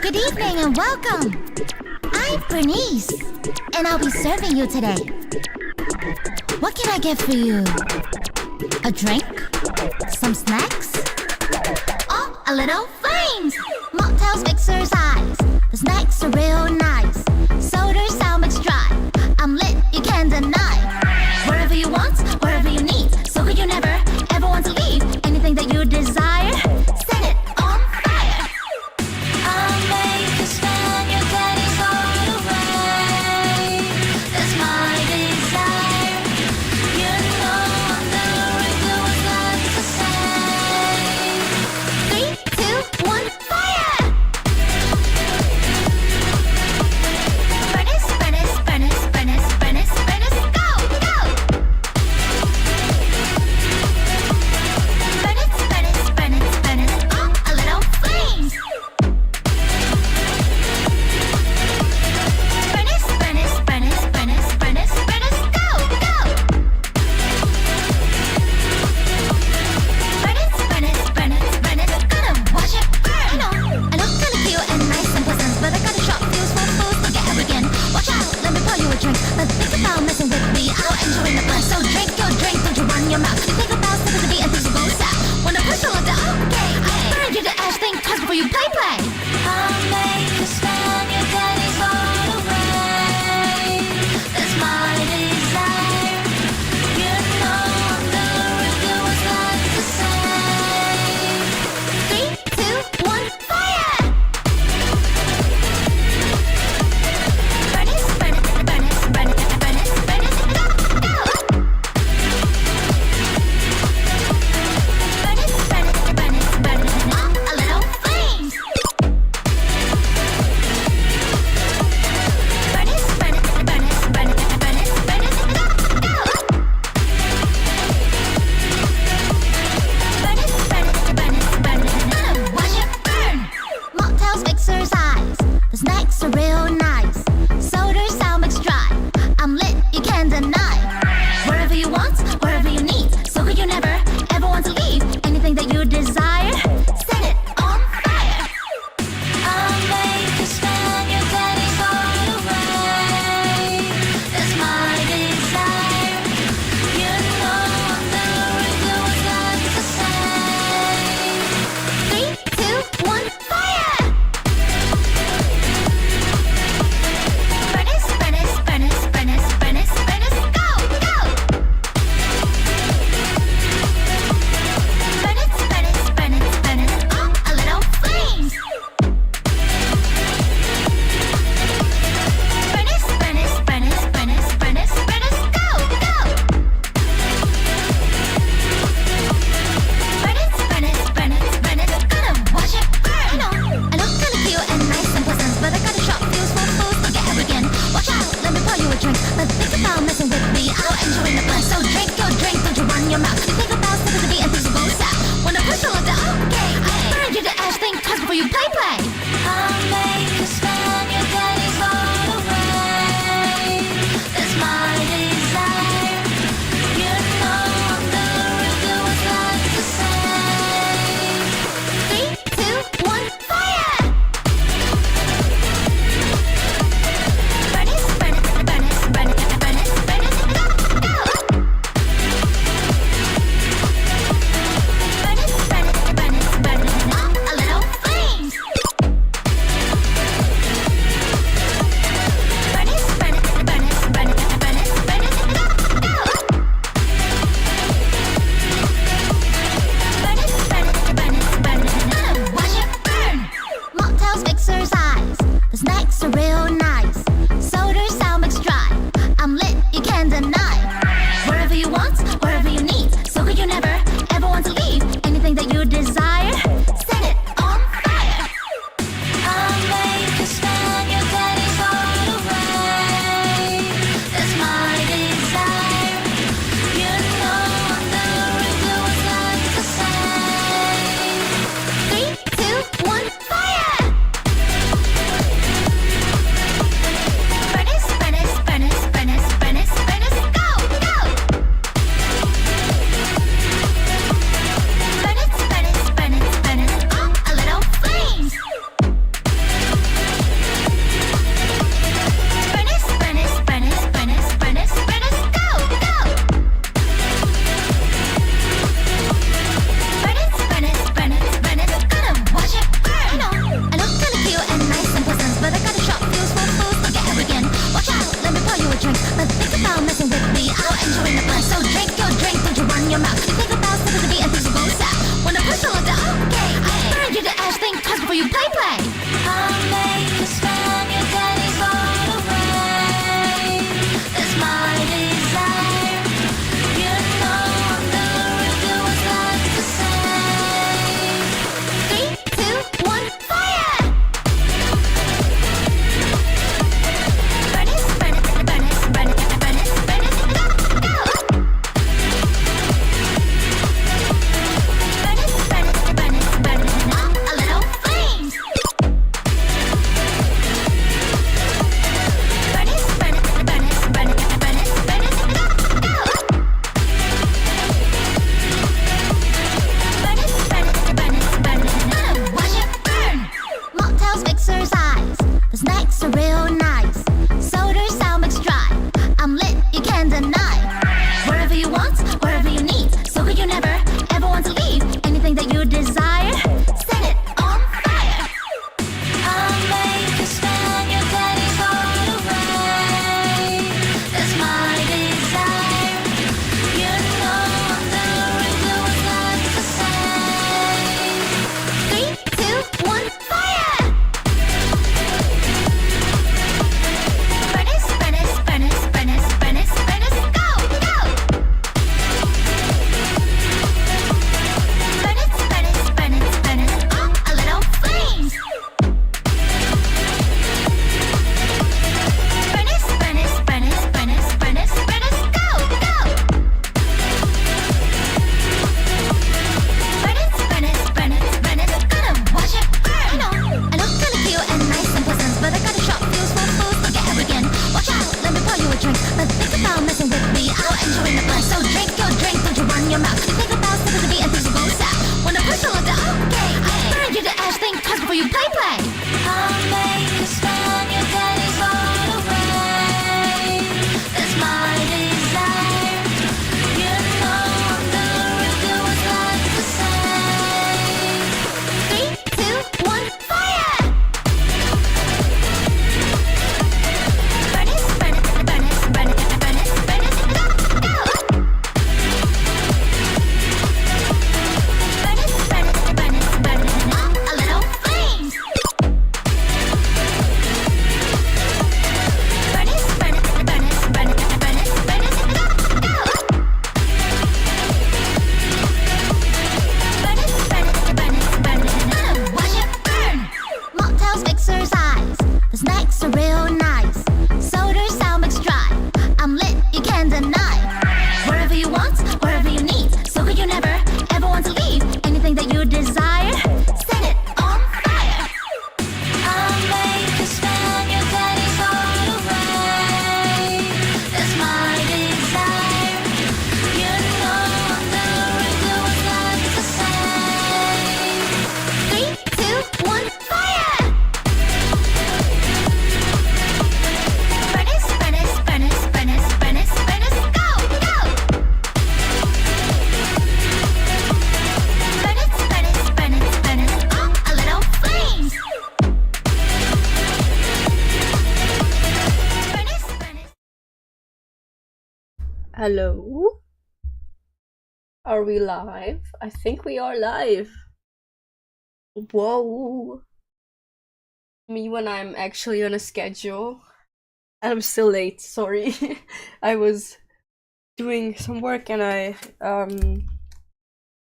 Good evening and welcome. I'm Bernice, and I'll be serving you today. What can I get for you? A drink? Some snacks? Oh, a little flames! Mocktails fix your eyes. The snacks are real nice. Soda's sound mix dry. I'm lit, you can't deny. Wherever you want, wherever you need. So good you never, ever want to leave. Anything that you desire, set it on fire. I'll make you spend your days all away. That's my desire. You know I'm doing good what God to say. 3, 2, 1, fire! Hello? Are we live? I think we are live. Whoa. Me when I'm actually on a schedule. And I'm still late, sorry. I was doing some work and I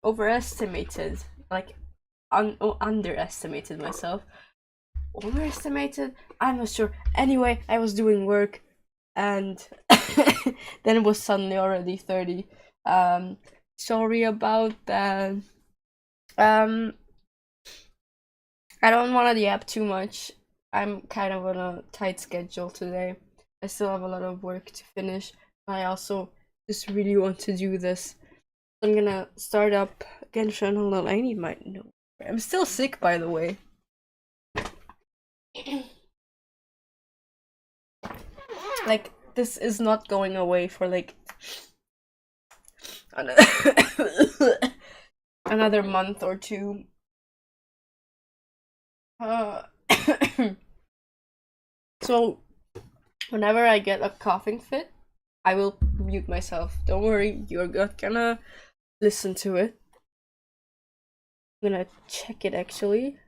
overestimated, like underestimated myself. Overestimated? I'm not sure. Anyway, I was doing work and then it was suddenly already 30. Sorry about that. Um, I don't want to yap too much. I'm kind of on a tight schedule today. I still have a lot of work to finish. I also just really want to do this. I'm gonna start up Genshin. Hold on, I need my note. I'm still sick, by the way. Like, this is not going away for like another month or two. So, whenever I get a coughing fit, I will mute myself. Don't worry, you're not gonna listen to it. I'm gonna check it actually.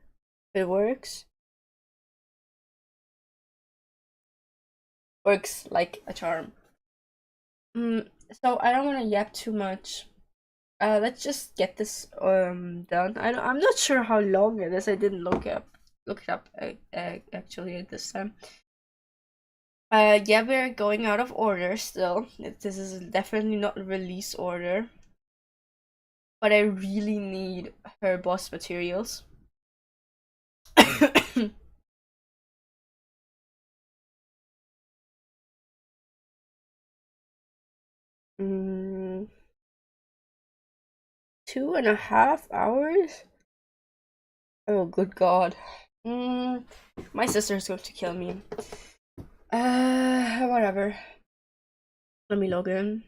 If it works. Works like a charm. So I don't wanna yap too much. Let's just get this done. I'm not sure how long it is. I didn't look it up actually at this time. Yeah, we're going out of order still. This is definitely not release order. But I really need her boss materials. mm, 2.5 hours? Oh, good God. My sister's going to kill me. Whatever. Let me log in.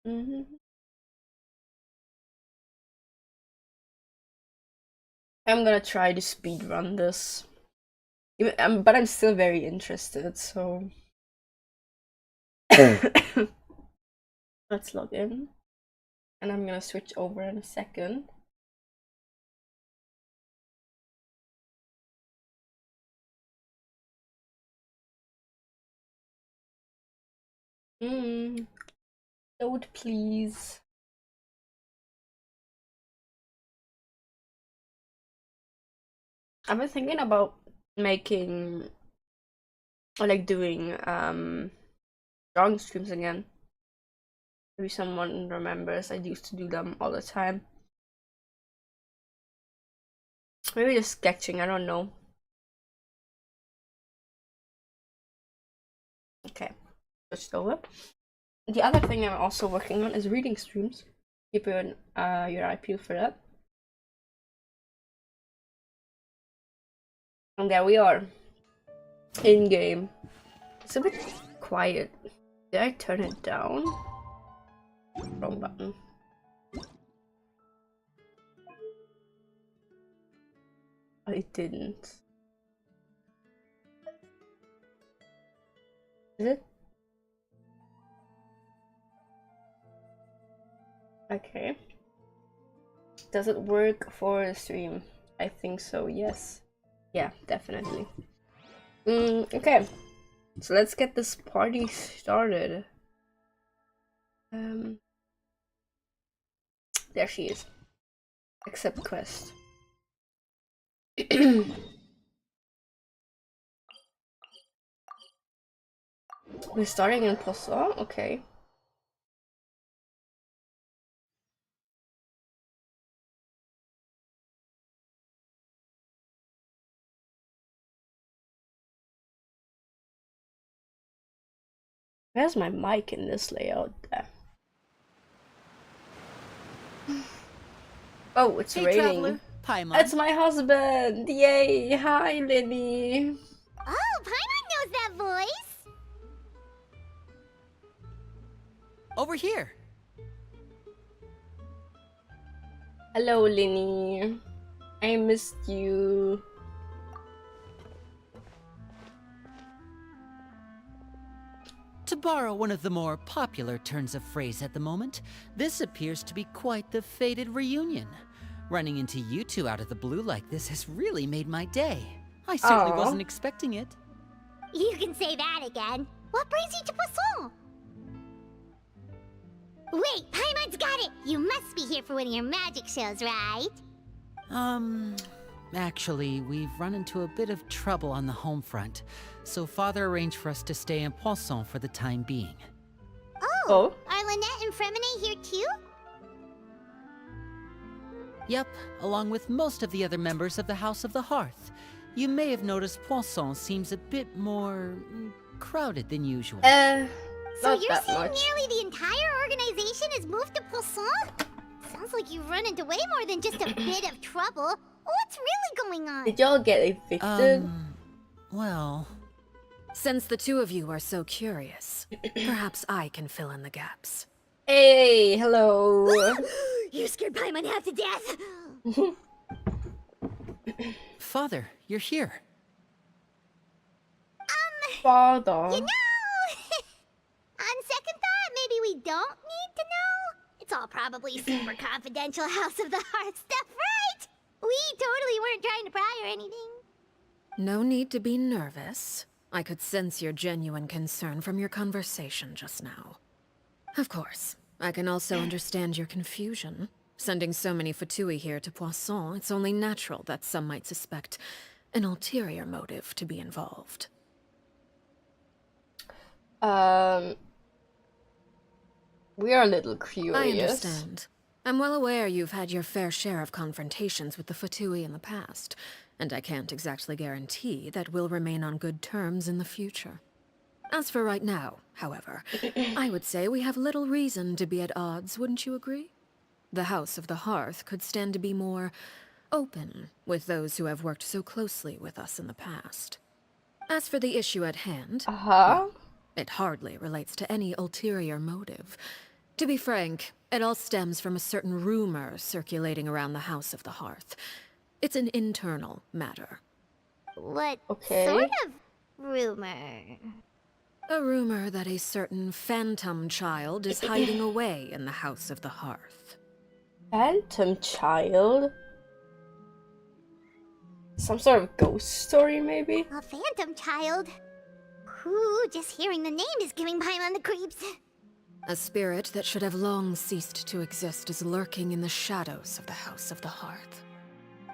I'm gonna try to speed run this. But I'm still very interested, so. Let's log in. And I'm gonna switch over in a second. Load, please. I've been thinking about making or like doing drawing streams again. Maybe someone remembers I used to do them all the time. Maybe just sketching, I don't know. Okay, switched over. The other thing I'm also working on is reading streams. Keep your eye peeled for that. And there we are. In game. It's a bit quiet. Did I turn it down? Wrong button. I didn't. Is it? Okay. Does it work for the stream? I think so, yes. Yeah, definitely. Okay. So let's get this party started. There she is. Accept quest. We're starting in Posa? Okay. Where's my mic in this layout? There. Oh, it's raining. Traveler. Paimon. It's my husband! Yay! Hi, Lily! Oh, Paimon knows that voice! Over here. Hello, Linny. I missed you. To borrow one of the more popular turns of phrase at the moment, this appears to be quite the fated reunion. Running into you two out of the blue like this has really made my day. I certainly Aw. wasn't expecting it. You can say that again. What brings you to Poisson? Wait, Paimon's got it! You must be here for one of your magic shows, right? Actually, we've run into a bit of trouble on the home front, so Father arranged for us to stay in Poisson for the time being. Oh, are Lynette and Fremine here too? Yep, along with most of the other members of the House of the Hearth. You may have noticed Poisson seems a bit more crowded than usual. So Not you're that saying much. nearly the entire organization has moved to Poisson? Sounds like you've run into way more than just a bit of trouble. What's really going on? Did y'all get evicted? Well... Since the two of you are so curious, perhaps I can fill in the gaps. Hey, hello. You scared Paimon half to death! Father, you're here. Father. You know, on second thought, maybe we don't need to know. It's all probably super confidential House of the Heart stuff, right? We totally weren't trying to pry or anything. No need to be nervous. I could sense your genuine concern from your conversation just now. Of course, I can also understand your confusion. Sending so many Fatui here to Poisson, it's only natural that some might suspect an ulterior motive to be involved. We are a little curious. I understand. I'm well aware you've had your fair share of confrontations with the Fatui in the past, and I can't exactly guarantee that we'll remain on good terms in the future. As for right now, however, I would say we have little reason to be at odds, wouldn't you agree? The House of the Hearth could stand to be more open with those who have worked so closely with us in the past. As for the issue at hand, it hardly relates to any ulterior motive. To be frank, it all stems from a certain rumor circulating around the House of the Hearth. It's an internal matter. What Okay. sort of rumor? A rumor that a certain phantom child is hiding away in the House of the Hearth. Phantom child? Some sort of ghost story, maybe? A phantom child? Ooh, just hearing the name is giving Paimon the creeps. A spirit that should have long ceased to exist is lurking in the shadows of the House of the Hearth.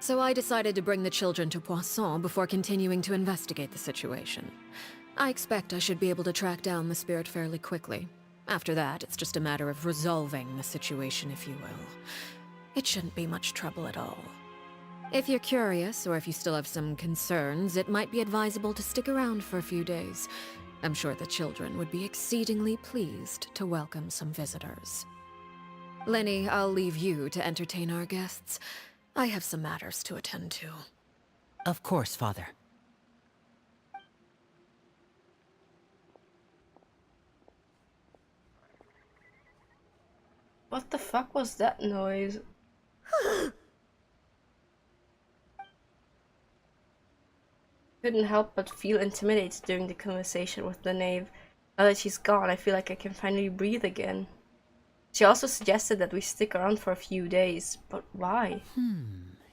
So I decided to bring the children to Poisson before continuing to investigate the situation. I expect I should be able to track down the spirit fairly quickly. After that, it's just a matter of resolving the situation, if you will. It shouldn't be much trouble at all. If you're curious, or if you still have some concerns, it might be advisable to stick around for a few days. I'm sure the children would be exceedingly pleased to welcome some visitors. Lenny, I'll leave you to entertain our guests. I have some matters to attend to. Of course, Father. What the fuck was that noise? Couldn't help but feel intimidated during the conversation with the knave. Now that she's gone, I feel like I can finally breathe again. She also suggested that we stick around for a few days, but why?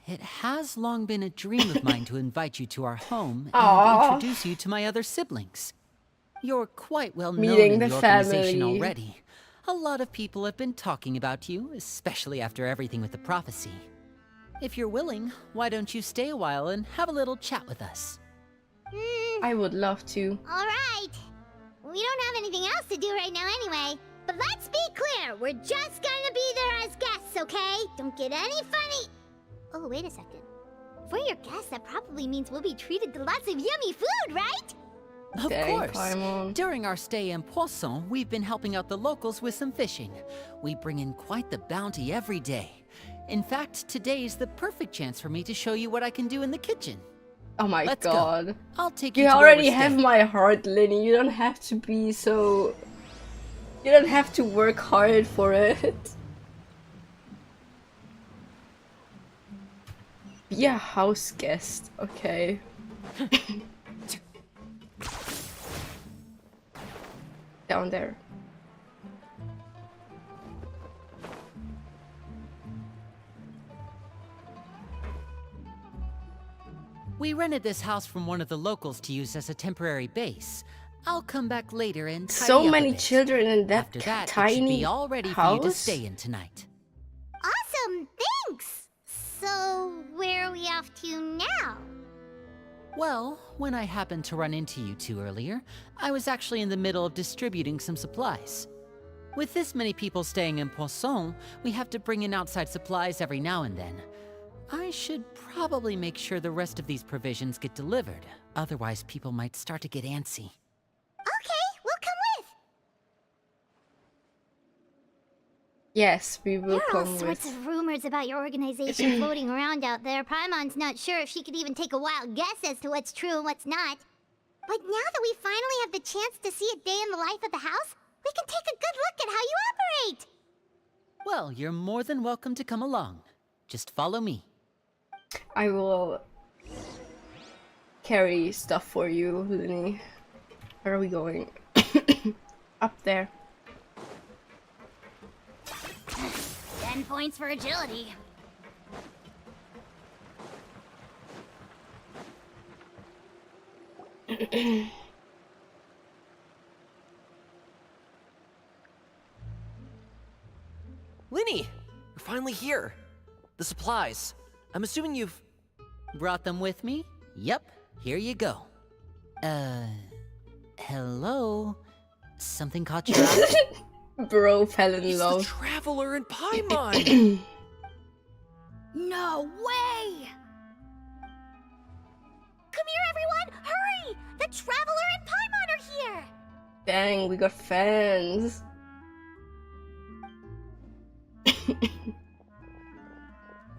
It has long been a dream of mine to invite you to our home Aw. and introduce you to my other siblings. You're quite well known Meeting in the the organization family. already. A lot of people have been talking about you, especially after everything with the prophecy. If you're willing, why don't you stay a while and have a little chat with us? I would love to. Alright. We don't have anything else to do right now anyway. But let's be clear, we're just gonna be there as guests, okay? Don't get any funny... Oh, wait a second. For your guests, that probably means we'll be treated to lots of yummy food, right? Of Dang, course. Paimon. During our stay in Poisson, we've been helping out the locals with some fishing. We bring in quite the bounty every day. In fact, today's the perfect chance for me to show you what I can do in the kitchen. Oh my Let's god. go. I'll take you You to where already we're have staying. my heart, Lenny. You don't have to be so... You don't have to work hard for it. Be a house guest, okay. down there. We rented this house from one of the locals to use as a temporary base. I'll come back later and tidy So up a many bit. children in that After that, it should tiny be all ready for you to house. stay in tonight. Awesome, thanks! So, where are we off to now? Well, when I happened to run into you two earlier, I was actually in the middle of distributing some supplies. With this many people staying in Poisson, we have to bring in outside supplies every now and then. I should probably make sure the rest of these provisions get delivered, otherwise people might start to get antsy. Okay, we'll come with. Yes, we will There are all come sorts with. of rumors about your organization floating around out there. Paimon's not sure if she could even take a wild guess as to what's true and what's not. But now that we finally have the chance to see a day in the life of the house, we can take a good look at how you operate. Well, you're more than welcome to come along. Just follow me. I will carry stuff for you, Linny. Where are we going? Up there. 10 points for agility. Linny! You're finally here. The supplies. I'm assuming you've... Brought them with me? Yep, here you go. Hello? Something caught your eye? Bro fell in He's the love. Traveler in Paimon! No way! Come here, everyone! Hurry! The Traveler and Paimon are here! Dang, we got fans.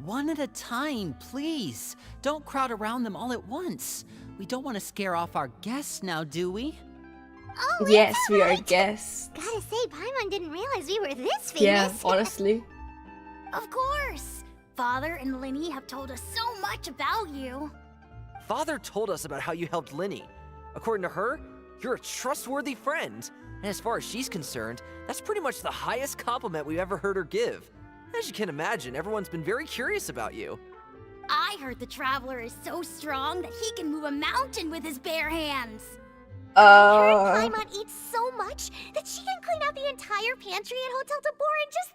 One at a time, please. Don't crowd around them all at once. We don't want to scare off our guests now, do we? Oh, Yes, it's we are alright. guests. Gotta say, Paimon didn't realize we were this famous. Yeah, honestly. Of course! Father and Linny have told us so much about you. Father told us about how you helped Linny. According to her, you're a trustworthy friend. And as far as she's concerned, that's pretty much the highest compliment we've ever heard her give. As you can imagine, everyone's been very curious about you. I heard the Traveler is so strong that he can move a mountain with his bare hands. Paimon eats so much that she can clean out the entire pantry at Hotel de Boer in just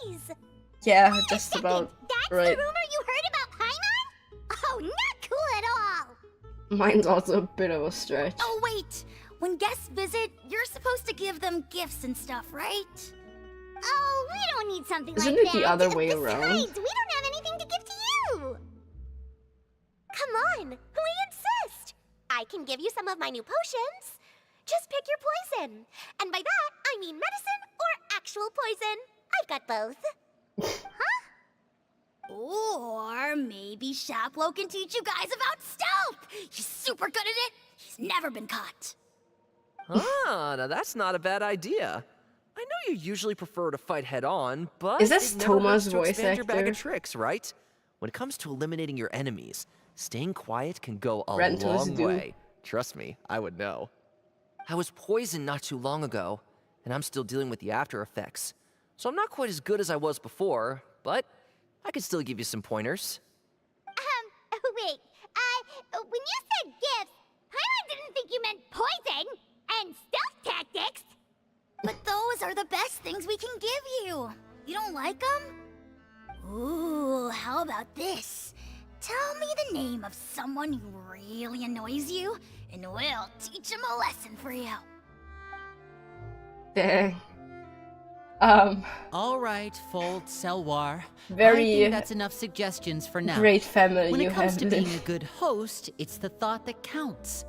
3 days. Yeah, Wait a just second, about that's right. the rumor you heard about Paimon? Oh, not cool at all. Mine's also a bit of a stretch. Oh, wait! When guests visit, you're supposed to give them gifts and stuff, right? Oh, we don't need something Isn't like it that. the other way Besides, around? we don't have anything to give to you. Come on, we insist. I can give you some of my new potions. Just pick your poison. And by that, I mean medicine or actual poison. I've got both. Or maybe Shaplo can teach you guys about stealth! He's super good at it! He's never been caught! Now that's not a bad idea. I know you usually prefer to fight head-on, but Is this it never Thomas' hurts to voice expand your bag actor? of tricks, right? When it comes to eliminating your enemies, staying quiet can go a Rentos long do. way. Trust me, I would know. I was poisoned not too long ago, and I'm still dealing with the after effects. So I'm not quite as good as I was before, but I can still give you some pointers. Wait, when you said gifts, Paimon didn't think you meant poison and stealth tactics. But those are the best things we can give you! You don't like them? Ooh, how about this? Tell me the name of someone who really annoys you, and we'll teach him a lesson for you. Dang. All right, Fold, Selwar. I Very think that's enough suggestions for now. great family When you it comes have. to being Lynn. a good host, it's the thought that counts.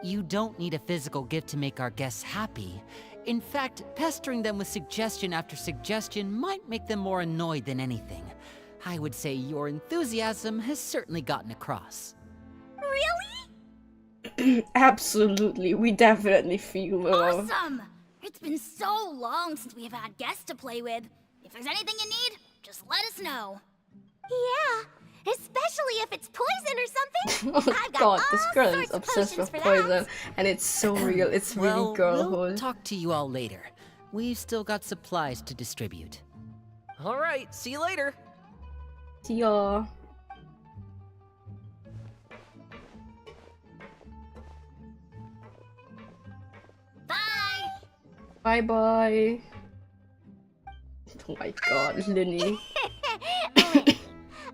You don't need a physical gift to make our guests happy. In fact, pestering them with suggestion after suggestion might make them more annoyed than anything. I would say your enthusiasm has certainly gotten across. Really? Absolutely, we definitely feel the love. Awesome! It's been so long since we have had guests to play with. If there's anything you need, just let us know. Yeah, especially if it's poison or something. Oh I've got god, all this girl is sorts of obsessed potions with for that. poison, and it's so real. It's really Well, girlhood. we'll talk to you all later. We've still got supplies to distribute. All right, see you later. See ya. Bye. Bye bye. Oh my god, Linny. Wait,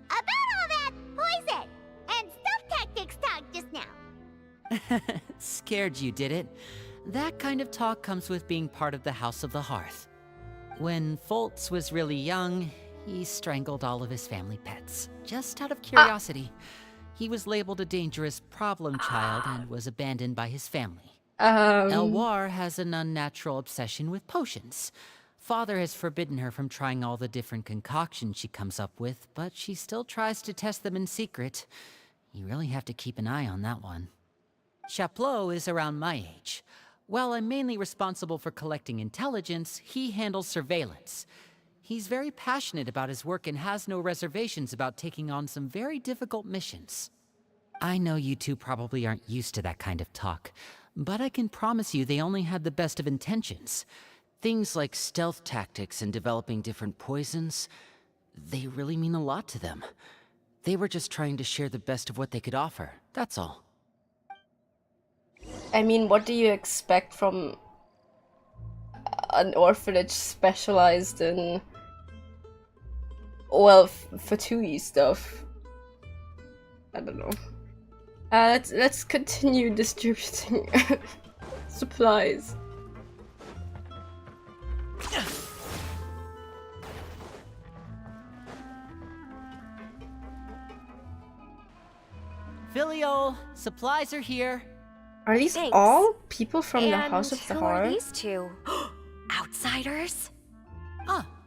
about all that poison and stealth tactics talk just now. Scared you, did it? That kind of talk comes with being part of the House of the Hearth. When Foltz was really young, he strangled all of his family pets, just out of curiosity. He was labeled a dangerous problem child and was abandoned by his family. Elwar has an unnatural obsession with potions. Father has forbidden her from trying all the different concoctions she comes up with, but she still tries to test them in secret. You really have to keep an eye on that one. Chaplot is around my age. While I'm mainly responsible for collecting intelligence, he handles surveillance. He's very passionate about his work and has no reservations about taking on some very difficult missions. I know you two probably aren't used to that kind of talk, but I can promise you they only had the best of intentions. Things like stealth tactics and developing different poisons, they really mean a lot to them. They were just trying to share the best of what they could offer, that's all. I mean, what do you expect from an orphanage specialized in, well, fatui stuff? I don't know. Let's continue distributing supplies. Filial, supplies are here. Are these Thanks. all people from the And House of the who are Hearth? these two? Outsiders?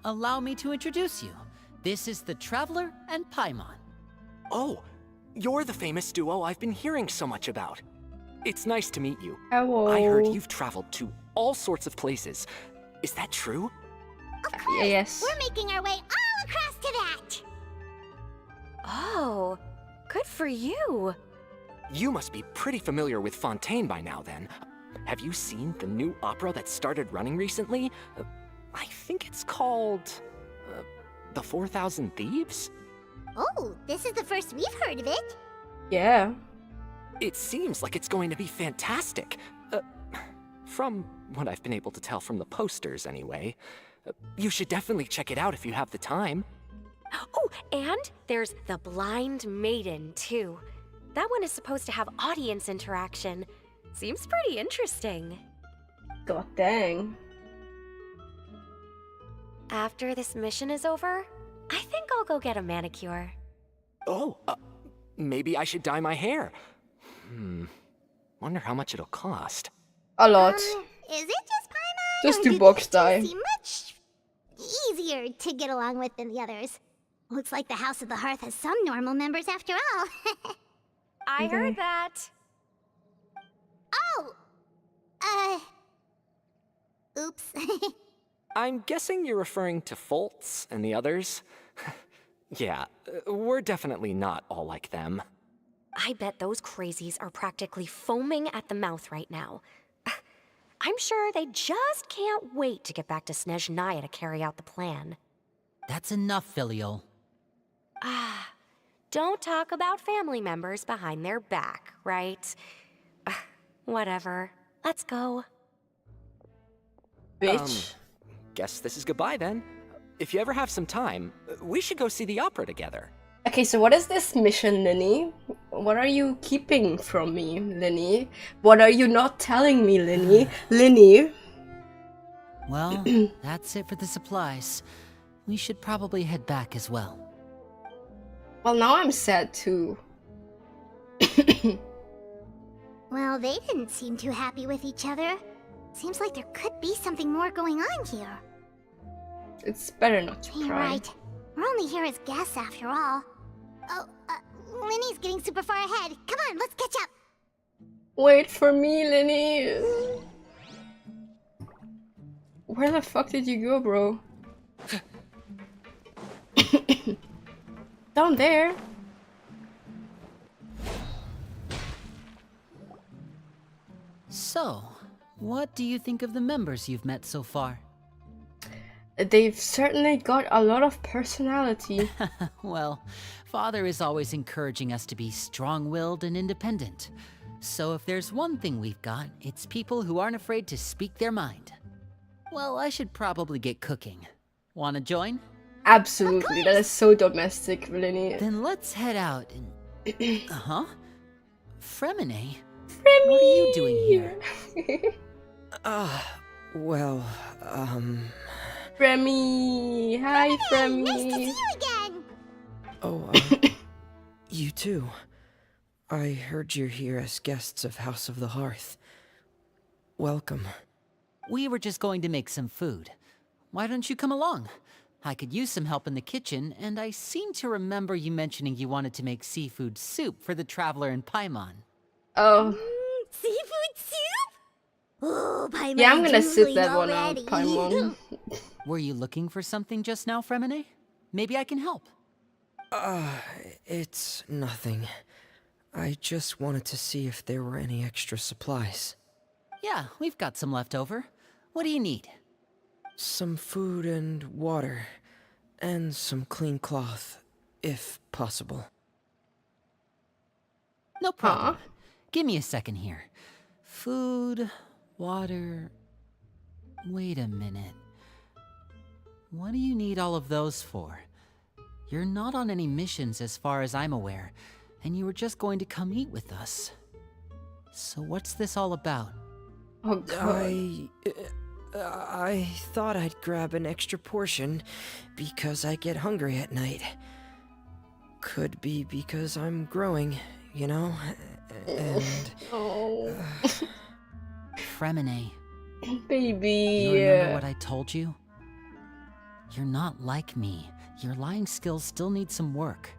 Allow me to introduce you. This is the Traveler and Paimon. Oh, you're the famous duo I've been hearing so much about. It's nice to meet you. Hello. I heard you've traveled to all sorts of places. Is that true? Of course. Yes. We're making our way all across to that. Oh, good for you. You must be pretty familiar with Fontaine by now, then. Have you seen the new opera that started running recently? I think it's called... The 4,000 Thieves? Oh, this is the first we've heard of it. Yeah. It seems like it's going to be fantastic. From what I've been able to tell from the posters, anyway. You should definitely check it out if you have the time. Oh, and there's the Blind Maiden, too. That one is supposed to have audience interaction. Seems pretty interesting. God dang. After this mission is over, I think I'll go get a manicure. Oh, maybe I should dye my hair. Wonder how much it'll cost. A lot. Is it just Paimon? Just or do do box these two dye. seem much easier to get along with than the others. Looks like the House of the Hearth has some normal members after all. I heard that. Oh! Oops. I'm guessing you're referring to Foltz and the others? Yeah, we're definitely not all like them. I bet those crazies are practically foaming at the mouth right now. I'm sure they just can't wait to get back to Snezhnaya to carry out the plan. That's enough, Filial. Don't talk about family members behind their back, right? Whatever. Let's go. Bitch. Guess this is goodbye then. If you ever have some time, we should go see the opera together. Okay, so what is this mission, Linny? What are you keeping from me, Linny? What are you not telling me, Linny? Linny? Well, that's it for the supplies. We should probably head back as well. Well, now I'm sad too. Well, they didn't seem too happy with each other. Seems like there could be something more going on here. It's better not to You're cry. right. We're only here as guests after all. Oh, Linny's getting super far ahead. Come on, let's catch up. Wait for me, Linny. Where the fuck did you go, bro? Down there. What do you think of the members you've met so far? They've certainly got a lot of personality. Well, Father is always encouraging us to be strong-willed and independent. So if there's one thing we've got, it's people who aren't afraid to speak their mind. Well, I should probably get cooking. Wanna join? Absolutely, that is so domestic, Lenny. Then let's head out and... Uh-huh? Fremine? Fremy! What are you doing here? Well, Fremy! Hi, Fremy! Nice to see you again! Oh, you too. I heard you're here as guests of House of the Hearth. Welcome. We were just going to make some food. Why don't you come along? I could use some help in the kitchen, and I seem to remember you mentioning you wanted to make seafood soup for the traveler in Paimon. Oh. Seafood soup? Ooh, Paimon. Yeah, I'm gonna sip drooling that one already. out, Paimon. Were you looking for something just now, Fremine? Maybe I can help. It's nothing. I just wanted to see if there were any extra supplies. Yeah, we've got some left over. What do you need? Some food and water, and some clean cloth, if possible. No problem. Give me a second here. Food, water... Wait a minute. What do you need all of those for? You're not on any missions as far as I'm aware, and you were just going to come eat with us. So what's this all about? Oh, God. I thought I'd grab an extra portion because I get hungry at night. Could be because I'm growing, you know? And... Oh. Fremine, Baby. you remember what I told you? You're not like me. Your lying skills still need some work.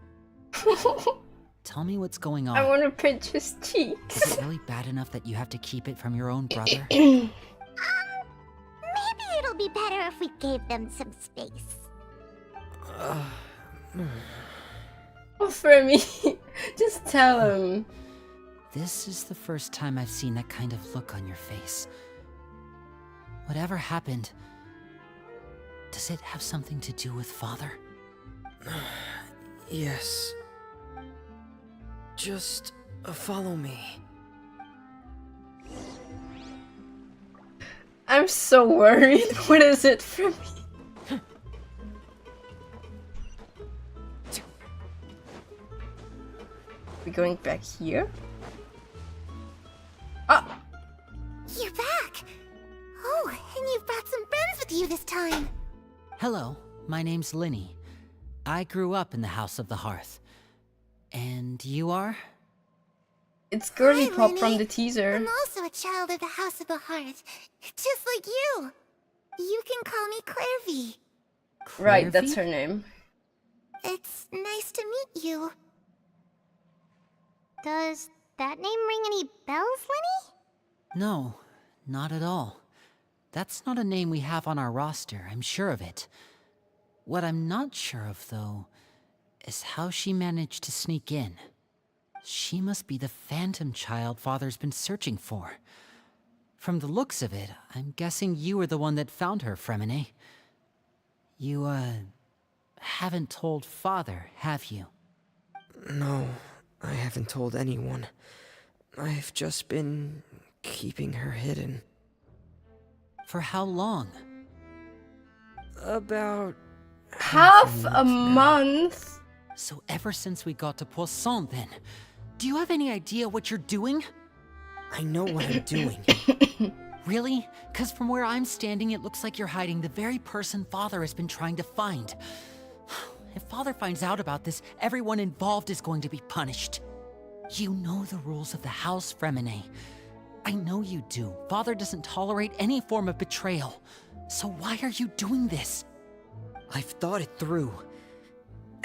Tell me what's going on. I want to pinch his cheeks. Is it really bad enough that you have to keep it from your own brother? Maybe it'll be better if we gave them some space. Oh, Fremy. Just tell him. This is the first time I've seen that kind of look on your face. Whatever happened, does it have something to do with Father? Yes. Just follow me. I'm so worried. What is it, Fremy? We going back here? Ah! You're back! Oh, and you've brought some friends with you this time. Hello, my name's Linny. I grew up in the House of the Hearth. And you are? It's Girly Hi, Pop Linny. from the teaser. I'm also a child of the House of the Hearth, just like you. You can call me Clairvy. Right, that's Clairvy? her name. It's nice to meet you. Does that name ring any bells, Linny? No, not at all. That's not a name we have on our roster, I'm sure of it. What I'm not sure of, though, is how she managed to sneak in. She must be the phantom child Father's been searching for. From the looks of it, I'm guessing you were the one that found her, Fremine. You, haven't told Father, have you? No, I haven't told anyone. I've just been keeping her hidden. For how long? About Half a a month? So ever since we got to Poisson, then. Do you have any idea what you're doing? I know what I'm doing. Really? 'Cause from where I'm standing, it looks like you're hiding the very person Father has been trying to find. If Father finds out about this, everyone involved is going to be punished. You know the rules of the house, Fremine. I know you do. Father doesn't tolerate any form of betrayal. So why are you doing this? I've thought it through.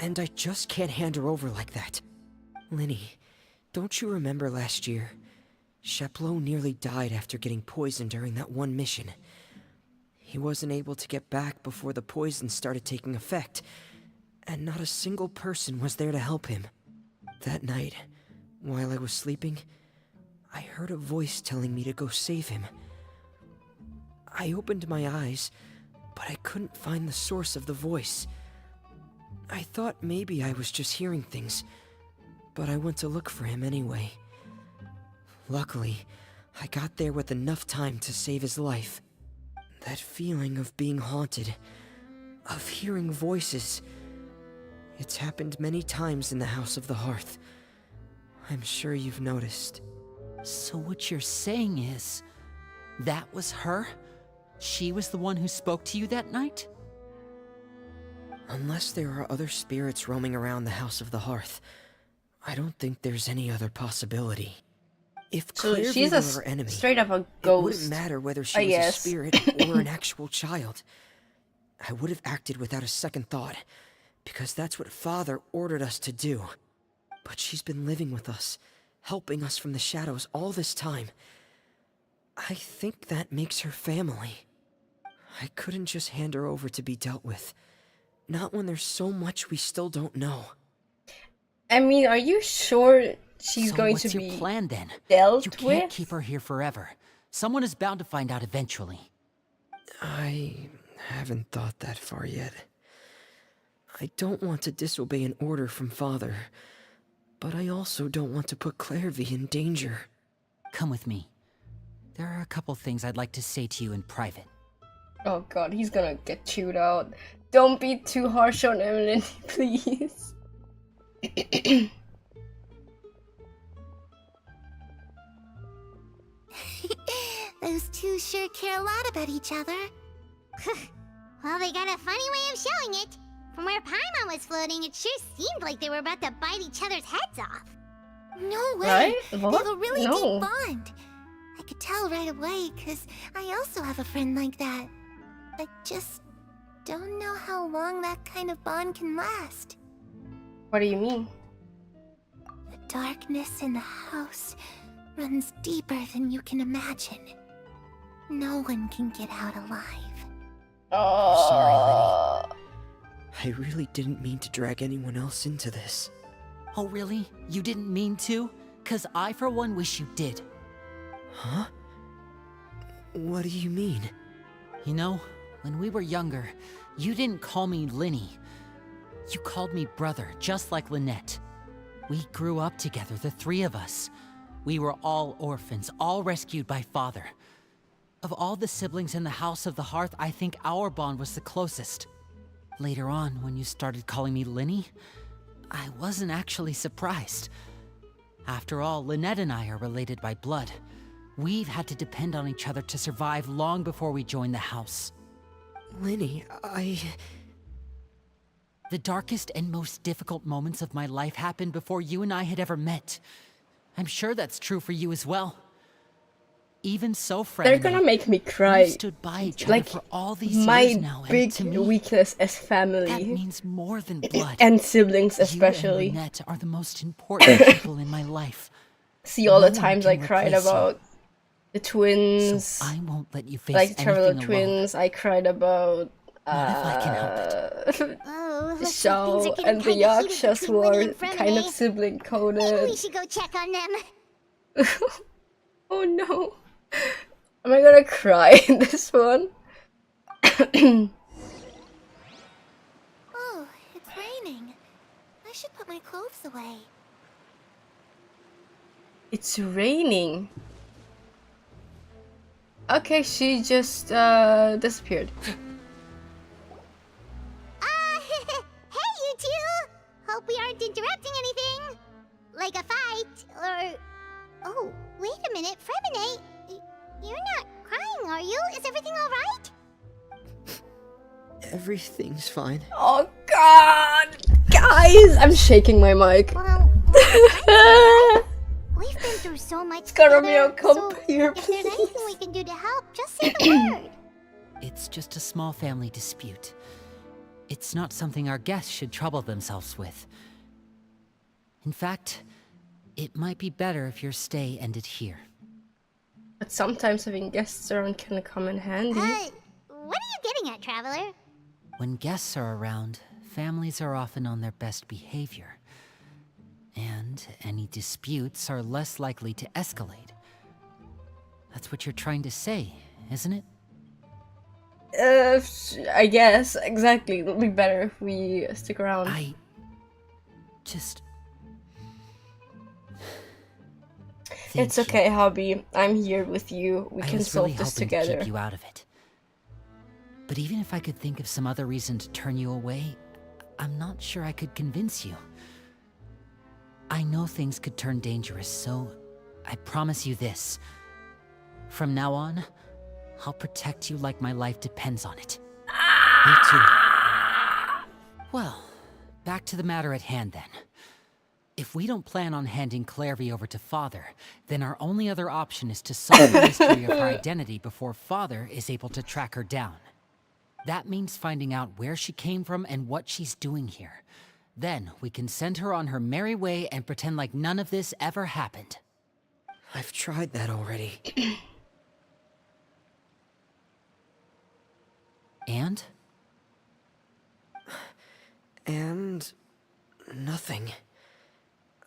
And I just can't hand her over like that. Linny, don't you remember last year? Sheplo nearly died after getting poisoned during that one mission. He wasn't able to get back before the poison started taking effect, and not a single person was there to help him. That night, while I was sleeping, I heard a voice telling me to go save him. I opened my eyes, but I couldn't find the source of the voice. I thought maybe I was just hearing things, but I went to look for him anyway. Luckily, I got there with enough time to save his life. That feeling of being haunted, of hearing voices, it's happened many times in the House of the Hearth. I'm sure you've noticed. So what you're saying is, that was her? She was the one who spoke to you that night? Unless there are other spirits roaming around the House of the Hearth, I don't think there's any other possibility. If So Clairvy she's were our enemy, straight up a it ghost. wouldn't matter whether she I was a guess. spirit or an actual child. I would have acted without a second thought, because that's what Father ordered us to do. But she's been living with us, helping us from the shadows all this time. I think that makes her family. I couldn't just hand her over to be dealt with. Not when there's so much we still don't know. I mean, are you sure she's So going what's to your be plan then? dealt You can't with? keep her here forever. Someone is bound to find out eventually. I haven't thought that far yet. I don't want to disobey an order from Father, but I also don't want to put Clairvy in danger. Come with me. There are a couple things I'd like to say to you in private. Oh god, he's gonna get chewed out. Don't be too harsh on Emily, please. Those two sure care a lot about each other. Well, they got a funny way of showing it. From where Paimon was floating, it sure seemed like they were about to bite each other's heads off. No way! Right? They What? have a really No. deep bond. I could tell right away, because I also have a friend like that. I just don't know how long that kind of bond can last. What do you mean? The darkness in the house runs deeper than you can imagine. No one can get out alive. Oh, I really didn't mean to drag anyone else into this. Oh really? You didn't mean to? 'Cause I for one wish you did. Huh? What do you mean? You know, when we were younger, you didn't call me Linny. You called me brother, just like Lynette. We grew up together, the three of us. We were all orphans, all rescued by Father. Of all the siblings in the House of the Hearth, I think our bond was the closest. Later on, when you started calling me Linny, I wasn't actually surprised. After all, Lynette and I are related by blood. We've had to depend on each other to survive long before we joined the house. Linny, The darkest and most difficult moments of my life happened before you and I had ever met. I'm sure that's true for you as well. Even so, they're Fremen, gonna make me we cry. stood by each other Like for all these years my now, and big to me, weakness as that family means more than blood. and siblings You especially. and Lynette are the most important people in my life. See all the No one times I can cried replace you. about the twins, So I won't let you face like the Traveler anything alone. twins. I cried about Not if I can help it. Oh, looks like things Shao are getting and the kinda heated Yakshas between Winnie were and Fremine. kind of sibling Maybe we coded. should go check on them. Oh no. Am I gonna cry in this one? Oh, it's raining. I should put my clothes away. It's raining. Okay, she just disappeared. Hey, you two! Hope we aren't interrupting anything. Like a fight, or... Oh, wait a minute, Fremine. You're not crying, are you? Is everything alright? everything's fine. Oh god! Guys! I'm shaking my mic. Well, we've been through so much Scaramio, together, come so here, if there's anything we please. can do to help, just say the word. It's just a small family dispute. It's not something our guests should trouble themselves with. In fact, it might be better if your stay ended here. But sometimes having guests around can come in handy. What are you getting at, Traveler? When guests are around, families are often on their best behavior. And any disputes are less likely to escalate. That's what you're trying to say, isn't it? I guess, exactly. It'll be better if we stick around. I just... It's okay, hubby. I'm here with you. We can solve really this hoping together. to keep you out of it. But even if I could think of some other reason to turn you away, I'm not sure I could convince you. I know things could turn dangerous, so I promise you this. From now on, I'll protect you like my life depends on it. Me too. Well, back to the matter at hand then. If we don't plan on handing Clairvy over to Father, then our only other option is to solve the mystery of her identity before Father is able to track her down. That means finding out where she came from and what she's doing here. Then we can send her on her merry way and pretend like none of this ever happened. I've tried that already. And? And... nothing.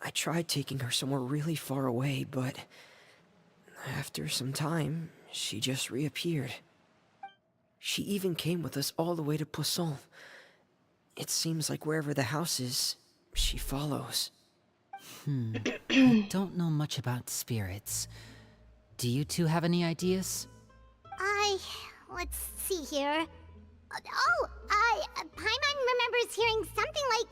I tried taking her somewhere really far away, but... after some time, she just reappeared. She even came with us all the way to Poisson. It seems like wherever the house is, she follows. I don't know much about spirits. Do you two have any ideas? Let's see here. Paimon remembers hearing something like,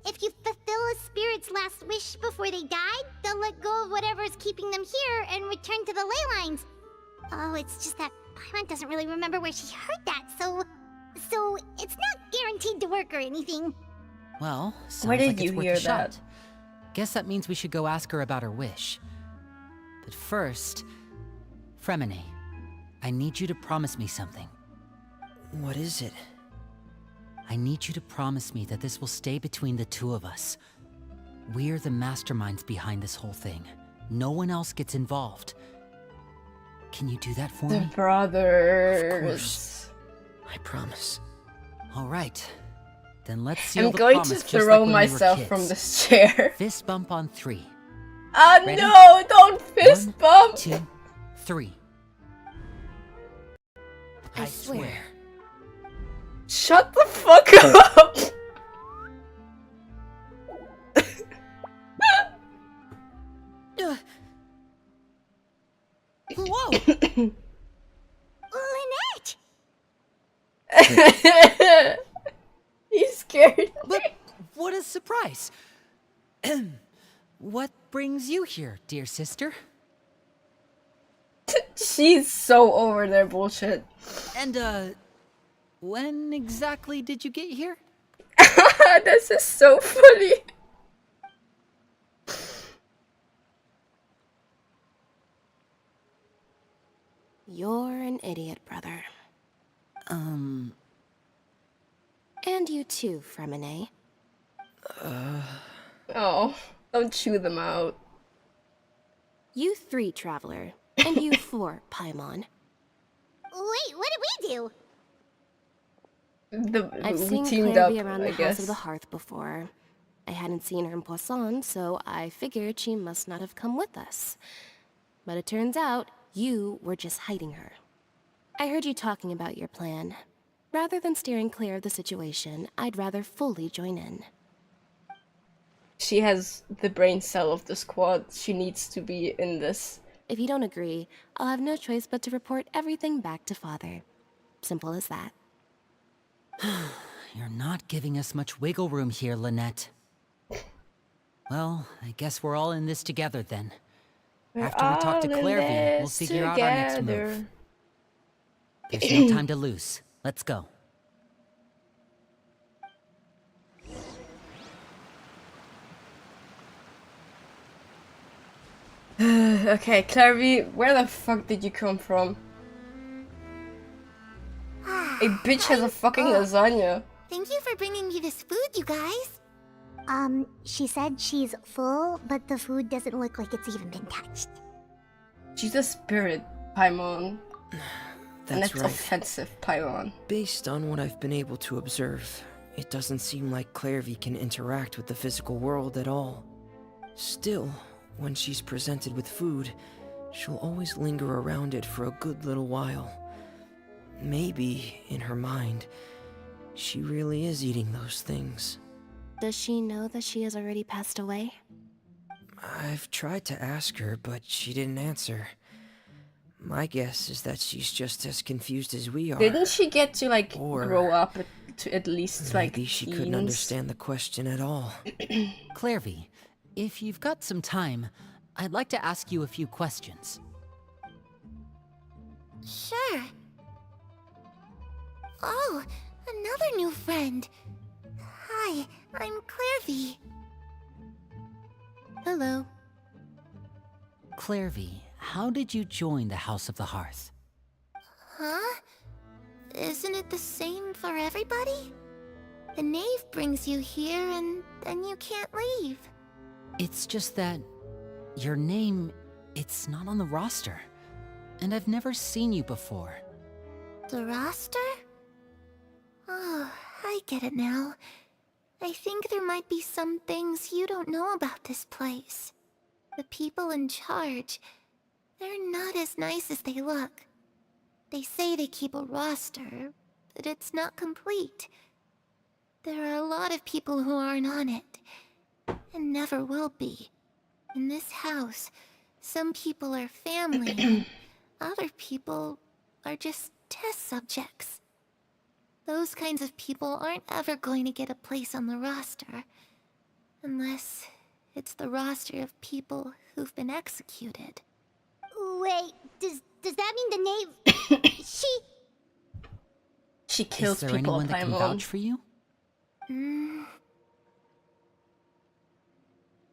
if you fulfill a spirit's last wish before they died, they'll let go of whatever's keeping them here and return to the ley lines. Oh, it's just that Paimon doesn't really remember where she heard that, so it's not guaranteed to work or anything. Well, sounds Where did like it's you worth hear a shot. that? Guess that means we should go ask her about her wish. But first, Fremine, I need you to promise me something. What is it? I need you to promise me that this will stay between the two of us. We're the masterminds behind this whole thing. No one else gets involved. Can you do that for The me? brothers. Of course. I promise. All right. Then let's seal I'm the going to promise just throw like when we were myself kids. from this chair. Fist bump on 3. Ah, Ready? no! Don't fist 1, bump! 2, 3. I swear. Shut the fuck up! Whoa! Lynette! He's scared. But what a surprise! What brings you here, dear sister? She's so over their bullshit. And, when exactly did you get here? This is so funny. You're an idiot, brother. And you too, Fremine. Oh, don't chew them out. You 3, Traveler. And you 4, Paimon. Wait, what did we do? I've We seen teamed up, Clairvy around the I House guess. of the Hearth before. I hadn't seen her in Poisson, so I figured she must not have come with us. But it turns out, you were just hiding her. I heard you talking about your plan. Rather than steering clear of the situation, I'd rather fully join in. She has the brain cell of the squad. She needs to be in this. If you don't agree, I'll have no choice but to report everything back to Father. Simple as that. You're not giving us much wiggle room here, Lynette. Well, I guess we're all in this together then. After we talk to all in Clairvy, we'll this figure out our next together. move. There's no time to lose. Let's go. Okay, Clairvy, where the fuck did you come from? A bitch has a fucking lasagna. Thank you for bringing me this food, you guys. She said she's full, but the food doesn't look like it's even been touched. She's a spirit, Paimon. And That's it's right. offensive, Paimon. Based on what I've been able to observe, it doesn't seem like Clairvy can interact with the physical world at all. Still, when she's presented with food, she'll always linger around it for a good little while. maybe, in her mind, she really is eating those things. Does she know that she has already passed away? I've tried to ask her, but she didn't answer. My guess is that she's just as confused as we are. Didn't she get to like Or grow up to at least like maybe she couldn't teens? understand the question at all. Clairvy, if you've got some time, I'd like to ask you a few questions. Sure. Oh, another new friend. Hi, I'm Clairvy. Hello. Clairvy, how did you join the House of the Hearth? Huh? Isn't it the same for everybody? The knave brings you here and then you can't leave. It's just that your name, it's not on the roster. And I've never seen you before. The roster? Oh, I get it now. I think there might be some things you don't know about this place. The people in charge, they're not as nice as they look. They say they keep a roster, but it's not complete. There are a lot of people who aren't on it, and never will be. In this house, some people are family, other people are just test subjects. Those kinds of people aren't ever going to get a place on the roster, unless it's the roster of people who've been executed. Wait, does that mean the knave... She kills Is there people anyone that can Paimon. vouch for you?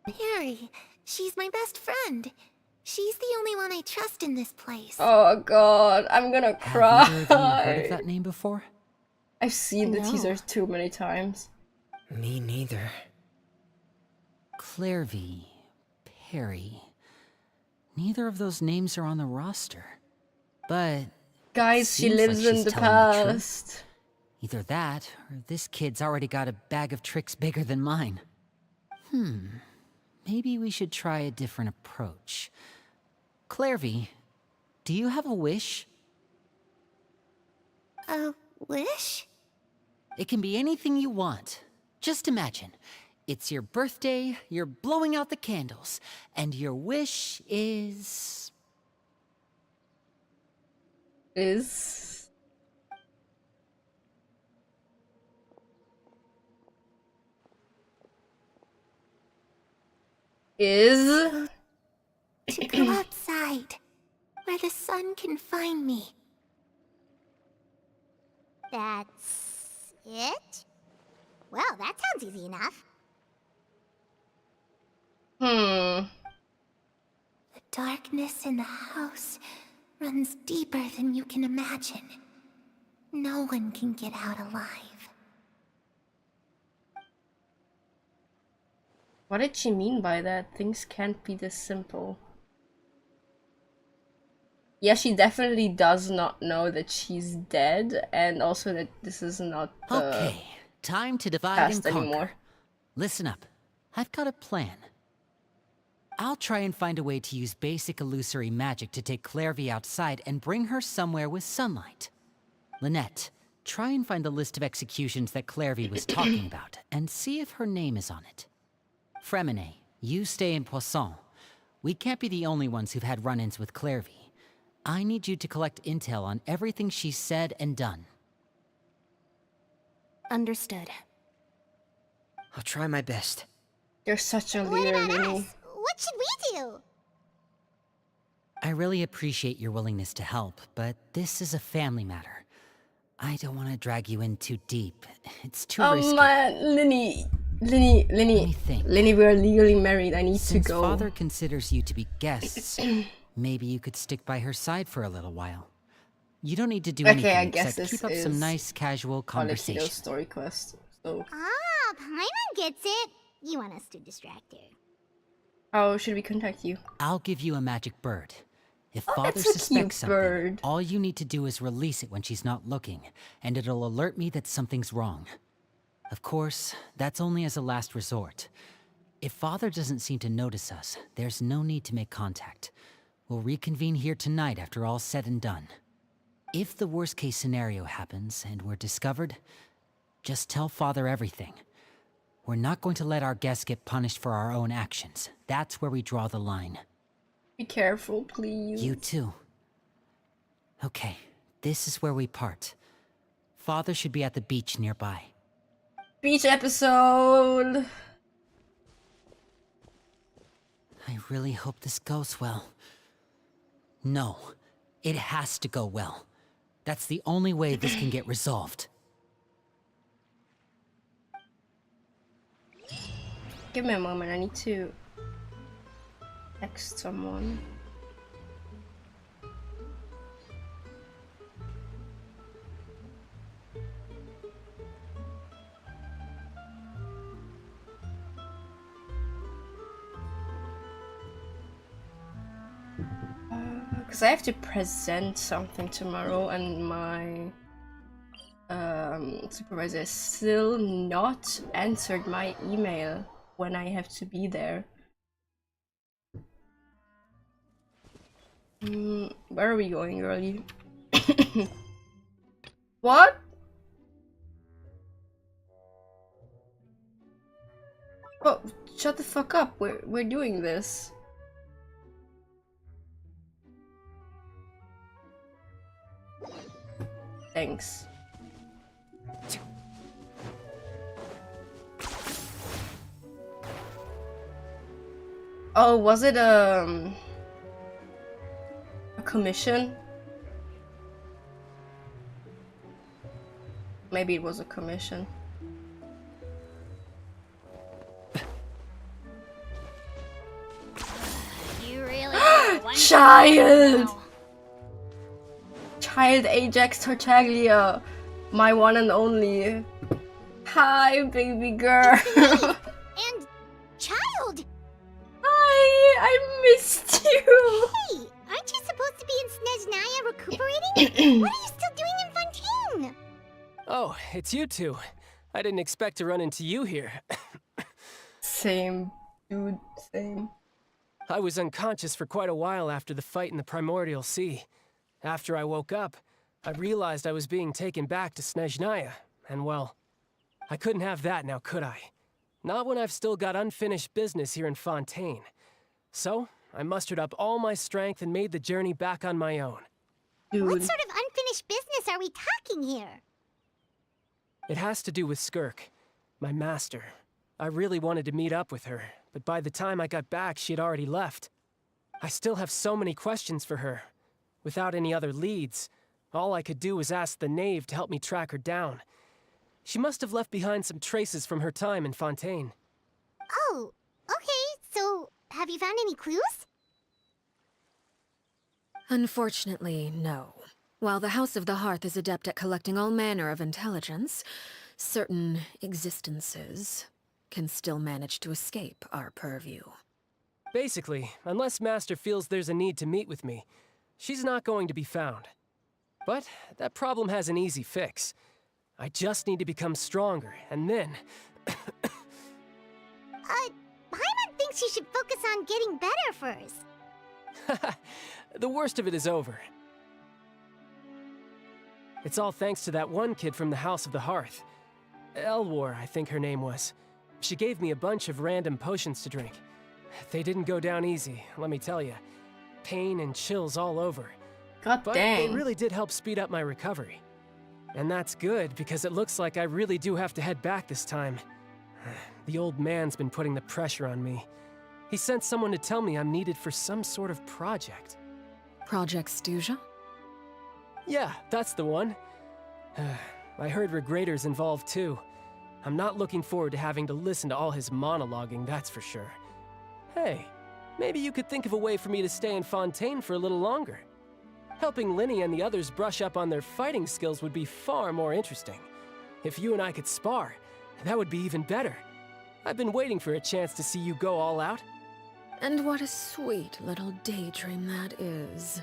Perry, she's my best friend. She's the only one I trust in this place. Oh god, I'm gonna cry. Have either of you heard of that name before? I've seen the No. teasers too many times. Me neither. Clairvy, Perry. Neither of those names are on the roster. But Guys, she seems like lives in she's the telling the truth. past. Either that, or this kid's already got a bag of tricks bigger than mine. Maybe we should try a different approach. Clairvy, do you have a wish? A wish? It can be anything you want. Just imagine. It's your birthday, you're blowing out the candles, and your wish is... Is To go outside, where the sun can find me. That's... it? Well, that sounds easy enough. The darkness in the house runs deeper than you can imagine. No one can get out alive. What did she mean by that? Things can't be this simple. Yeah, she definitely does not know that she's dead, and also that this is not the Okay, time to divide and past conquer. anymore. Listen up. I've got a plan. I'll try and find a way to use basic illusory magic to take Clairvy outside and bring her somewhere with sunlight. Lynette, try and find the list of executions that Clairvy was talking about, and see if her name is on it. Fremine, you stay in Poisson. We can't be the only ones who've had run-ins with Clairvy. I need you to collect intel on everything she's said and done. Understood. I'll try my best. You're such a What leader, about Lily. us? What should we do? I really appreciate your willingness to help, but this is a family matter. I don't want to drag you in too deep. It's too Oh risky. man, Linny, Let me think. Linny, we're legally married. I need Since to go. Father considers you to be guests, maybe you could stick by her side for a little while. You don't need to do anything I guess except this keep up some is nice casual Arlecchino's conversation. story quest. So, Ah, Paimon gets it. You want us to distract her. how should we contact you? I'll give you a magic bird. If Oh, Father that's a cute suspects something, bird. all you need to do is release it when she's not looking, and it'll alert me that something's wrong. Of course, that's only as a last resort. If Father doesn't seem to notice us, there's no need to make contact. We'll reconvene here tonight after all's said and done. If the worst case scenario happens and we're discovered, just tell Father everything. We're not going to let our guests get punished for our own actions. That's where we draw the line. Be careful, please. You too. Okay, this is where we part. Father should be at the beach nearby. Beach episode. I really hope this goes well. No, it has to go well. That's the only way this can get resolved. Give me a moment, I need to text someone. Because I have to present something tomorrow and my supervisor has still not answered my email when I have to be there. Where are we going, girlie? What? Oh, shut the fuck up. We're doing this. Thanks. Oh, was it a commission? Maybe it was a commission. You really Child! Child Ajax Tartaglia, my one and only. Hi, baby girl. And child! Hi, I missed you. Hey, aren't you supposed to be in Snezhnaya recuperating? What are you still doing in Fontaine? Oh, it's you two. I didn't expect to run into you here. Same, dude, same. I was unconscious for quite a while after the fight in the Primordial Sea. After I woke up, I realized I was being taken back to Snezhnaya, and well, I couldn't have that now, could I? Not when I've still got unfinished business here in Fontaine. So, I mustered up all my strength and made the journey back on my own. Dude. What sort of unfinished business are we talking here? It has to do with Skirk, my master. I really wanted to meet up with her, but by the time I got back, she had already left. I still have so many questions for her. Without any other leads, all I could do was ask the knave to help me track her down. She must have left behind some traces from her time in Fontaine. Oh, okay, so have you found any clues? Unfortunately, no. While the House of the Hearth is adept at collecting all manner of intelligence, certain existences can still manage to escape our purview. Basically, unless Master feels there's a need to meet with me, she's not going to be found. But that problem has an easy fix. I just need to become stronger, and then... Paimon thinks you should focus on getting better first. The worst of it is over. It's all thanks to that one kid from the House of the Hearth. Elwar, I think her name was. She gave me a bunch of random potions to drink. They didn't go down easy, let me tell you. Pain and chills all over. God But dang. they really did help speed up my recovery. And that's good, because it looks like I really do have to head back this time. The old man's been putting the pressure on me. He sent someone to tell me I'm needed for some sort of project. Project Stuja? Yeah, that's the one. I heard Regrader's involved too. I'm not looking forward to having to listen to all his monologuing, that's for sure. Hey, maybe you could think of a way for me to stay in Fontaine for a little longer. Helping Linny and the others brush up on their fighting skills would be far more interesting. If you and I could spar, that would be even better. I've been waiting for a chance to see you go all out. And what a sweet little daydream that is.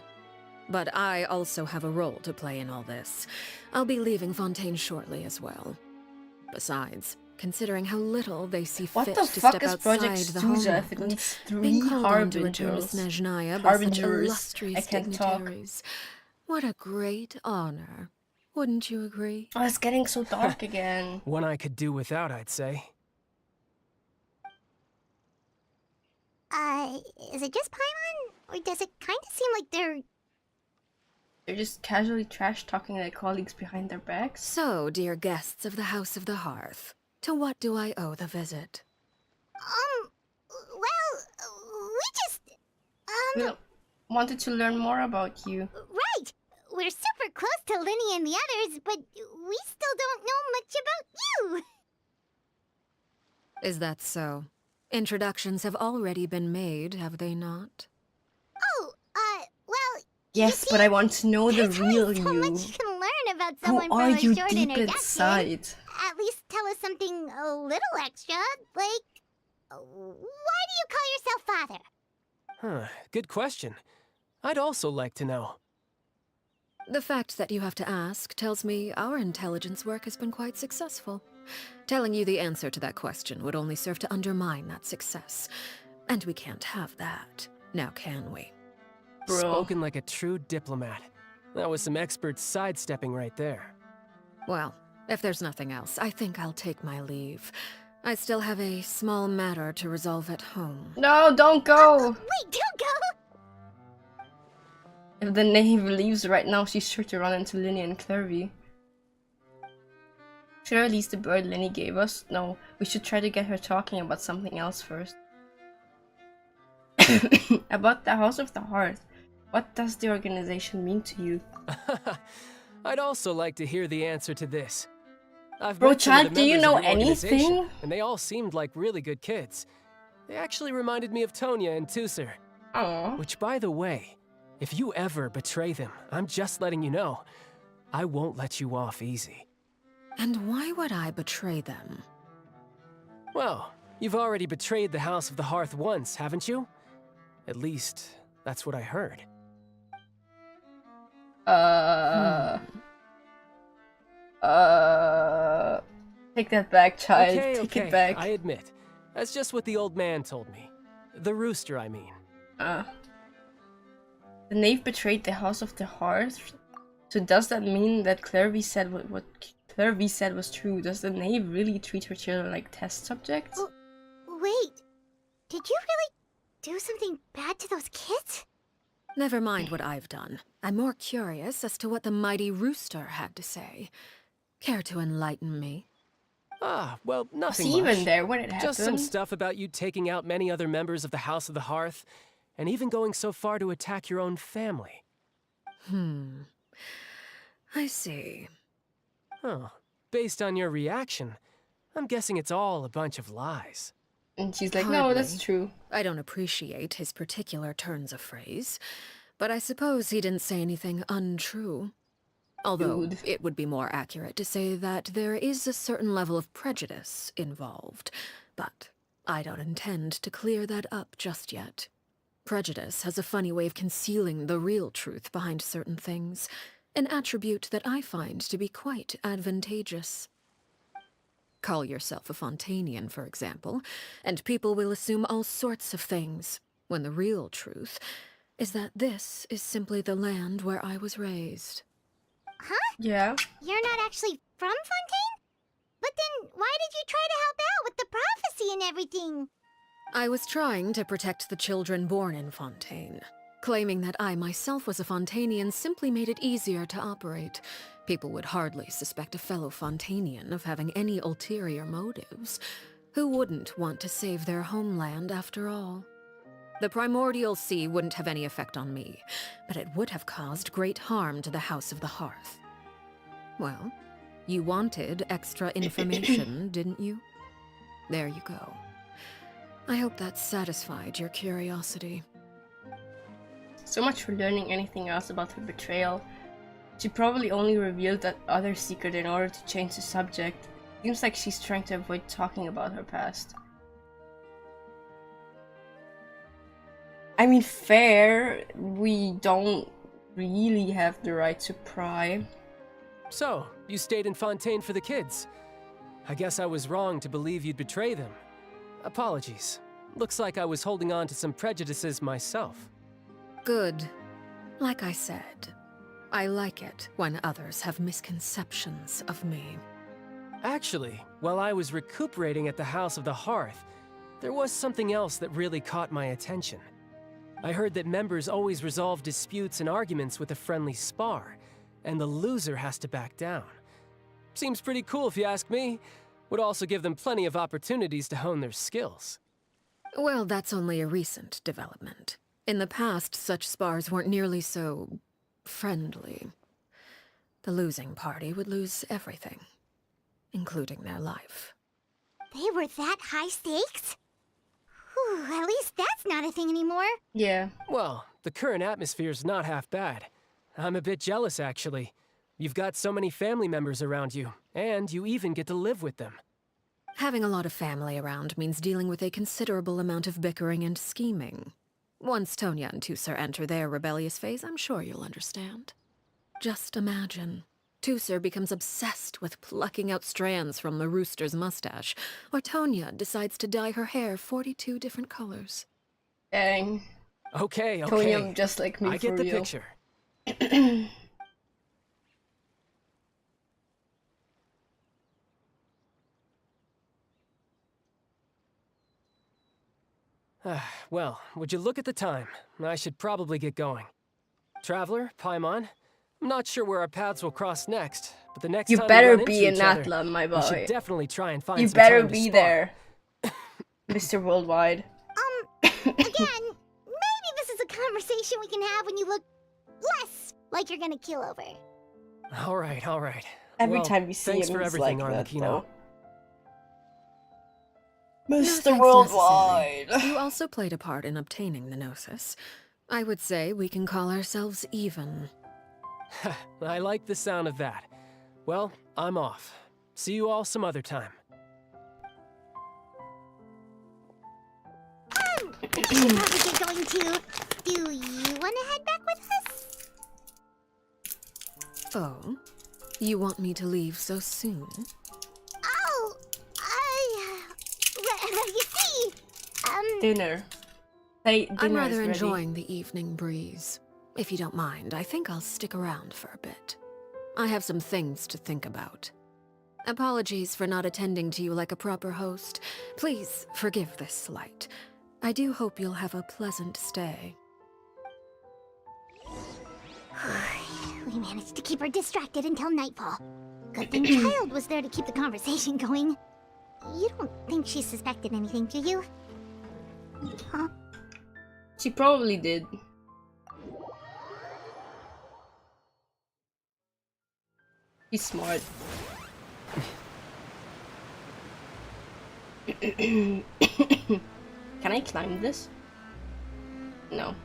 But I also have a role to play in all this. I'll be leaving Fontaine shortly as well. Besides, considering how little they see What fit the to fuck step is outside Project the Stuja if it homeland, needs being 3 called on to return to harbingers? Snezhnaya by such Harbingers. illustrious I can't talk. dignitaries. What a great honor. Wouldn't you agree? Oh, it's getting so dark again. One I could do without, I'd say. Is it just Paimon? Or does it kind of seem like They're just casually trash-talking their colleagues behind their backs. So, dear guests of the House of the Hearth, to what do I owe the visit? well, we just, We wanted to learn more about you. right! We're super close to Linny and the others, but we still don't know much about you! Is that so? Introductions have already been made, have they not? Oh, well... Yes, but I want to know the real so you. much you can learn about Who someone are from a you short deep introduction. inside? At least tell us something a little extra, like... Why do you call yourself father? Huh, good question. I'd also like to know. The fact that you have to ask tells me our intelligence work has been quite successful. Telling you the answer to that question would only serve to undermine that success. And we can't have that, now can we? Bro. Spoken like a true diplomat. That was some expert sidestepping right there. Well, if there's nothing else, I think I'll take my leave. I still have a small matter to resolve at home. No, don't go! Wait, don't go! If the knave leaves right now, she's sure to run into Linny and Clervy. Should I release the bird Linny gave us? No, we should try to get her talking about something else first. About the House of the Hearth. What does the organization mean to you? I'd also like to hear the answer to this. I've Bro, met some of the Chad, do you members of know the organization, anything? And they all seemed like really good kids. They actually reminded me of Tonya and Tusser. Aww. Which, by the way, if you ever betray them, I'm just letting you know, I won't let you off easy. And why would I betray them? Well, you've already betrayed the House of the Hearth once, haven't you? At least, that's what I heard. Take that back, child. Okay, Take okay, it back. I admit. That's just what the old man told me. The rooster, I mean. The knave betrayed the House of the Hearth? So does that mean that Clervy said what Clervy said was true? Does the knave really treat her children like test subjects? Wait, did you really do something bad to those kids? Never mind what I've done. I'm more curious as to what the mighty rooster had to say. Care to enlighten me? Ah, well, nothing Was he much. even there when it happened? Just some stuff about you taking out many other members of the House of the Hearth, and even going so far to attack your own family. I see. Oh, based on your reaction, I'm guessing it's all a bunch of lies. And she's like, no, that's Hardly. true. I don't appreciate his particular turns of phrase, but I suppose he didn't say anything untrue. Although, Dude. it would be more accurate to say that there is a certain level of prejudice involved, but I don't intend to clear that up just yet. Prejudice has a funny way of concealing the real truth behind certain things, an attribute that I find to be quite advantageous. Call yourself a Fontainian, for example, and people will assume all sorts of things, when the real truth is that this is simply the land where I was raised. Huh? Yeah. You're not actually from Fontaine? But then why did you try to help out with the prophecy and everything? I was trying to protect the children born in Fontaine. Claiming that I myself was a Fontainian simply made it easier to operate. People would hardly suspect a fellow Fontainian of having any ulterior motives. Who wouldn't want to save their homeland after all? The primordial sea wouldn't have any effect on me, but it would have caused great harm to the House of the Hearth. Well, you wanted extra information, didn't you? There you go. I hope that satisfied your curiosity. So much for learning anything else about her betrayal. She probably only revealed that other secret in order to change the subject. Seems like she's trying to avoid talking about her past. I mean, fair. We don't really have the right to pry. So, you stayed in Fontaine for the kids. I guess I was wrong to believe you'd betray them. Apologies. Looks like I was holding on to some prejudices myself. Good. Like I said, I like it when others have misconceptions of me. Actually, while I was recuperating at the House of the Hearth, there was something else that really caught my attention. I heard that members always resolve disputes and arguments with a friendly spar, and the loser has to back down. Seems pretty cool if you ask me. Would also give them plenty of opportunities to hone their skills. Well, that's only a recent development. In the past, such spars weren't nearly so friendly. The losing party would lose everything, including their life. They were that high stakes? Whew, at least that's not a thing anymore. Yeah. Well, the current atmosphere's not half bad. I'm a bit jealous, actually. You've got so many family members around you, and you even get to live with them. Having a lot of family around means dealing with a considerable amount of bickering and scheming. Once Tonya and Tusser enter their rebellious phase, I'm sure you'll understand. Just imagine. Tusser becomes obsessed with plucking out strands from the rooster's mustache, or Tonya decides to dye her hair 42 different colors. Dang. Okay. Tonya just like me I get for the real. picture. Well, would you look at the time? I should probably get going. Traveler, Paimon, I'm not sure where our paths will cross next, but the next You time better we run be into in each other, Atlan, my we should boy. definitely try and find You some better time to be spar. there, Mr. Worldwide. Again, maybe this is a conversation we can have when you look less like you're gonna kill over. All right. Every Well, time we see thanks him, for he's everything, like that, Arlecchino. though. No Mr. thanks Worldwide. necessary. You also played a part in obtaining the Gnosis. I would say we can call ourselves even. I like the sound of that. Well, I'm off. See you all some other time. We should probably get going too. Do you want to head back with us? Oh? You want me to leave so soon? Oh, you see, Dinner. Say dinner I'm is rather ready. enjoying the evening breeze. If you don't mind, I think I'll stick around for a bit. I have some things to think about. Apologies for not attending to you like a proper host. Please forgive this slight. I do hope you'll have a pleasant stay. we managed to keep her distracted until nightfall. Good thing Child was there to keep the conversation going. You don't think she suspected anything, do you? Huh? She probably did. He's smart. Can I climb this? No.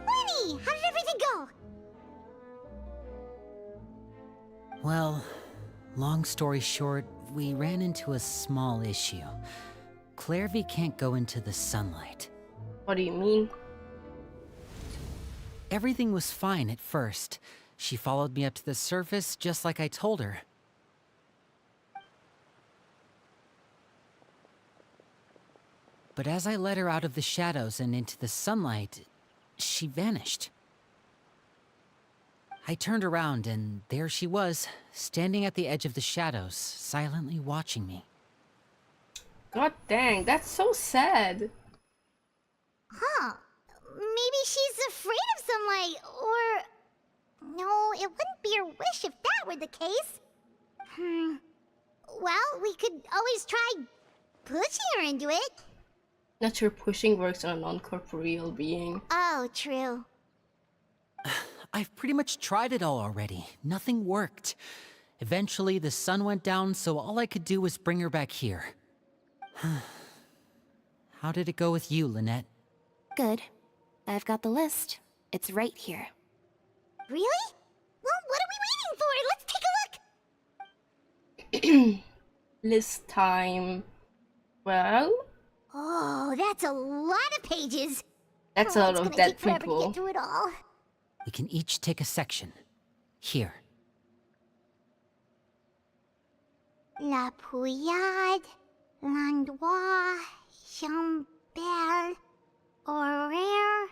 Lenny, how did everything go? Well, long story short, we ran into a small issue. Clairvy can't go into the sunlight. What do you mean? Everything was fine at first. She followed me up to the surface just like I told her. But as I led her out of the shadows and into the sunlight, she vanished. I turned around and there she was, standing at the edge of the shadows, silently watching me. God dang, that's so sad. Huh. Maybe she's afraid of sunlight, or... No, it wouldn't be her wish if that were the case. Well, we could always try pushing her into it. Not sure pushing works on a non-corporeal being. Oh, true. I've pretty much tried it all already. Nothing worked. Eventually, the sun went down, so all I could do was bring her back here. How did it go with you, Lynette? Good. I've got the list. It's right here. Really? Well, what are we waiting for? Let's take a look! List time. Well, Oh, that's a lot of pages. that's a lot It's of gonna dead take forever to people. get through it all. We can each take a section. Here. La Pouillade, Landois, Chambel, Horaire.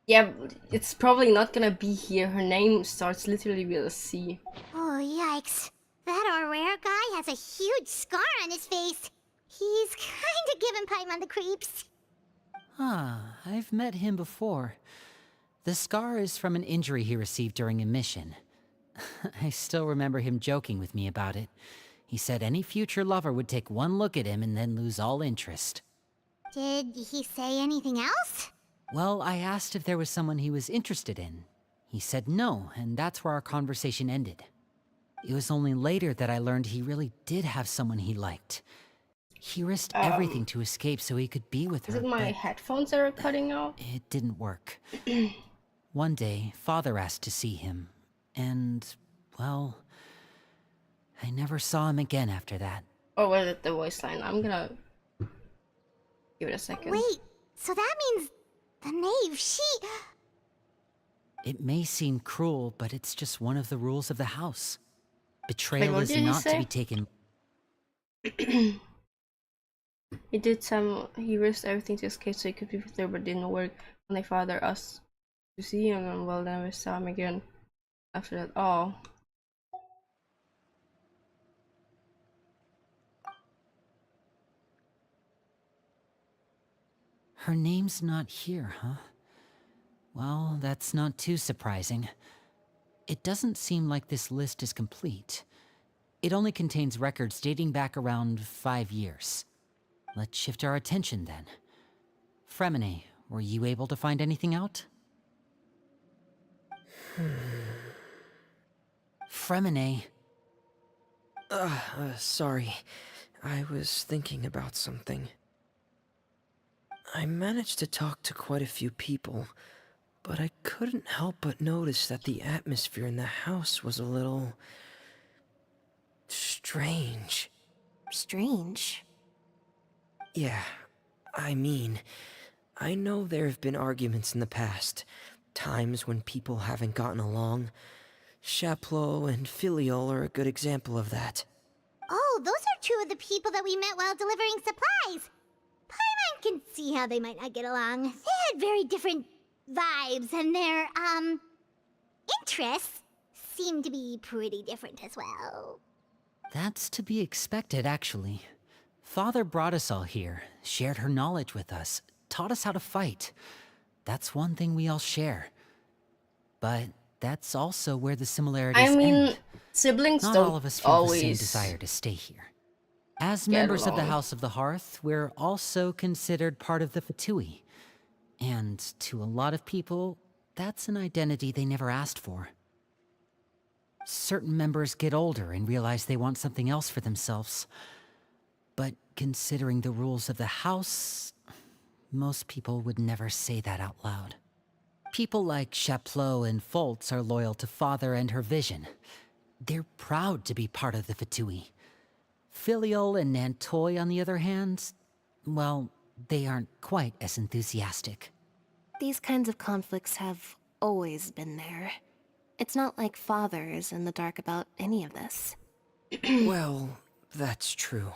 Yeah, but it's probably not gonna be here. Her name starts literally with a C. Oh, yikes. That Horaire guy has a huge scar on his face. He's kinda giving Paimon the creeps. Ah, I've met him before. The scar is from an injury he received during a mission. I still remember him joking with me about it. He said any future lover would take one look at him and then lose all interest. Did he say anything else? Well, I asked if there was someone he was interested in. He said no, and that's where our conversation ended. It was only later that I learned he really did have someone he liked. He risked everything to escape so he could be with her. Is it my headphones that are cutting out? It didn't work. One day, Father asked to see him, and, well, I never saw him again after that. Or was it the voice line? I'm gonna give it a second. Wait, so that means the knave, It may seem cruel, but it's just one of the rules of the house. Betrayal what is did he not to say? be taken. He risked everything to escape so he could be with her, but didn't work. When my father asked to see him, and well, then we saw him again after that. Oh. Her name's not here, huh? Well, that's not too surprising. It doesn't seem like this list is complete. It only contains records dating back around 5 years. Let's shift our attention then. Fremine, were you able to find anything out? Fremine. Sorry. I was thinking about something. I managed to talk to quite a few people, but I couldn't help but notice that the atmosphere in the house was a little strange. Strange. Yeah, I mean, I know there have been arguments in the past, times when people haven't gotten along. Chaplot and Filiol are a good example of that. Oh, those are two of the people that we met while delivering supplies. Paimon can see how they might not get along. They had very different vibes, and their, interests seem to be pretty different as well. That's to be expected, actually. Father brought us all here, shared her knowledge with us, taught us how to fight. That's one thing we all share. But that's also where the similarities end. Siblings Not don't all of us feel always the same desire to stay here. As get members of the along. House of the Hearth, we're also considered part of the Fatui. And to a lot of people, that's an identity they never asked for. Certain members get older and realize they want something else for themselves. But considering the rules of the house, most people would never say that out loud. People like Chaplot and Foltz are loyal to Father and her vision. They're proud to be part of the Fatui. Filiol and Nantoy, on the other hand, well, they aren't quite as enthusiastic. These kinds of conflicts have always been there. It's not like Father is in the dark about any of this. Well, that's true.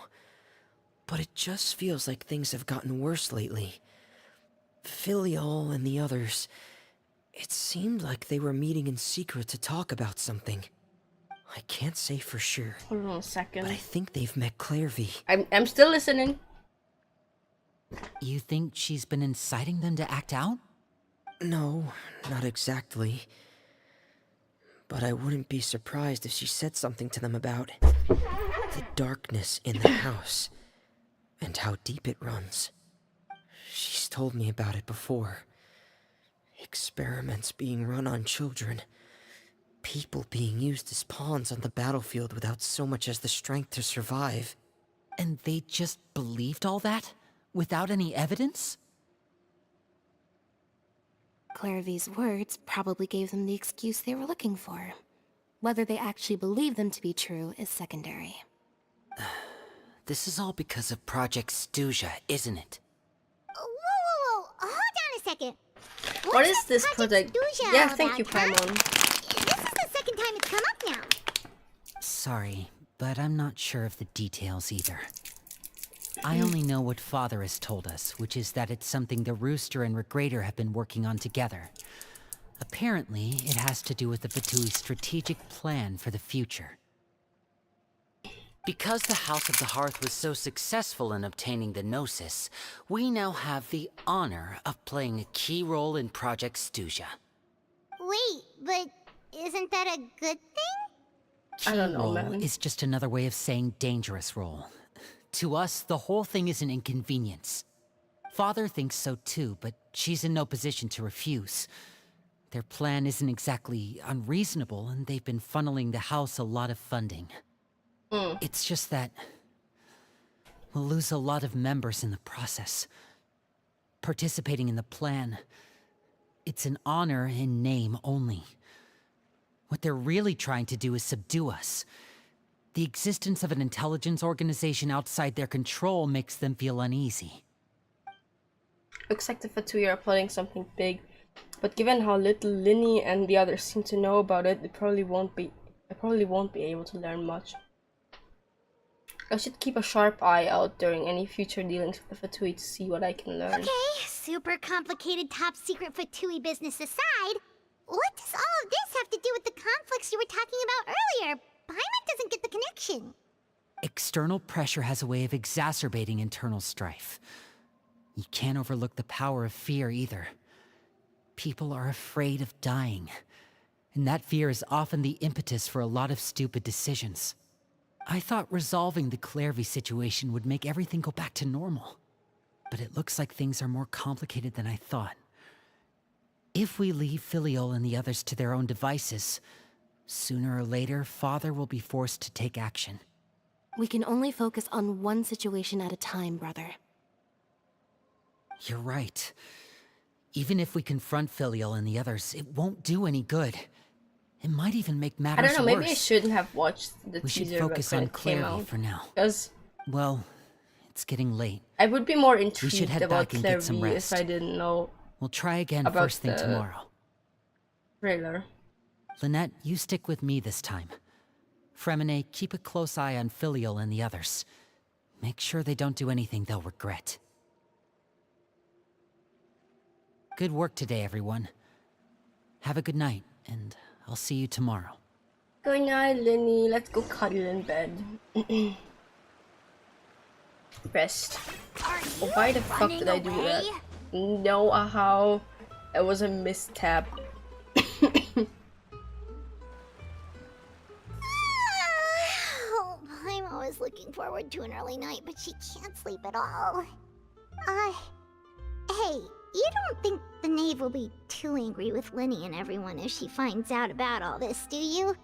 But it just feels like things have gotten worse lately. Filiol and the others, it seemed like they were meeting in secret to talk about something. I can't say for sure, Hold on a second. but I think they've met Clairvy. I'm still listening. You think she's been inciting them to act out? No, not exactly. But I wouldn't be surprised if she said something to them about the darkness in the house and how deep it runs. She's told me about it before. Experiments being run on children. People being used as pawns on the battlefield without so much as the strength to survive. And they just believed all that? Without any evidence? Clairvy's words probably gave them the excuse they were looking for. Whether they actually believe them to be true is secondary. This is all because of Project Stuja, isn't it? second. What is this Project project? Stuja Yeah, all thank you, about, huh? Paimon. This is the second time it's come up now. Sorry, but I'm not sure of the details either. I only know what Father has told us, which is that it's something the Rooster and Regrader have been working on together. Apparently, it has to do with the Fatui's strategic plan for the future. Because the House of the Hearth was so successful in obtaining the Gnosis, we now have the honor of playing a key role in Project Stuja. Wait, but isn't that a good thing? I don't know, Role man. is just another way of saying dangerous role. To us, the whole thing is an inconvenience. Father thinks so too, but she's in no position to refuse. Their plan isn't exactly unreasonable, and they've been funneling the house a lot of funding. It's just that we'll lose a lot of members in the process. Participating in the plan, it's an honor in name only. What they're really trying to do is subdue us. The existence of an intelligence organization outside their control makes them feel uneasy. Looks like the Fatui are plotting something big, but given how little Linny and the others seem to know about it, I probably won't be able to learn much. I should keep a sharp eye out during any future dealings with the Fatui to see what I can learn. Okay, super complicated top secret Fatui business aside, what does all of this have to do with the conflicts you were talking about earlier? Paimon doesn't get the connection. External pressure has a way of exacerbating internal strife. You can't overlook the power of fear either. People are afraid of dying, and that fear is often the impetus for a lot of stupid decisions. I thought resolving the Clairvy situation would make everything go back to normal, but it looks like things are more complicated than I thought. If we leave Filiol and the others to their own devices, sooner or later, Father will be forced to take action. We can only focus on one situation at a time, brother. You're right. Even if we confront Filiol and the others, it won't do any good. It might even make I matters don't know, worse. maybe I shouldn't have watched the We should teaser focus when on it came Clairvy out. for now. Because Well, it's getting late. I would be more We should intrigued head about back and get some Clairvy if rest. I didn't know We'll try again about first thing the- tomorrow. trailer. Lynette, you stick with me this time. Fremine, keep a close eye on Filial and the others. Make sure they don't do anything they'll regret. Good work today, everyone. Have a good night, and I'll see you tomorrow. Good night, Linny. Let's go cuddle in bed. Rest. Oh, why the fuck did I do that? No, how? It was a misstep. Oh, I'm always looking forward to an early night, but she can't sleep at all. Hey, you don't think the knave will be too angry with Linny and everyone if she finds out about all this, do you?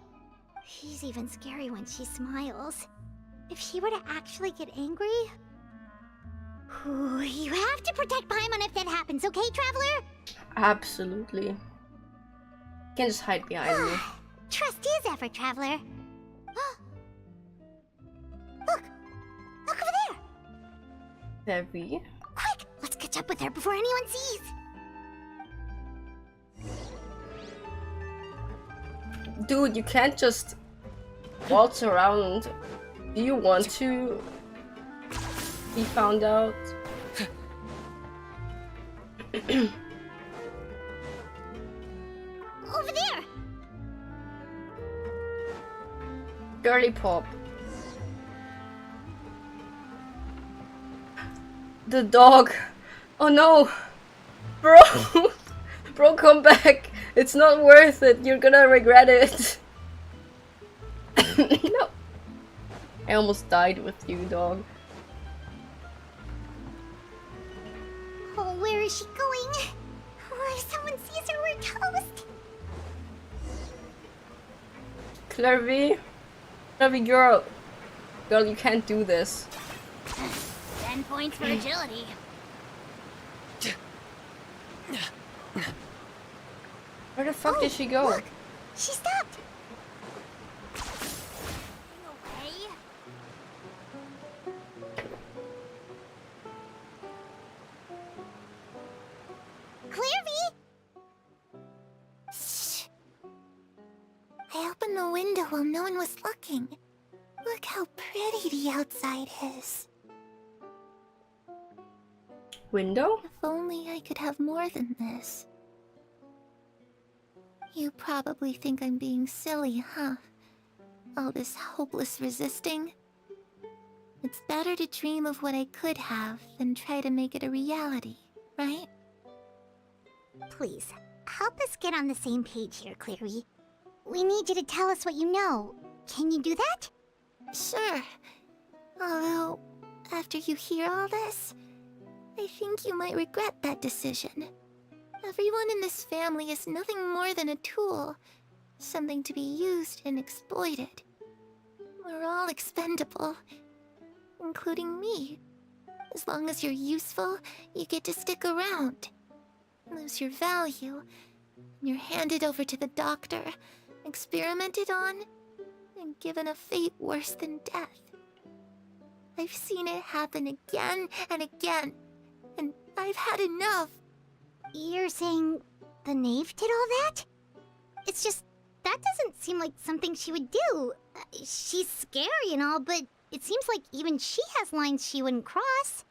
She's even scary when she smiles. If she were to actually get angry... Ooh, you have to protect Paimon if that happens, okay, Traveler? Absolutely. You can just hide behind me. Trust his effort, Traveler. Look! Look over there! Very. Quick! Let's catch up with her before anyone sees! Dude, you can't just waltz around. Do you want to be found out? Over there! Girly pop. The dog. Oh no! Bro! Bro, come back! It's not worth it. You're gonna regret it. No. I almost died with you, dog. Oh, where is she going? Oh, if someone sees her, we're toast! Clairvy? Clairvy girl. Girl, you can't do this. 10 points for agility. Where the fuck did she go? Look! She stopped! Okay. Clear I opened the window while no one was looking. Look how pretty the outside is. Window? If only I could have more than this. You probably think I'm being silly, huh? All this hopeless resisting. It's better to dream of what I could have than try to make it a reality, right? Please, help us get on the same page here, Clary. We need you to tell us what you know. Can you do that? Sure. Although, after you hear all this, I think you might regret that decision. Everyone in this family is nothing more than a tool. Something to be used and exploited. We're all expendable. Including me. As long as you're useful, you get to stick around. Lose your value. You're handed over to the doctor, experimented on, and given a fate worse than death. I've seen it happen again and again, and I've had enough. You're saying the knave did all that? It's just, that doesn't seem like something she would do. She's scary and all, but it seems like even she has lines she wouldn't cross.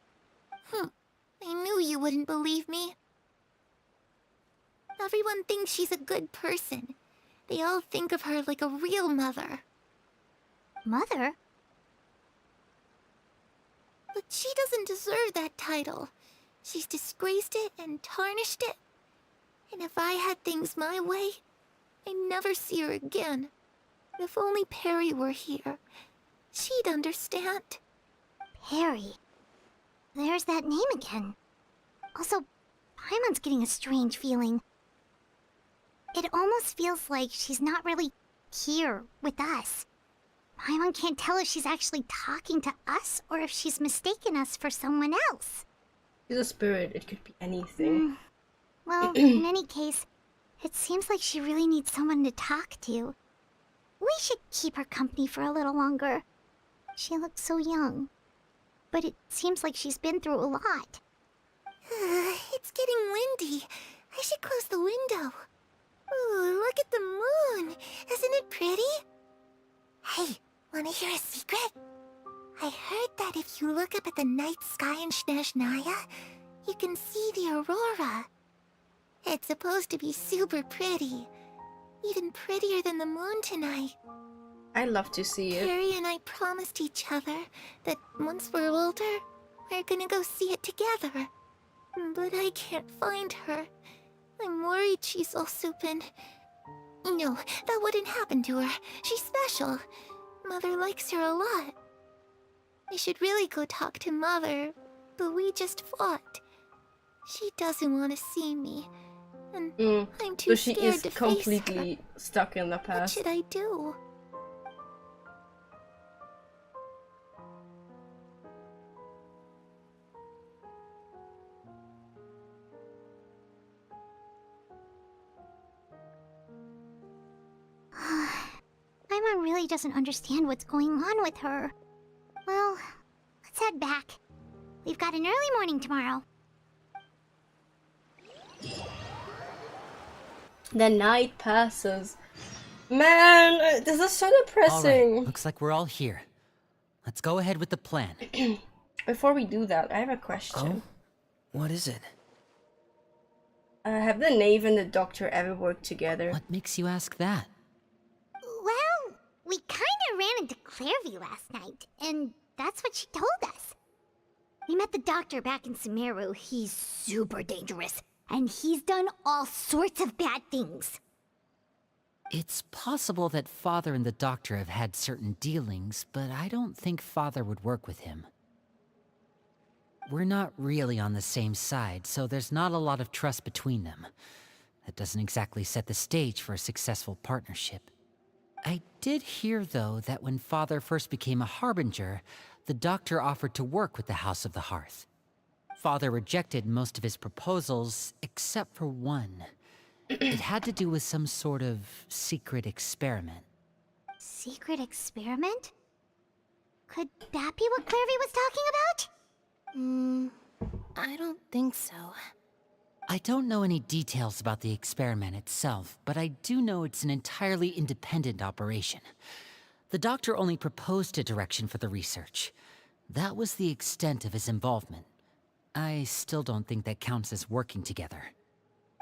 I knew you wouldn't believe me. Everyone thinks she's a good person. They all think of her like a real mother. Mother? But she doesn't deserve that title. She's disgraced it and tarnished it. And if I had things my way, I'd never see her again. If only Perry were here, she'd understand. Perry. There's that name again. Also, Paimon's getting a strange feeling. It almost feels like she's not really here with us. Paimon can't tell if she's actually talking to us or if she's mistaken us for someone else. She's a spirit, it could be anything. Well, in any case, it seems like she really needs someone to talk to. We should keep her company for a little longer. She looks so young. But it seems like she's been through a lot. It's getting windy. I should close the window. Ooh, look at the moon. Isn't it pretty? Hey, wanna hear a secret? I heard that if you look up at the night sky in Snezhnaya, you can see the aurora. It's supposed to be super pretty. Even prettier than the moon tonight. I'd love to see it. Carrie and I promised each other that once we're older, we're gonna go see it together. But I can't find her. I'm worried she's also been... No, that wouldn't happen to her. She's special. Mother likes her a lot. I should really go talk to Mother, but we just fought. She doesn't want to see me, and I'm too So she scared is to face completely her. stuck in the What past. should I do? Paimon really doesn't understand what's going on with her. Well, let's head back. We've got an early morning tomorrow. The night passes. Man, this is so depressing. Alright, looks like we're all here. Let's go ahead with the plan. Before we do that, I have a question. What is it? Have the knave and the doctor ever worked together? What makes you ask that? Well, we kinda ran into Clairview last night, and that's what she told us. We met the doctor back in Sumeru. He's super dangerous, and he's done all sorts of bad things. It's possible that Father and the Doctor have had certain dealings, but I don't think Father would work with him. We're not really on the same side, so there's not a lot of trust between them. That doesn't exactly set the stage for a successful partnership. I did hear, though, that when Father first became a Harbinger, the Doctor offered to work with the House of the Hearth. Father rejected most of his proposals, except for one. It had to do with some sort of secret experiment. Secret experiment? Could that be what Clairview was talking about? I don't think so. I don't know any details about the experiment itself, but I do know it's an entirely independent operation. The doctor only proposed a direction for the research. That was the extent of his involvement. I still don't think that counts as working together.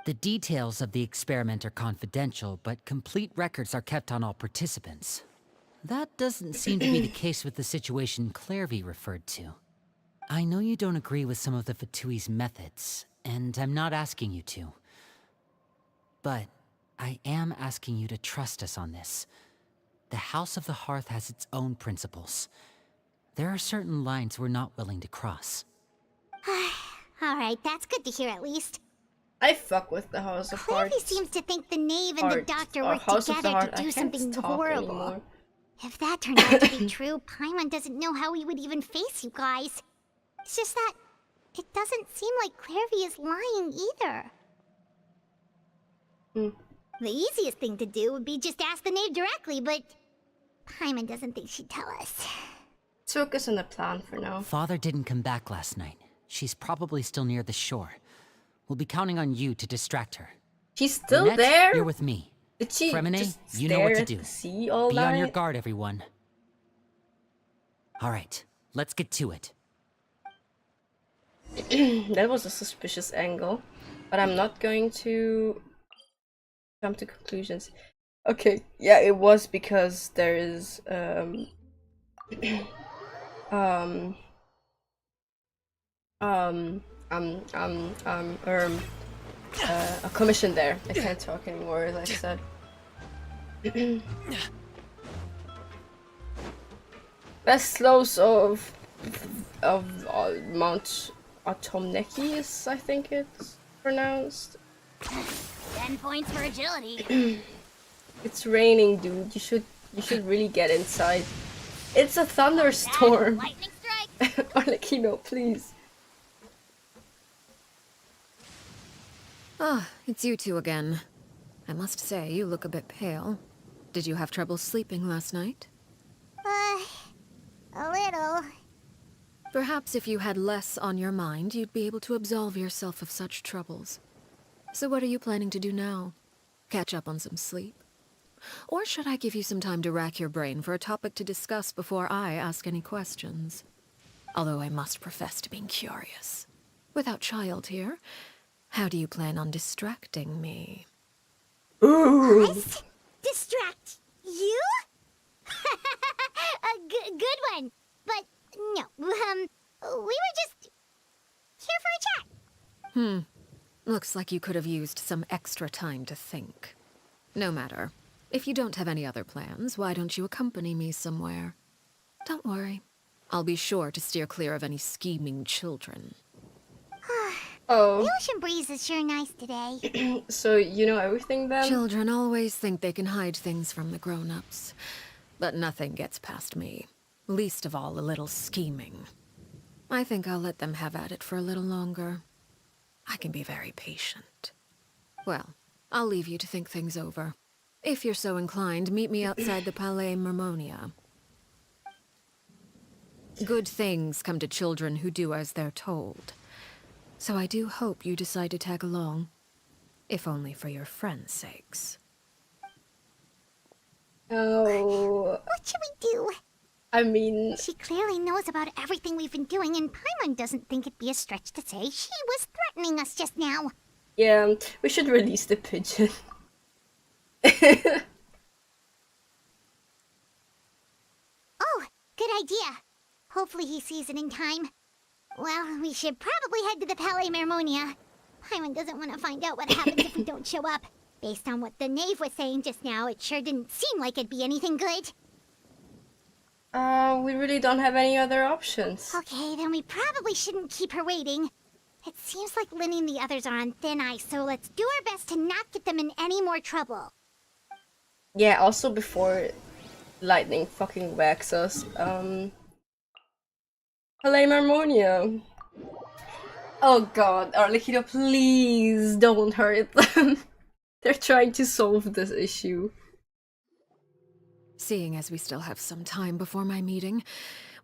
The details of the experiment are confidential, but complete records are kept on all participants. That doesn't seem to be the case with the situation Clairvy referred to. I know you don't agree with some of the Fatui's methods, and I'm not asking you to. But I am asking you to trust us on this. The House of the Hearth has its own principles. There are certain lines we're not willing to cross. Alright, that's good to hear at least. I fuck with the House of Clairvy Hearts. seems to think the knave and the doctor Or work House of the together Heart. to I do can't something talk horrible. anymore. If that turned out to be true, Paimon doesn't know how he would even face you guys. It's just that it doesn't seem like Clairvy is lying either. The easiest thing to do would be just ask the knave directly, but Paimon doesn't think she'd tell us. Let's focus on the plan for now. Father didn't come back last night. She's probably still near the shore. We'll be counting on you to distract her. She's still Lynette, there? You're with me. Did she Fremine, just you know what stare to at do. the sea all Be night? on your guard, everyone. All right, let's get to it. That was a suspicious angle, but I'm not going to jump to conclusions. Okay, yeah, it was because there is a commission there. I can't talk anymore, as I said. Veslos of Mount Automneki, I think it's pronounced. 10 points for agility. It's raining, dude. You should really get inside. It's a thunderstorm. Lightning strike. Arlecchino, please. Ah, it's you two again. I must say, you look a bit pale. Did you have trouble sleeping last night? A little. Perhaps if you had less on your mind, you'd be able to absolve yourself of such troubles. So what are you planning to do now? Catch up on some sleep? Or should I give you some time to rack your brain for a topic to discuss before I ask any questions? Although I must profess to being curious. Without child here, how do you plan on distracting me? Ooh. Us? Distract you? A good one. But no, we were just here for a chat. Looks like you could have used some extra time to think. No matter. If you don't have any other plans, why don't you accompany me somewhere? Don't worry. I'll be sure to steer clear of any scheming children. Oh. The ocean breeze is sure nice today. So you know everything then? Children always think they can hide things from the grown-ups. But nothing gets past me. Least of all a little scheming. I think I'll let them have at it for a little longer. I can be very patient. Well, I'll leave you to think things over. If you're so inclined, meet me outside the Palais Mermonia. Good things come to children who do as they're told. So I do hope you decide to tag along. If only for your friends' sakes. Oh. What should we do? I mean, She clearly knows about everything we've been doing, and Paimon doesn't think it'd be a stretch to say she was threatening us just now. yeah, we should release the pigeon. Oh, good idea. Hopefully he sees it in time. Well, we should probably head to the Palais Mermonia. Paimon doesn't want to find out what happens if we don't show up. Based on what the knave was saying just now, it sure didn't seem like it'd be anything good. We really don't have any other options. Okay, then we probably shouldn't keep her waiting. It seems like Linny and the others are on thin ice, so let's do our best to not get them in any more trouble. Yeah, also before lightning fucking whacks us, Palais Mermonia. Oh god, Arlecchino, please don't hurt them. They're trying to solve this issue. Seeing as we still have some time before my meeting,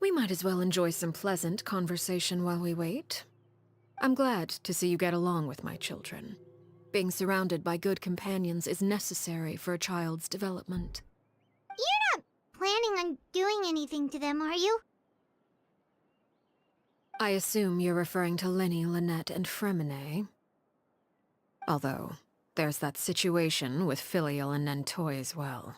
we might as well enjoy some pleasant conversation while we wait. I'm glad to see you get along with my children. Being surrounded by good companions is necessary for a child's development. You're not planning on doing anything to them, are you? I assume you're referring to Lenny, Lynette, and Fremine. Although, there's that situation with Filial and Nentoy as well.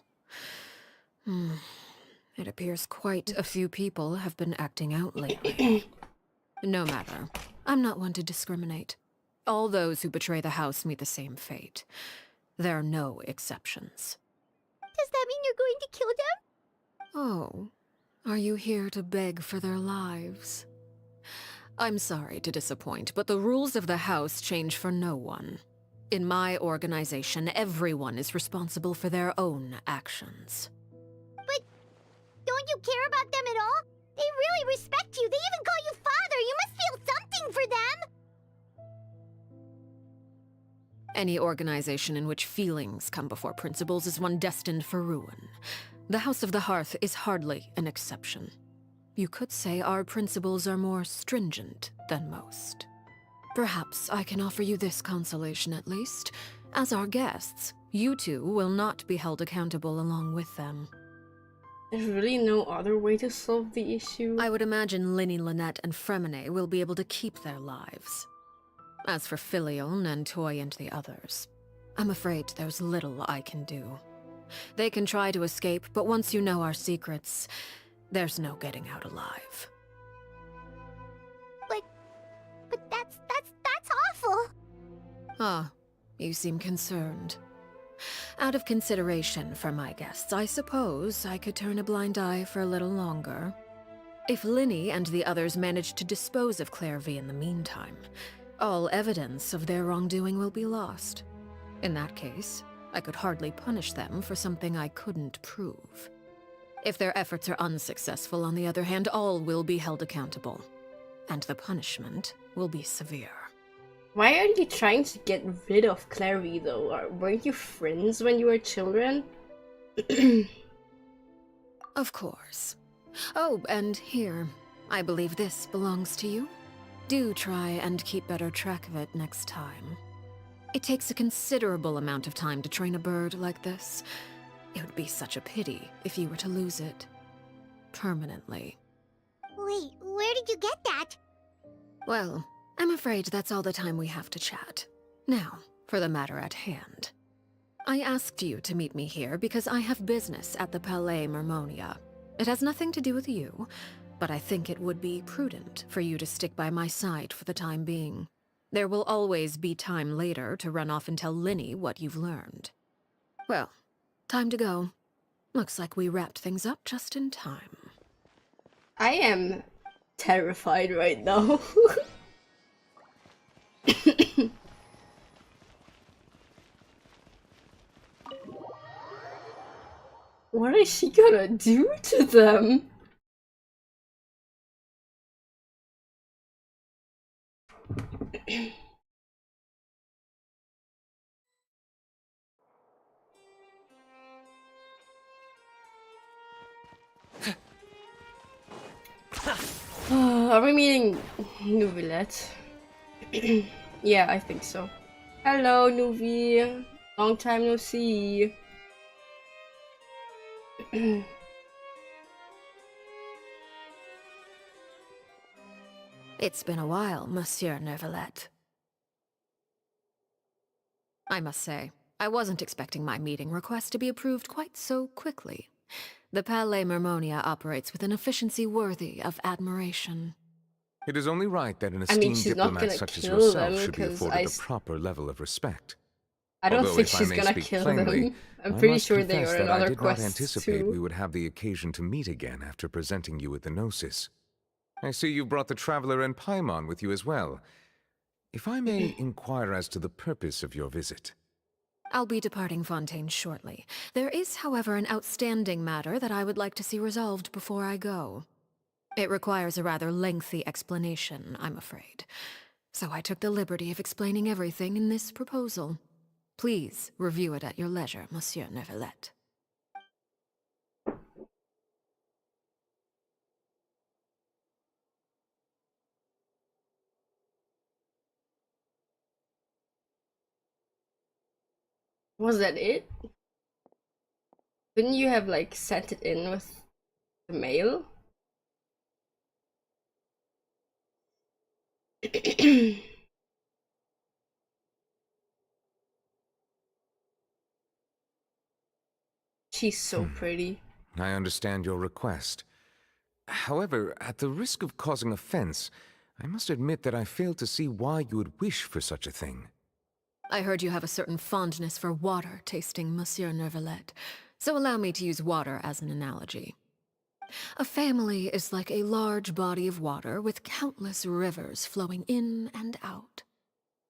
It appears quite a few people have been acting out lately. No matter. I'm not one to discriminate. All those who betray the house meet the same fate. There are no exceptions. Does that mean you're going to kill them? Oh, are you here to beg for their lives? I'm sorry to disappoint, but the rules of the house change for no one. In my organization, everyone is responsible for their own actions. But don't you care about them at all? They really respect you. They even call you father. You must feel something for them. Any organization in which feelings come before principles is one destined for ruin. The House of the Hearth is hardly an exception. You could say our principles are more stringent than most. Perhaps I can offer you this consolation at least. As our guests, you two will not be held accountable along with them. There's really no other way to solve the issue. I would imagine Linny, Lynette, and Fremine will be able to keep their lives. As for Filial, Nentoy, and the others, I'm afraid there's little I can do. They can try to escape, but once you know our secrets, there's no getting out alive. But that's awful. Ah, you seem concerned. Out of consideration for my guests, I suppose I could turn a blind eye for a little longer. If Linny and the others manage to dispose of Clairvy in the meantime, all evidence of their wrongdoing will be lost. In that case, I could hardly punish them for something I couldn't prove. If their efforts are unsuccessful, on the other hand, all will be held accountable. And the punishment will be severe. Why are you trying to get rid of Clary though? Weren't you friends when you were children? Of course. Oh, and here, I believe this belongs to you. Do try and keep better track of it next time. It takes a considerable amount of time to train a bird like this. It would be such a pity if you were to lose it. Permanently. Wait, where did you get that? Well, I'm afraid that's all the time we have to chat. Now, for the matter at hand. I asked you to meet me here because I have business at the Palais Mermonia. It has nothing to do with you, but I think it would be prudent for you to stick by my side for the time being. There will always be time later to run off and tell Linny what you've learned. Well, time to go. Looks like we wrapped things up just in time. I am terrified right now. What is she gonna do to them? Are we meeting Nouvillette? Yeah, I think so. Hello, Nuvi. Long time no see. It's been a while, Monsieur Neuvillette. I must say, I wasn't expecting my meeting request to be approved quite so quickly. The Palais Mermonia operates with an efficiency worthy of admiration. It is only right that an I mean, esteemed she's not diplomat gonna such as kill yourself them should be 'cause afforded the proper level of respect. I don't Although, think if I she's may gonna speak kill plainly, them. I'm I pretty must sure they confess are that in I other did not quests anticipate too. we would have the occasion to meet again after presenting you with the Gnosis. I see you brought the Traveler and Paimon with you as well. If I may inquire as to the purpose of your visit. I'll be departing Fontaine shortly. There is, however, an outstanding matter that I would like to see resolved before I go. It requires a rather lengthy explanation, I'm afraid. So I took the liberty of explaining everything in this proposal. Please review it at your leisure, Monsieur Neuvillette. Was that it? Couldn't you have like sent it in with the mail? She's so pretty. I understand your request. However, at the risk of causing offense, I must admit that I fail to see why you would wish for such a thing. I heard you have a certain fondness for water tasting, Monsieur Neuvillette, so allow me to use water as an analogy. A family is like a large body of water with countless rivers flowing in and out.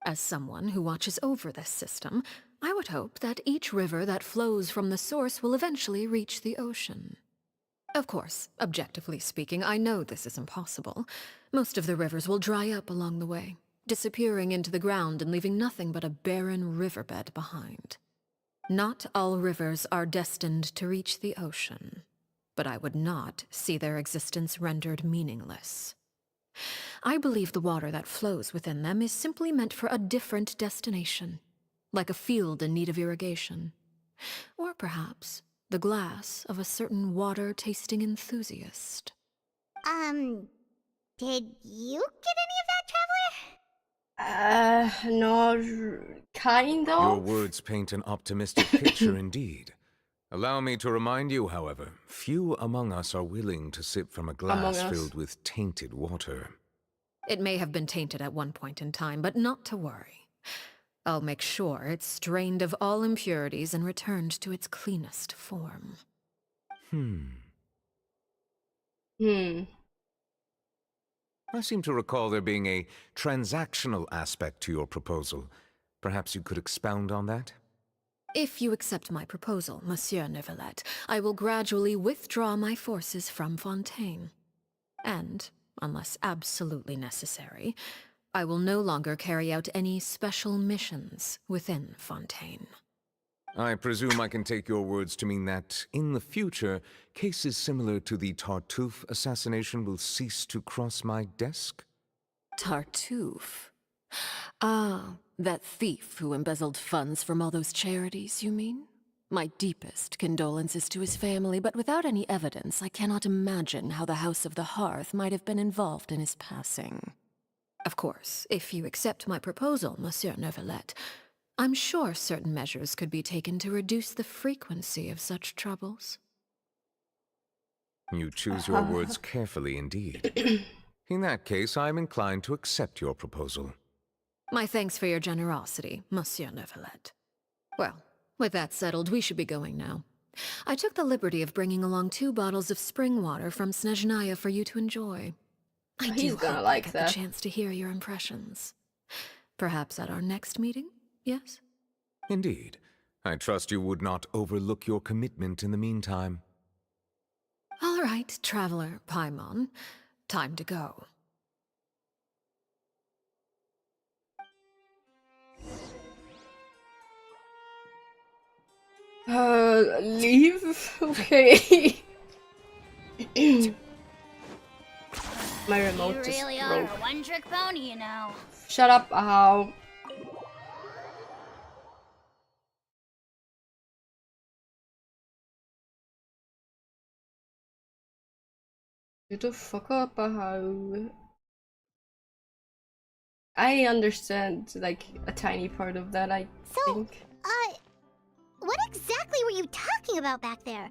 As someone who watches over this system, I would hope that each river that flows from the source will eventually reach the ocean. Of course, objectively speaking, I know this is impossible. Most of the rivers will dry up along the way, disappearing into the ground and leaving nothing but a barren riverbed behind. Not all rivers are destined to reach the ocean, but I would not see their existence rendered meaningless. I believe the water that flows within them is simply meant for a different destination, like a field in need of irrigation. Or perhaps the glass of a certain water-tasting enthusiast. Did you get any of that, Traveler? No, kind of. Your words paint an optimistic picture indeed. Allow me to remind you, however, few among us are willing to sip from a glass filled with tainted water. It may have been tainted at one point in time, but not to worry. I'll make sure it's strained of all impurities and returned to its cleanest form. I seem to recall there being a transactional aspect to your proposal. Perhaps you could expound on that? If you accept my proposal, Monsieur Neuvillette, I will gradually withdraw my forces from Fontaine. And, unless absolutely necessary, I will no longer carry out any special missions within Fontaine. I presume I can take your words to mean that, in the future, cases similar to the Tartuffe assassination will cease to cross my desk? Tartuffe? Ah, that thief who embezzled funds from all those charities, you mean? My deepest condolences to his family, but without any evidence, I cannot imagine how the House of the Hearth might have been involved in his passing. Of course, if you accept my proposal, Monsieur Neuvillette, I'm sure certain measures could be taken to reduce the frequency of such troubles. You choose your words carefully indeed. In that case, I am inclined to accept your proposal. My thanks for your generosity, Monsieur Neuvillette. Well, with that settled, we should be going now. I took the liberty of bringing along 2 bottles of spring water from Snezhnaya for you to enjoy. I do hope I get the chance to hear your impressions. Perhaps at our next meeting, yes? Indeed. I trust you would not overlook your commitment in the meantime. All right, Traveler Paimon. Time to go. Leave? Okay. My remote You just really are broke. a one-trick pony, you know. Shut up, ow. Shut the fuck up, ow. I understand, like, a tiny part of that, I think. What exactly were you talking about back there?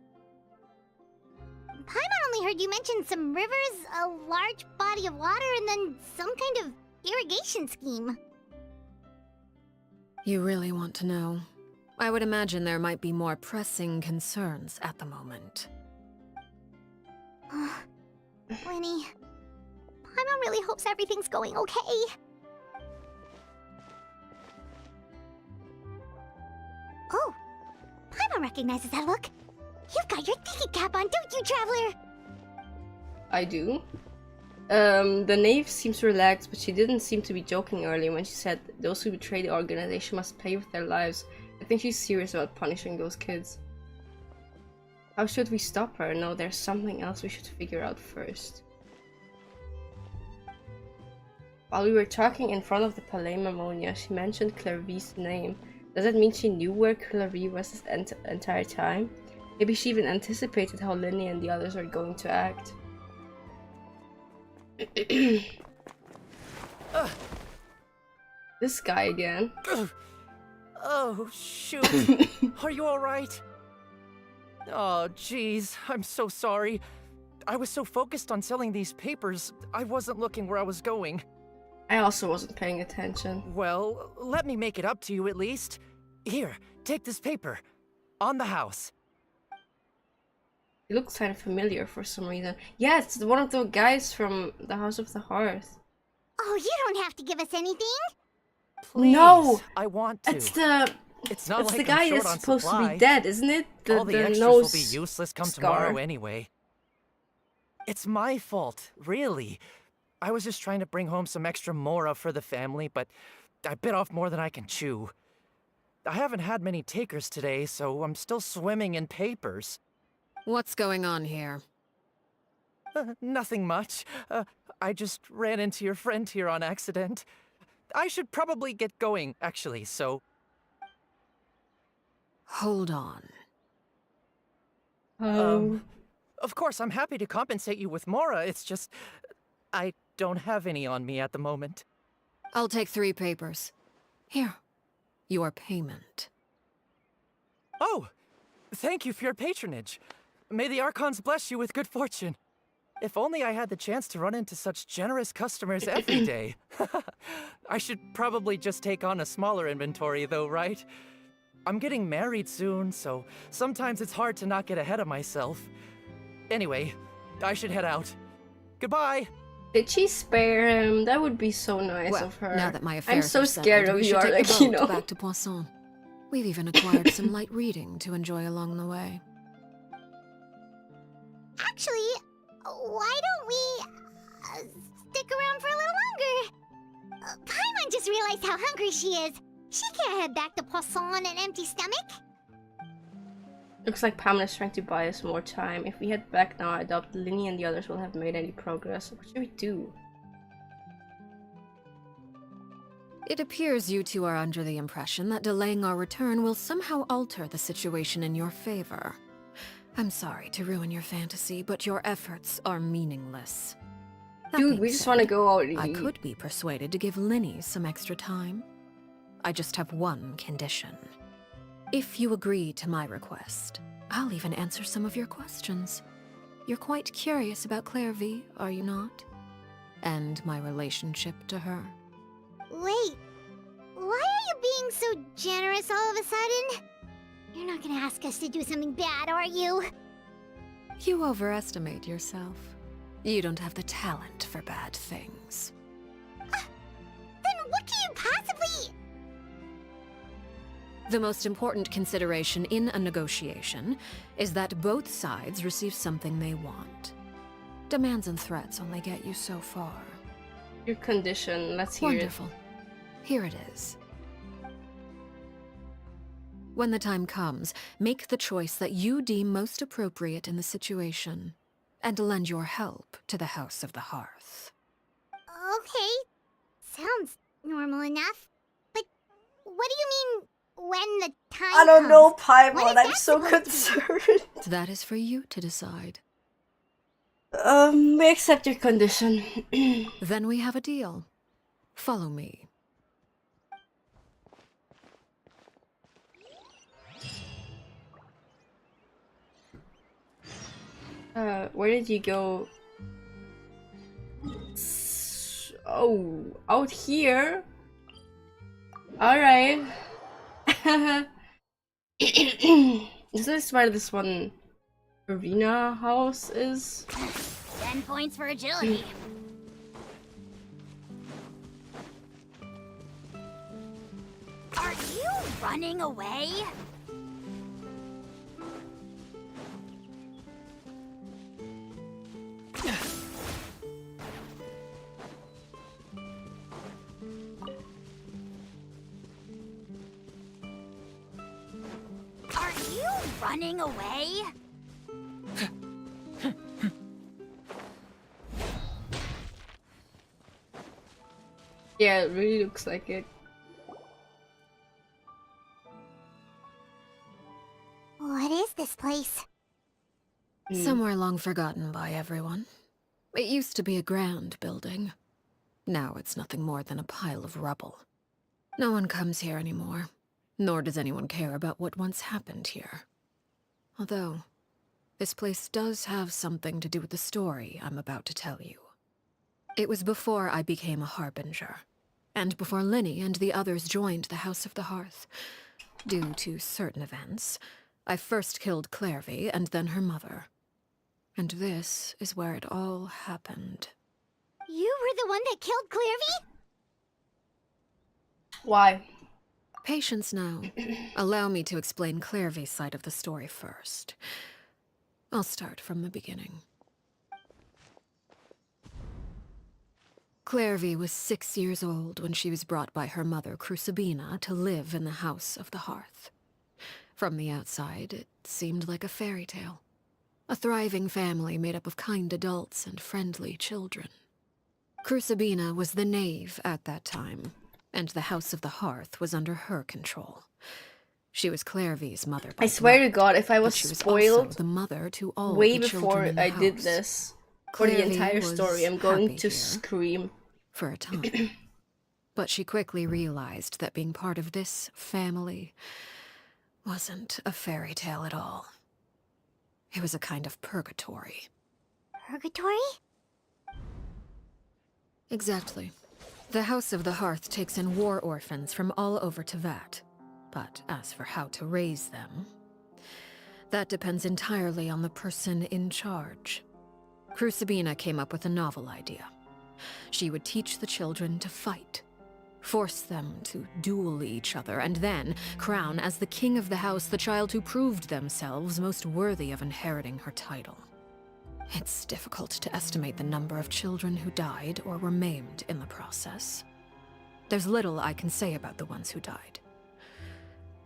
Paimon only heard you mention some rivers, a large body of water, and then some kind of irrigation scheme. You really want to know? I would imagine there might be more pressing concerns at the moment. Winnie, Paimon really hopes everything's going okay. Oh, Paimon recognizes that look. You've got your thinking cap on, don't you, Traveler? I do. The knave seems relaxed, but she didn't seem to be joking earlier when she said those who betray the organization must pay with their lives. I think she's serious about punishing those kids. How should we stop her? No, there's something else we should figure out first. While we were talking in front of the Palais Mammonia, she mentioned Clairvy's name. Does that mean she knew where Clary was this entire time? Maybe she even anticipated how Linny and the others are going to act. This guy again. Oh, shoot. Are you alright? Oh, jeez. I'm so sorry. I was so focused on selling these papers, I wasn't looking where I was going. I also wasn't paying attention. Well, let me make it up to you at least. Here, take this paper. On the house. It looks kind of familiar for some reason. Yeah, it's one of the guys from the House of the Hearth. Oh, you don't have to give us anything. Please, No! I want to. It's not like the guy I'm short that's on supposed to supply. be dead, isn't it? All the extras nose will be useless come scar. tomorrow anyway. It's my fault, really. I was just trying to bring home some extra mora for the family, but I bit off more than I can chew. I haven't had many takers today, so I'm still swimming in papers. What's going on here? Nothing much. I just ran into your friend here on accident. I should probably get going, actually, so... Hold on. Of course, I'm happy to compensate you with mora, it's just... I don't have any on me at the moment. I'll take 3 papers. Here. Your payment. Oh! Thank you for your patronage. May the Archons bless you with good fortune. If only I had the chance to run into such generous customers every day. I should probably just take on a smaller inventory though, right? I'm getting married soon, so sometimes it's hard to not get ahead of myself. Anyway, I should head out. Goodbye! Did she spare him? That would be so nice Well, of her. now that my affairs I'm so are scared settled, of we you, should take the boat Arlecchino. back to Poisson. We've even acquired some light reading to enjoy along the way. Actually, why don't we stick around for a little longer? Paimon just realized how hungry she is. She can't head back to Poisson on an empty stomach. Looks like Pamela's trying to buy us more time. If we head back now, I doubt Linny and the others will have made any progress. What should we do? It appears you two are under the impression that delaying our return will somehow alter the situation in your favor. I'm sorry to ruin your fantasy, but your efforts are meaningless. That Dude, being we just said, want to go out and I eat. could be persuaded to give Linny some extra time. I just have one condition. If you agree to my request, I'll even answer some of your questions. You're quite curious about Claire V, are you not? And my relationship to her. Wait, why are you being so generous all of a sudden? You're not gonna ask us to do something bad, are you? You overestimate yourself. You don't have the talent for bad things. Then what can you possibly... The most important consideration in a negotiation is that both sides receive something they want. Demands and threats only get you so far. Your condition, let's hear Wonderful. Here it is. When the time comes, make the choice that you deem most appropriate in the situation, and lend your help to the House of the Hearth. Okay, sounds normal enough. But what do you mean, when the time I don't know, comes? Paimon. What is I'm that so supposed to concerned. That is for you to decide. We accept your condition. Then we have a deal. Follow me. Where did you go? Oh, out here? Alright. Is this where this one arena house is? 10 points for agility. Are you running away? Are you running away? Yeah, it really looks like it. Somewhere long forgotten by everyone. It used to be a grand building. Now it's nothing more than a pile of rubble. No one comes here anymore, nor does anyone care about what once happened here. Although, this place does have something to do with the story I'm about to tell you. It was before I became a Harbinger, and before Linny and the others joined the House of the Hearth. Due to certain events, I first killed Clairvy and then her mother. And this is where it all happened. You were the one that killed Clairvy? Why? Patience now. Allow me to explain Clairvy's side of the story first. I'll start from the beginning. Clairvy was 6 years old when she was brought by her mother, Crucibina, to live in the House of the Hearth. From the outside, it seemed like a fairy tale. A thriving family made up of kind adults and friendly children. Crucibina was the knave at that time, and the House of the Hearth was under her control. She was Clairvy's mother by I swear to blood, God, if I but was she was spoiled also the mother to all way the before children in the I did house. this for the Clairvy entire was story, I'm going happy to here. scream. For a time. But she quickly realized that being part of this family wasn't a fairy tale at all. It was a kind of purgatory. Purgatory? Exactly. The House of the Hearth takes in war orphans from all over Teyvat. But as for how to raise them, that depends entirely on the person in charge. Crucibina came up with a novel idea. She would teach the children to fight, force them to duel each other, and then crown as the king of the house the child who proved themselves most worthy of inheriting her title. It's difficult to estimate the number of children who died or were maimed in the process. There's little I can say about the ones who died.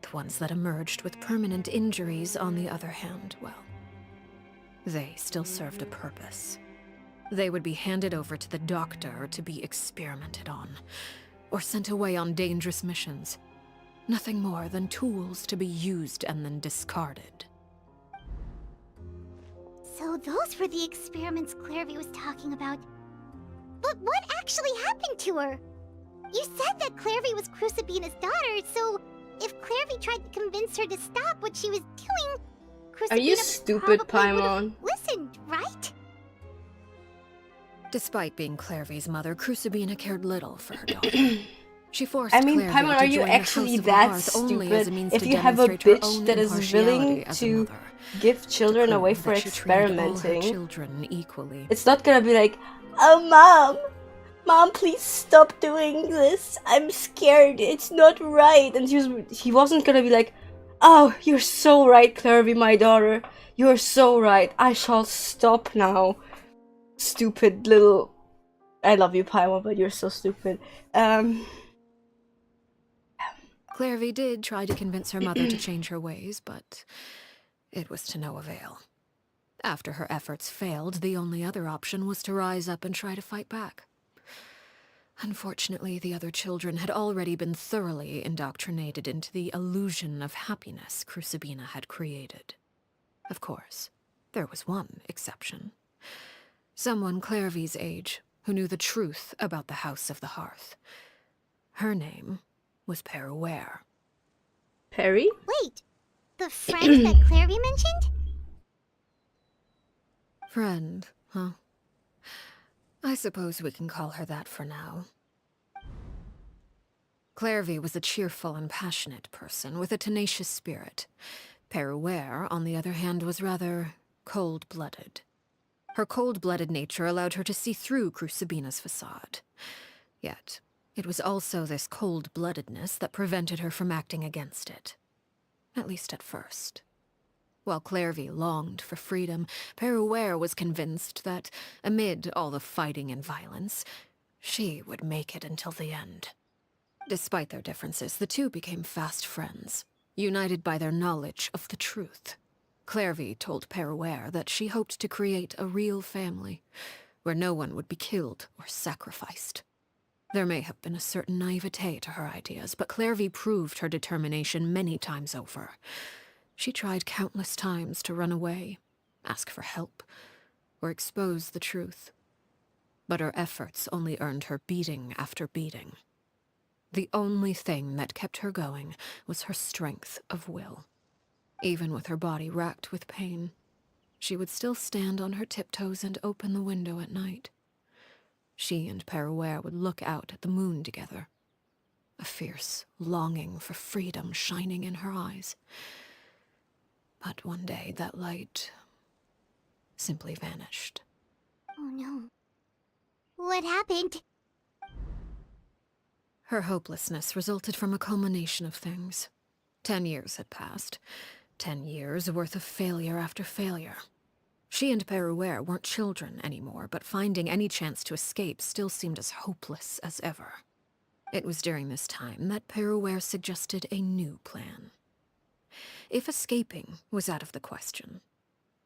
The ones that emerged with permanent injuries, on the other hand, well, they still served a purpose. They would be handed over to the doctor to be experimented on, or sent away on dangerous missions. Nothing more than tools to be used and then discarded. So those were the experiments Clairvy was talking about. But what actually happened to her? You said that Clairvy was Crucibina's daughter, so if Clairvy tried to convince her to stop what she was doing, Crucibina Are you stupid, probably would've Paimon? listened, right? Despite being Clairvy's mother, Crucibina cared little for her daughter. She forced I mean, Clairvy Paimon, to are you join the actually House of the that Hearth only as a stupid means if to you have a demonstrate her bitch own that is willing impartiality as a to mother, give children to away prove for that she treated all her experimenting? children equally. It's not gonna be like, oh mom, please stop doing this. I'm scared. It's not right. And he wasn't gonna be like, oh, you're so right, Clairvy, my daughter. You're so right. I shall stop now. Stupid little. I love you, Paimon, but you're so stupid. Clairvy did try to convince her mother to change her ways, but it was to no avail. After her efforts failed, the only other option was to rise up and try to fight back. Unfortunately, the other children had already been thoroughly indoctrinated into the illusion of happiness Crucibina had created. Of course, there was one exception. Someone Clairvy's age who knew the truth about the House of the Hearth. Her name was Peruere. Perry? Wait, the friend that Clairvy mentioned? Friend, huh? I suppose we can call her that for now. Clairvy was a cheerful and passionate person with a tenacious spirit. Peruere, on the other hand, was rather cold-blooded. Her cold-blooded nature allowed her to see through Crucibina's facade. Yet, it was also this cold-bloodedness that prevented her from acting against it. At least at first. While Clairvy longed for freedom, Peruere was convinced that, amid all the fighting and violence, she would make it until the end. Despite their differences, the two became fast friends, united by their knowledge of the truth. Clairvy told Peruere that she hoped to create a real family, where no one would be killed or sacrificed. There may have been a certain naivete to her ideas, but Clairvy proved her determination many times over. She tried countless times to run away, ask for help, or expose the truth. But her efforts only earned her beating after beating. The only thing that kept her going was her strength of will. Even with her body racked with pain, she would still stand on her tiptoes and open the window at night. She and Perouer would look out at the moon together, a fierce longing for freedom shining in her eyes. But one day that light simply vanished. Oh no. What happened? Her hopelessness resulted from a culmination of things. 10 years had passed. 10 years worth of failure after failure. She and Perouer weren't children anymore, but finding any chance to escape still seemed as hopeless as ever. It was during this time that Perouer suggested a new plan. If escaping was out of the question,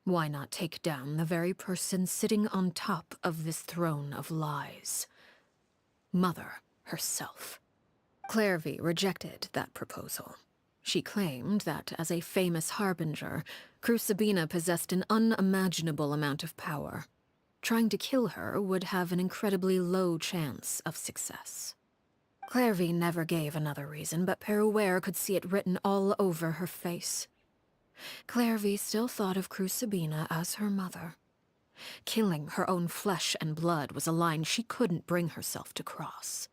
why not take down the very person sitting on top of this throne of lies? Mother herself. Clairvy rejected that proposal. She claimed that, as a famous harbinger, Crucibina possessed an unimaginable amount of power. Trying to kill her would have an incredibly low chance of success. Clairvy never gave another reason, but Perouer could see it written all over her face. Clairvy still thought of Crucibina as her mother. Killing her own flesh and blood was a line she couldn't bring herself to cross.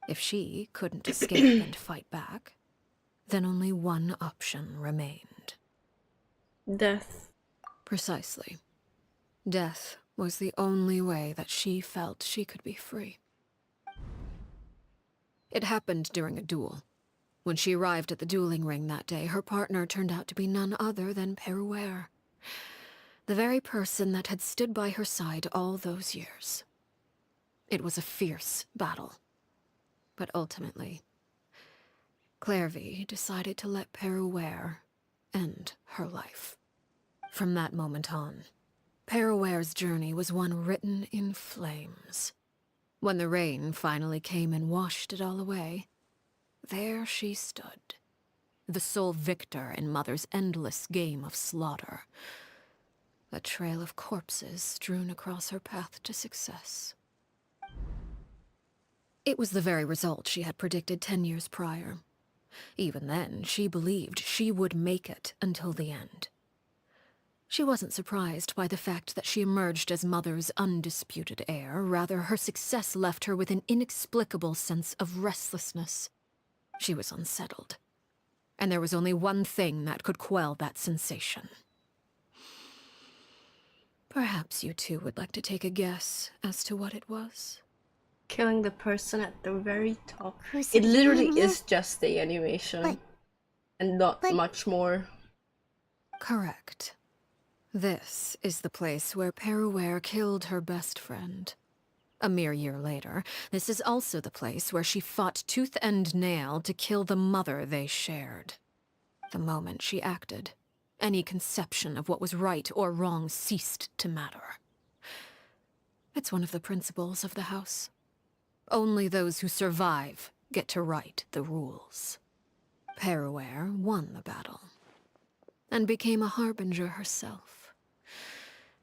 If she couldn't escape and fight back, then only one option remained. Death. Precisely. Death was the only way that she felt she could be free. It happened during a duel. When she arrived at the dueling ring that day, her partner turned out to be none other than Perouer, the very person that had stood by her side all those years. It was a fierce battle. But ultimately, Clairvy decided to let Perouer end her life. From that moment on, Perouer's journey was one written in flames. When the rain finally came and washed it all away, there she stood, the sole victor in Mother's endless game of slaughter. A trail of corpses strewn across her path to success. It was the very result she had predicted 10 years prior. Even then, she believed she would make it until the end. She wasn't surprised by the fact that she emerged as Mother's undisputed heir. Rather, her success left her with an inexplicable sense of restlessness. She was unsettled, and there was only one thing that could quell that sensation. Perhaps you two would like to take a guess as to what it was? Killing the person at the very top. It literally is just the animation. And not much more. Correct. This is the place where Perouer killed her best friend. A mere year later, this is also the place where she fought tooth and nail to kill the mother they shared. The moment she acted, any conception of what was right or wrong ceased to matter. It's one of the principles of the house. Only those who survive get to write the rules. Perouer won the battle, and became a harbinger herself.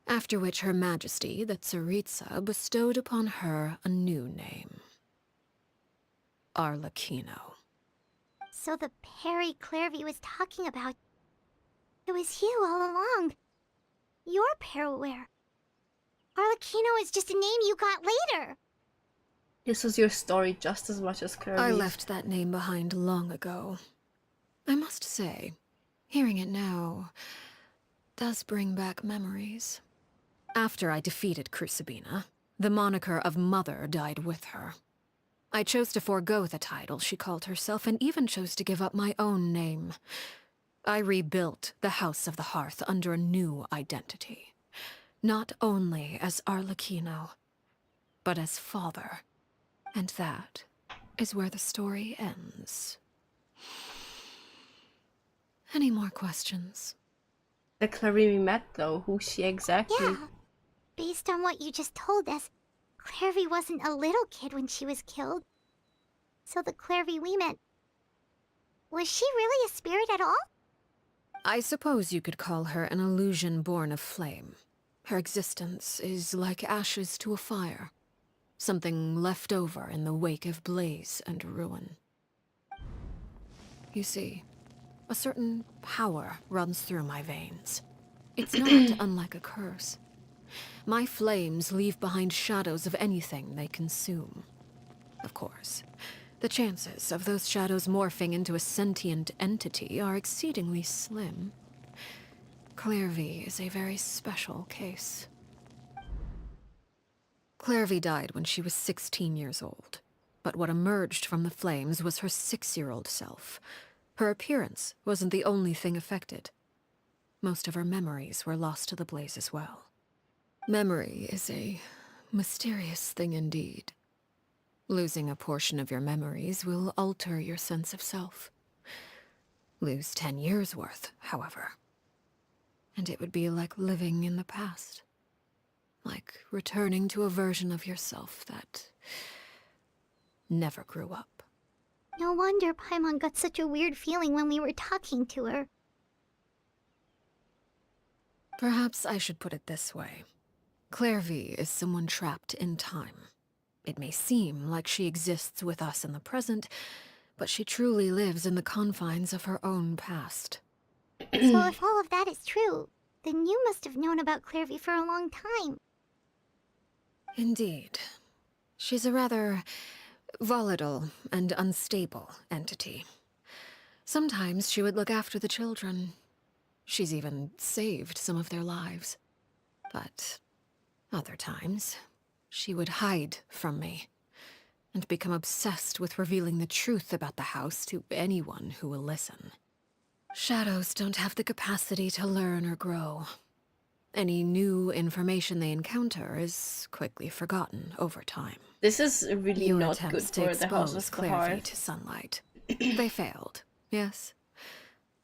After which Her Majesty, the Tsaritsa, bestowed upon her a new name. Arlecchino. So the Perry Clairvy was talking about, it was you all along. You're Perouer. Arlecchino is just a name you got later. This was your story just as much as Kirby's. I left that name behind long ago. I must say, hearing it now does bring back memories. After I defeated Crucibina, the moniker of Mother died with her. I chose to forego the title she called herself, and even chose to give up my own name. I rebuilt the House of the Hearth under a new identity. Not only as Arlecchino, but as father. And that is where the story ends. Any more questions? The Clary we met, though, who's she exactly? Yeah. Based on what you just told us, Clairvy wasn't a little kid when she was killed. So the Clairvy we met, was she really a spirit at all? I suppose you could call her an illusion born of flame. Her existence is like ashes to a fire. Something left over in the wake of blaze and ruin. You see, a certain power runs through my veins. It's not unlike a curse. My flames leave behind shadows of anything they consume. Of course, the chances of those shadows morphing into a sentient entity are exceedingly slim. Clairvy is a very special case. Clairvy died when she was 16 years old, but what emerged from the flames was her 6-year-old self. Her appearance wasn't the only thing affected. Most of her memories were lost to the blaze as well. Memory is a mysterious thing indeed. Losing a portion of your memories will alter your sense of self. Lose 10 years' worth, however, and it would be like living in the past. Like returning to a version of yourself that never grew up. No wonder Paimon got such a weird feeling when we were talking to her. Perhaps I should put it this way. Clairvy is someone trapped in time. It may seem like she exists with us in the present, but she truly lives in the confines of her own past. So if all of that is true, then you must have known about Clairvy for a long time. Indeed. She's a rather volatile and unstable entity. Sometimes she would look after the children. She's even saved some of their lives. But other times, she would hide from me and become obsessed with revealing the truth about the house to anyone who will listen. Shadows don't have the capacity to learn or grow. Any new information they encounter is quickly forgotten over time. This is really Your not good attempts to for the House expose of the Clairvy Heart. to sunlight. They failed, yes.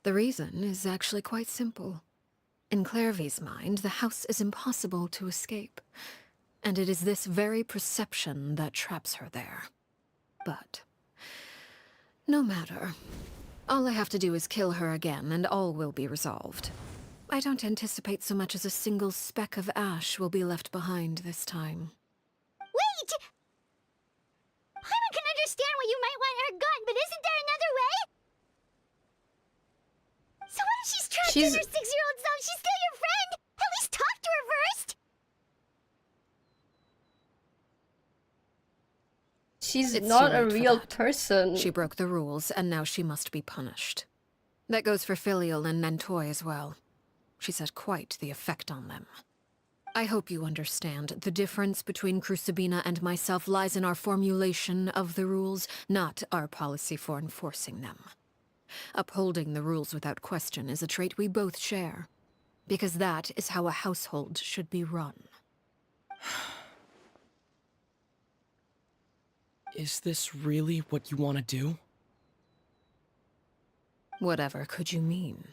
The reason is actually quite simple. In Clairvy's mind, the house is impossible to escape, and it is this very perception that traps her there. But no matter. All I have to do is kill her again, and all will be resolved. I don't anticipate so much as a single speck of ash will be left behind this time. Wait! Paimon can understand why you might want her gone, but isn't there another way? So what if she's trapped in her 6-year-old self? She's still your friend! At least talk to her first! She's It's not too a late for real that. person. She broke the rules, and now she must be punished. That goes for Filial and Nantoy as well. She's had quite the effect on them. I hope you understand. The difference between Crucibina and myself lies in our formulation of the rules, not our policy for enforcing them. Upholding the rules without question is a trait we both share, because that is how a household should be run. Is this really what you want to do? Whatever could you mean?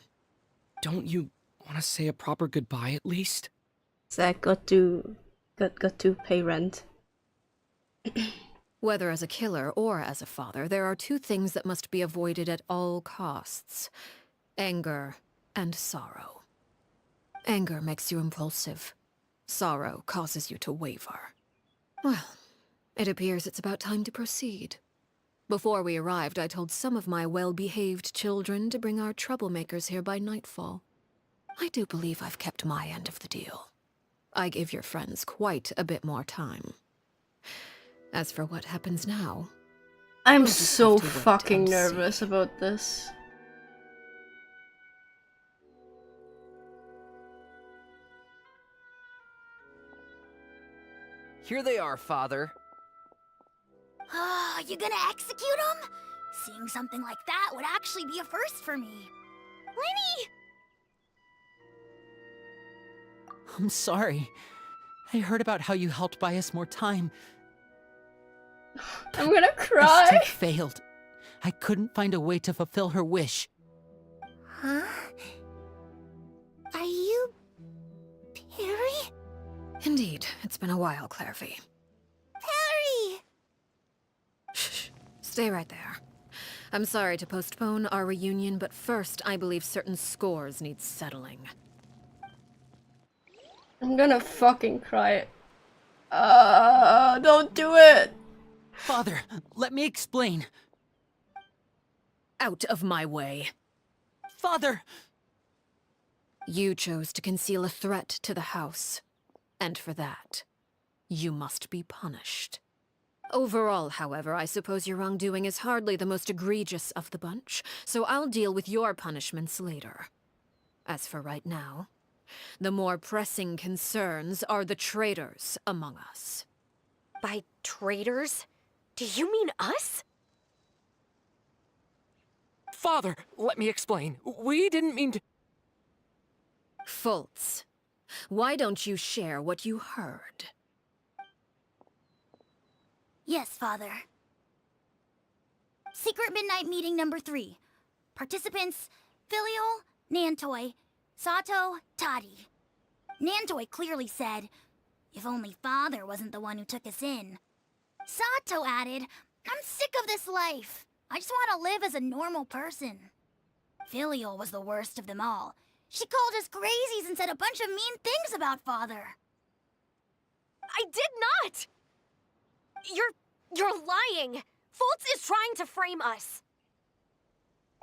Don't you want to say a proper goodbye at least? Zach got to pay rent. Whether as a killer or as a father, there are two things that must be avoided at all costs: anger and sorrow. Anger makes you impulsive. Sorrow causes you to waver. Well, it appears it's about time to proceed. Before we arrived, I told some of my well-behaved children to bring our troublemakers here by nightfall. I do believe I've kept my end of the deal. I gave your friends quite a bit more time. As for what happens now, I'm we'll just so have to wait fucking and see. nervous about this. Here they are, Father. You gonna execute him? Seeing something like that would actually be a first for me. Lenny! I'm sorry. I heard about how you helped buy us more time. I'm gonna I cry. still failed. I couldn't find a way to fulfill her wish. Huh? Are you... Perry? Indeed, it's been a while, Clairvy. Perry! Shh, stay right there. I'm sorry to postpone our reunion, but first I believe certain scores need settling. I'm gonna fucking cry. Don't do it! Father, let me explain. Out of my way. Father! You chose to conceal a threat to the house. And for that, you must be punished. Overall, however, I suppose your wrongdoing is hardly the most egregious of the bunch, so I'll deal with your punishments later. As for right now, the more pressing concerns are the traitors among us. By traitors? Do you mean us? Father, let me explain. We didn't mean to... Fultz, why don't you share what you heard? Yes, Father. Secret Midnight Meeting number 3. Participants, Filial, Nantoi, Sato, Toddy. Nantoi clearly said, if only Father wasn't the one who took us in. Sato added, I'm sick of this life. I just want to live as a normal person. Filial was the worst of them all. She called us crazies and said a bunch of mean things about Father. I did not! You're lying! Fultz is trying to frame us!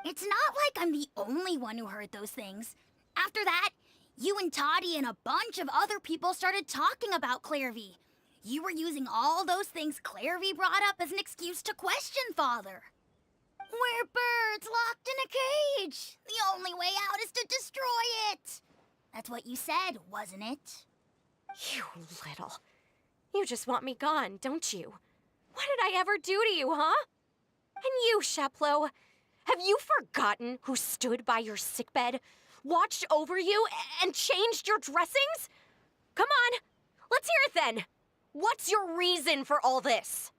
It's not like I'm the only one who heard those things. After that, you and Toddy and a bunch of other people started talking about Clairvy. You were using all those things Clairvy brought up as an excuse to question Father. We're birds locked in a cage. The only way out is to destroy it. That's what you said, wasn't it? You little... You just want me gone, don't you? What did I ever do to you, huh? And you, Sheplo, have you forgotten who stood by your sickbed, watched over you, and changed your dressings? Come on, let's hear it then. What's your reason for all this?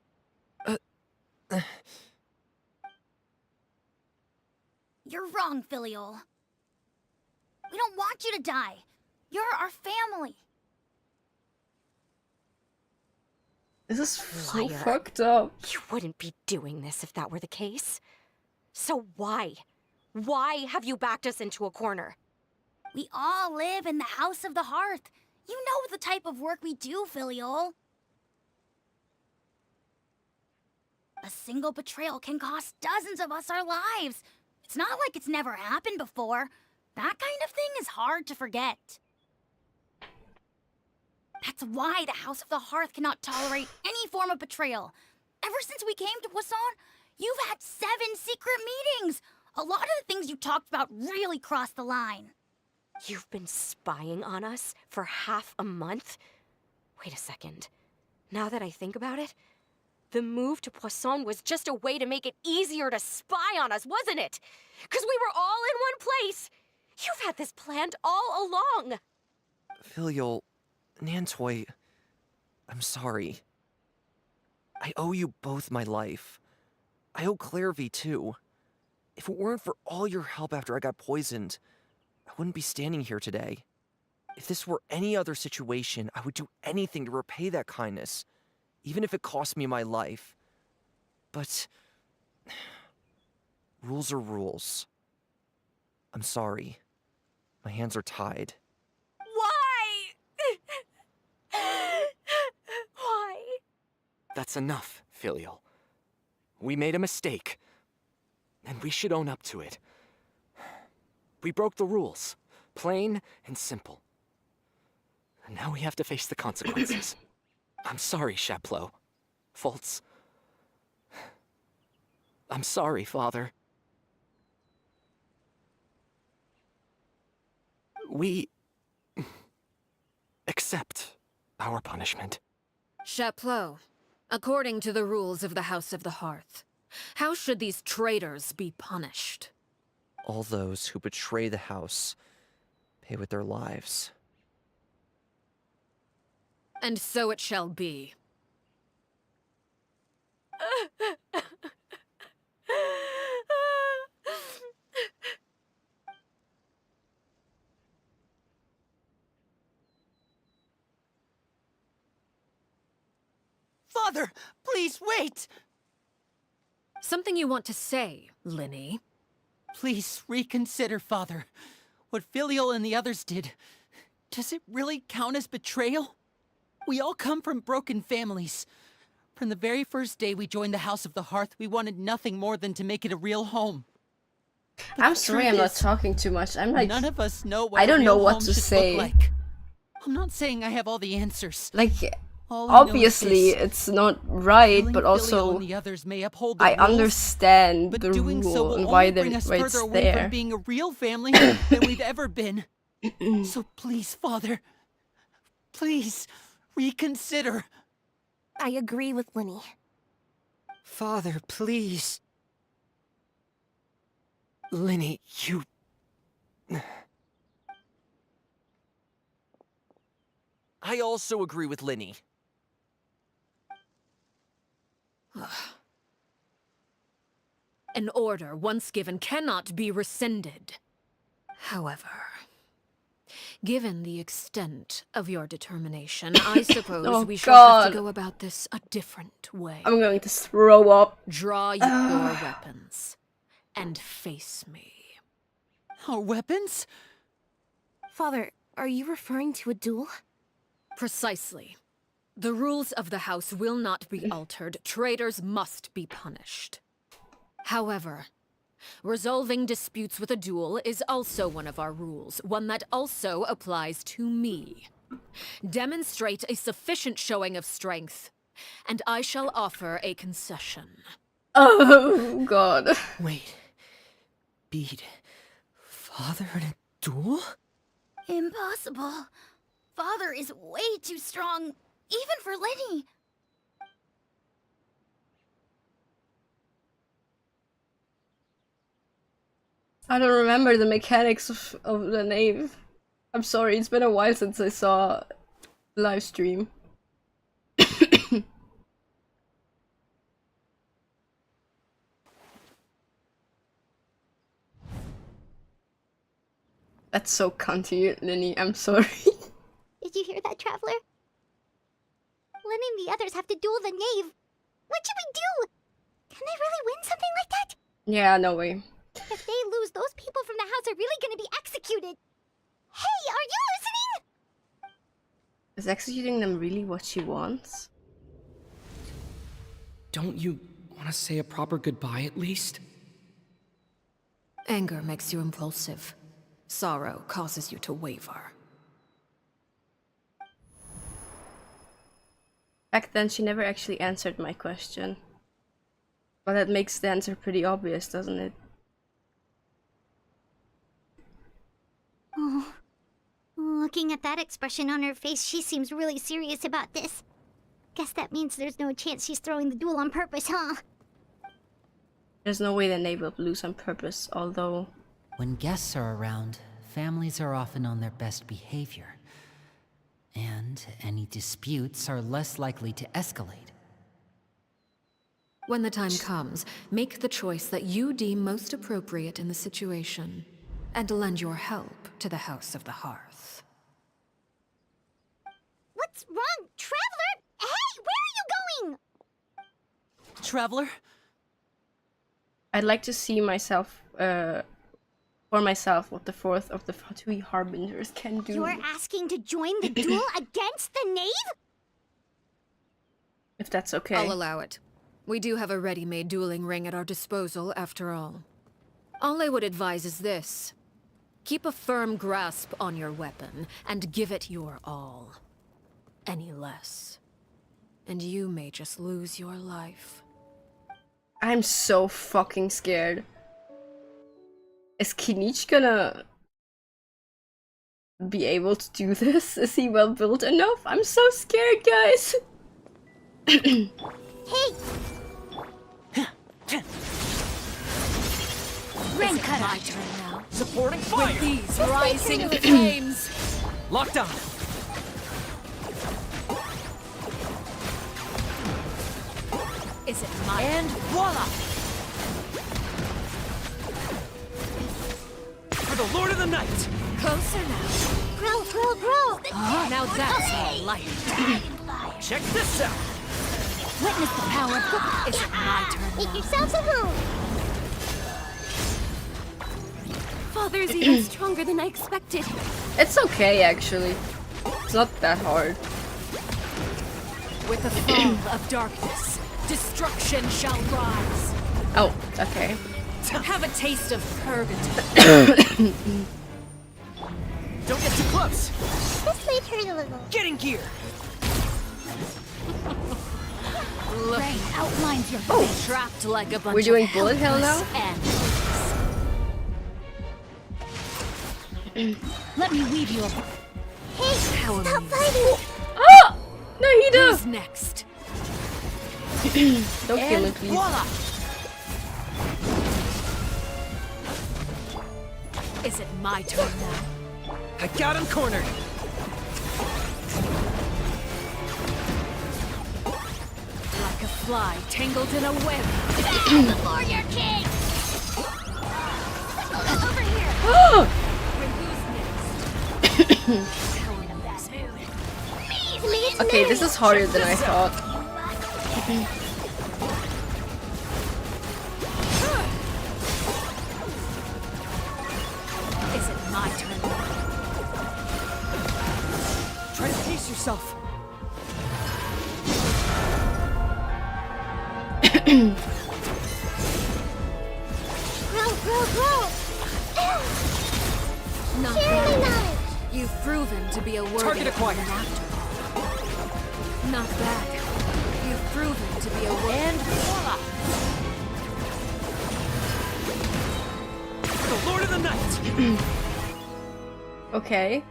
You're wrong, Filial. We don't want you to die. You're our family. This is so Liar. fucked up. You wouldn't be doing this if that were the case. So why? Why have you backed us into a corner? We all live in the House of the Hearth. You know the type of work we do, Filial. A single betrayal can cost dozens of us our lives. It's not like it's never happened before. That kind of thing is hard to forget. That's why the House of the Hearth cannot tolerate any form of betrayal. Ever since we came to Poisson, you've had 7 secret meetings. A lot of the things you talked about really crossed the line. You've been spying on us for half a month? Wait a second. Now that I think about it, the move to Poisson was just a way to make it easier to spy on us, wasn't it? Because we were all in one place. You've had this planned all along. Filial, Nantoi, I'm sorry. I owe you both my life. I owe Clairvy too. If it weren't for all your help after I got poisoned, I wouldn't be standing here today. If this were any other situation, I would do anything to repay that kindness, even if it cost me my life. But rules are rules. I'm sorry. My hands are tied. Why? That's enough, Filial. We made a mistake, and we should own up to it. We broke the rules, plain and simple. And now we have to face the consequences. I'm sorry, Chapleau. Fultz. I'm sorry, Father. We accept our punishment. Chapleau, according to the rules of the House of the Hearth, how should these traitors be punished? All those who betray the house pay with their lives. And so it shall be. Father, please wait! Something you want to say, Linny? Please reconsider, Father. What Filial and the others did, does it really count as betrayal? We all come from broken families. From the very first day we joined the House of the Hearth, we wanted nothing more than to make it a real home. But I'm sorry I'm not talking too much. I'm like, none of us know what I don't a know real what home to should say. look like. I'm not saying I have all the answers. Like, All I know is obviously this. it's not right, Killing but Filial also and the others may uphold the I rules, understand but the doing so rule will and why, only bring us why further it's away there. from being a real family than we've ever been. So please, Father, please reconsider. I agree with Linny. Father, please. Linny, you... I also agree with Linny. An order once given cannot be rescinded. However, given the extent of your determination, I suppose Oh, we shall have God. to go about this a different way. I'm going to throw up. Draw your weapons and face me. Our weapons? Father, are you referring to a duel? Precisely. The rules of the house will not be altered. Traitors must be punished. However, resolving disputes with a duel is also one of our rules, one that also applies to me. Demonstrate a sufficient showing of strength, and I shall offer a concession. Oh, God. Wait. Beat Father in a duel? Impossible. Father is way too strong, even for Linny. I don't remember the mechanics of the nave. I'm sorry, it's been a while since I saw the live stream. That's so cunty, Linny. I'm sorry. Did you hear that, Traveler? Lenny and the others have to duel the knave. What should we do? Can they really win something like that? Yeah, no way. If they lose, those people from the house are really gonna be executed. Hey, are you listening? Is executing them really what she wants? Don't you want to say a proper goodbye at least? Anger makes you impulsive. Sorrow causes you to waver. Back then, she never actually answered my question. But that makes the answer pretty obvious, doesn't it? Oh, looking at that expression on her face, she seems really serious about this. Guess that means there's no chance she's throwing the duel on purpose, huh? There's no way the knave will lose on purpose, although... When guests are around, families are often on their best behavior. And any disputes are less likely to escalate. When the time comes, make the choice that you deem most appropriate in the situation, and lend your help to the House of the Hearth. What's wrong, Traveler? Hey, where are you going? Traveler? I'd like to see myself, for myself, what the fourth of the Fatui Harbingers can do. You're asking to join the duel against the knave? If that's okay. I'll allow it. We do have a ready-made dueling ring at our disposal, after all. All I would advise is this. Keep a firm grasp on your weapon, and give it your all. Any less, and you may just lose your life. I'm so fucking scared. Is Kinich gonna be able to do this? Is he well built enough? I'm so scared, guys. Hey! Ring cutter. My turn now. Supporting fire! With these rising flames. Locked on. Is it my... And voila! For the Lord of the Night! Closer now. Grow! Now that's more life. Check this out! Witness the power. Is it my turn Make now? yourselves at home. Father's even stronger than I expected. It's okay, actually. It's not that hard. With the fall of darkness, destruction shall rise. Oh, okay. Have a taste of purgatory. Don't get too close! This might hurt a little. Get in gear! Rain outlines your face. Trapped like a bunch We're doing of bullet hell now? helpless ants. Let me weave you a... Hey, How stop amusing. fighting! Oh! Nahida! Who's next? Don't kill me, please. Voila! Is it my turn now? I got him cornered! Like a fly tangled in a web. For your king! Over here! Okay, this is harder than I thought. Is it my turn now? Try to pace yourself! Grow! Not Share my bad. knowledge! You've proven to be a worthy Target acquired. opponent after all. Not bad. You've proven to be a worthy... And voila! The Lord of the Night! Okay.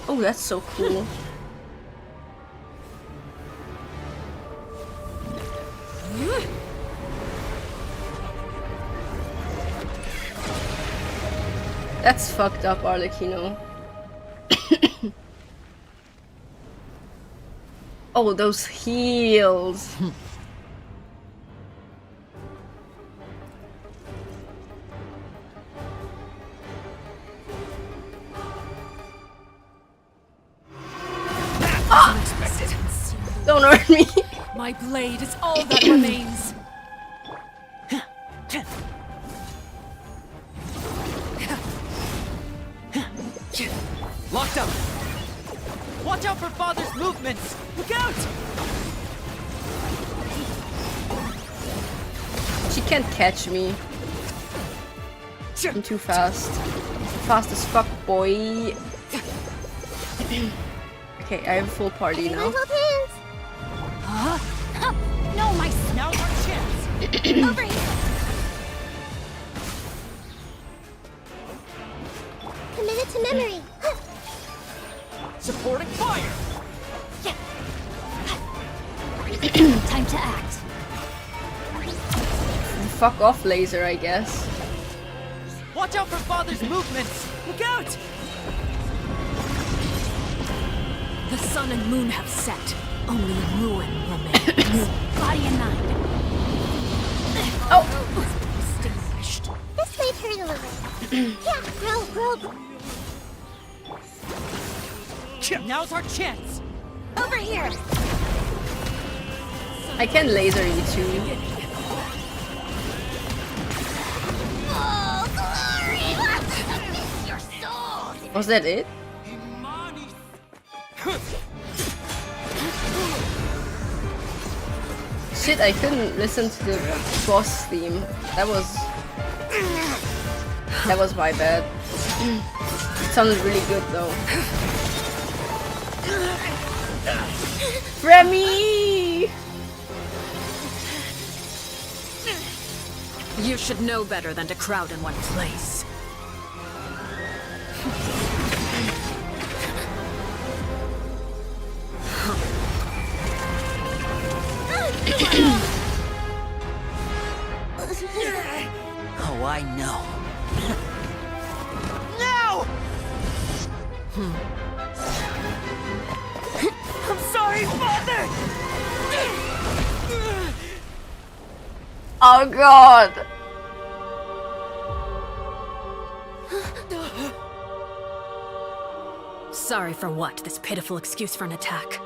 Oh, that's so cool. That's fucked up, Arlecchino. Oh, those heels. Unexpected. Don't hurt me. My blade is all that remains. Locked up! Watch out for Father's movements! Look out! She can't catch me. I'm too fast. Fast as fuck, boy. Okay, I have a full party now. Hold hands! No, my... Now's our chance. Over here! Commit it to memory! Supporting fire! Time to act. Fuck off, laser, I guess. Watch out for Father's movements! Look out! The sun and moon have set. Only ruin remains. Body and mind. Oh! Extinguished. This might hurt a little. Yeah, grow! Now's our chance! Over here! I can laser you too. Oh, glory! Miss your soul! Was that it? Shit, I couldn't listen to the boss theme. That was my bad. It sounded really good though. Remy! You should know better than to crowd in one place. Oh, I know. No! I'm sorry, Father! Oh god! Sorry for what? This pitiful excuse for an attack.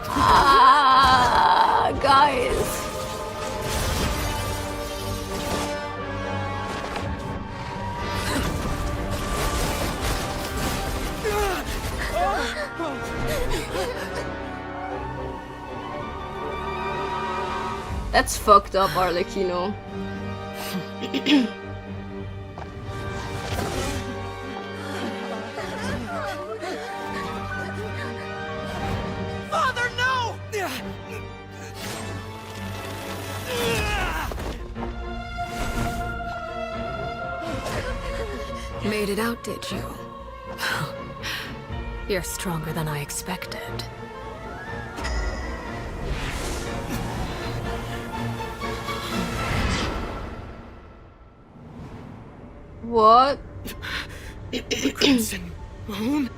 Ah, guys. That's fucked up, Arlecchino. Father, no! Made it out, did you? You're stronger than I expected. What? The Crimson Moon?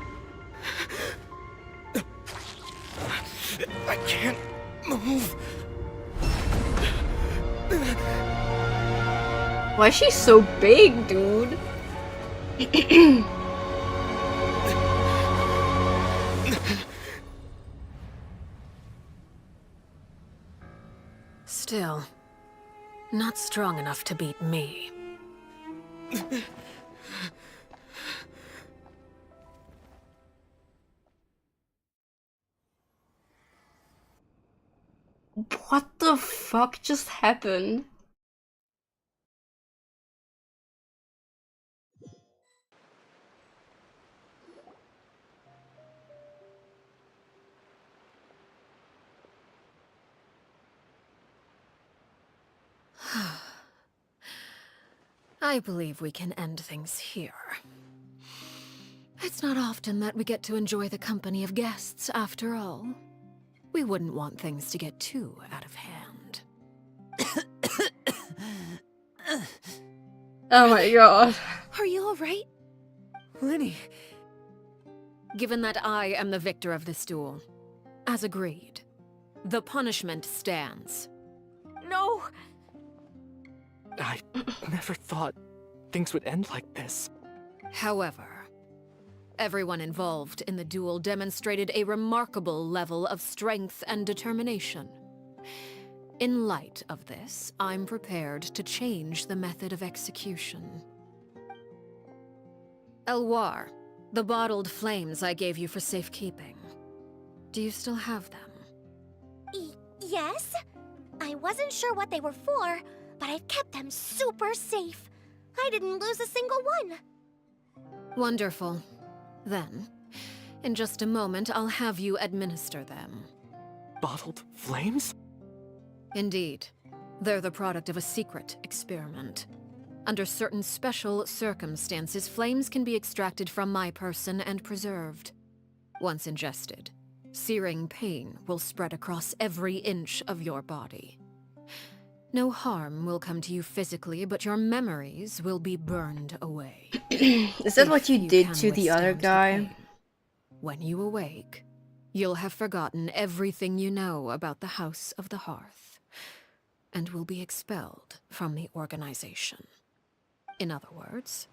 I can't move. Why is she so big, dude? Still, not strong enough to beat me. What the fuck just happened? I believe we can end things here. It's not often that we get to enjoy the company of guests, after all. We wouldn't want things to get too out of hand. Oh my god. Are you alright? Lenny. Given that I am the victor of this duel, as agreed, the punishment stands. No! I never thought things would end like this. However, everyone involved in the duel demonstrated a remarkable level of strength and determination. In light of this, I'm prepared to change the method of execution. Elwar, the bottled flames I gave you for safekeeping. Do you still have them? Yes? I wasn't sure what they were for, but I've kept them super safe. I didn't lose a single one. Wonderful. Then, in just a moment, I'll have you administer them. Bottled flames? Indeed. They're the product of a secret experiment. Under certain special circumstances, flames can be extracted from my person and preserved. Once ingested, searing pain will spread across every inch of your body. No harm will come to you physically, but your memories will be burned away. Is that what you did to the other guy? When you awake, you'll have forgotten everything you know about the House of the Hearth, and will be expelled from the organization. In other words,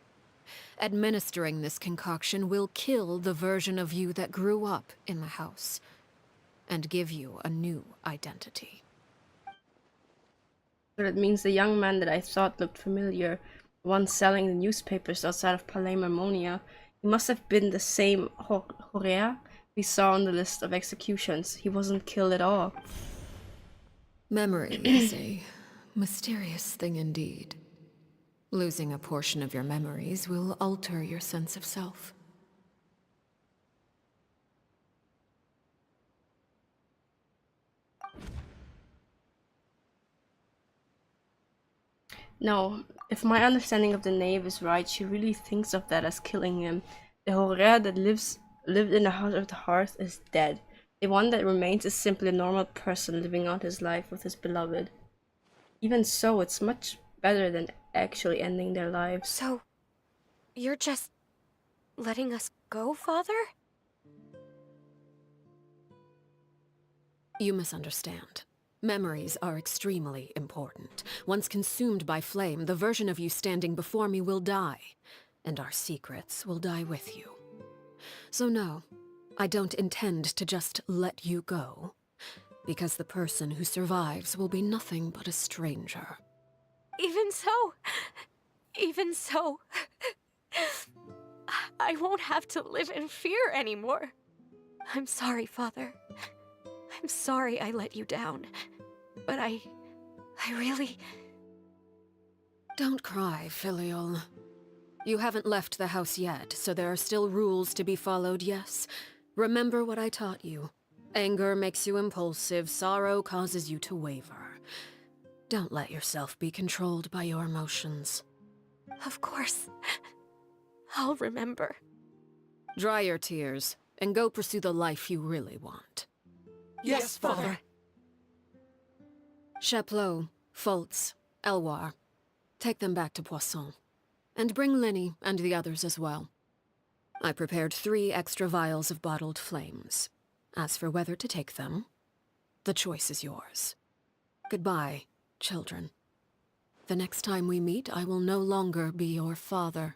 administering this concoction will kill the version of you that grew up in the house, and give you a new identity. So that means the young man that I thought looked familiar, the one selling the newspapers outside of Palais Marmonia, he must have been the same Horea we saw on the list of executions. He wasn't killed at all. Memory is a mysterious thing indeed. Losing a portion of your memories will alter your sense of self. No, if my understanding of the knave is right, she really thinks of that as killing him. The Horea that lived in the House of the Hearth is dead. The one that remains is simply a normal person living out his life with his beloved. Even so, it's much better than actually ending their lives. So, you're just letting us go, Father? You misunderstand. Memories are extremely important. Once consumed by flame, the version of you standing before me will die. and our secrets will die with you. So no, I don't intend to just let you go, because the person who survives will be nothing but a stranger. Even so, I won't have to live in fear anymore. I'm sorry, Father. I'm sorry I let you down. But I really... Don't cry, Filial. You haven't left the house yet, so there are still rules to be followed, yes? Remember what I taught you. Anger makes you impulsive, sorrow causes you to waver. Don't let yourself be controlled by your emotions. Of course. I'll remember. Dry your tears, and go pursue the life you really want. Yes, Father. Chaplot, Foltz, Elwar. Take them back to Poisson. And bring Lenny and the others as well. I prepared 3 extra vials of bottled flames. As for whether to take them, the choice is yours. Goodbye, children. The next time we meet, I will no longer be your father.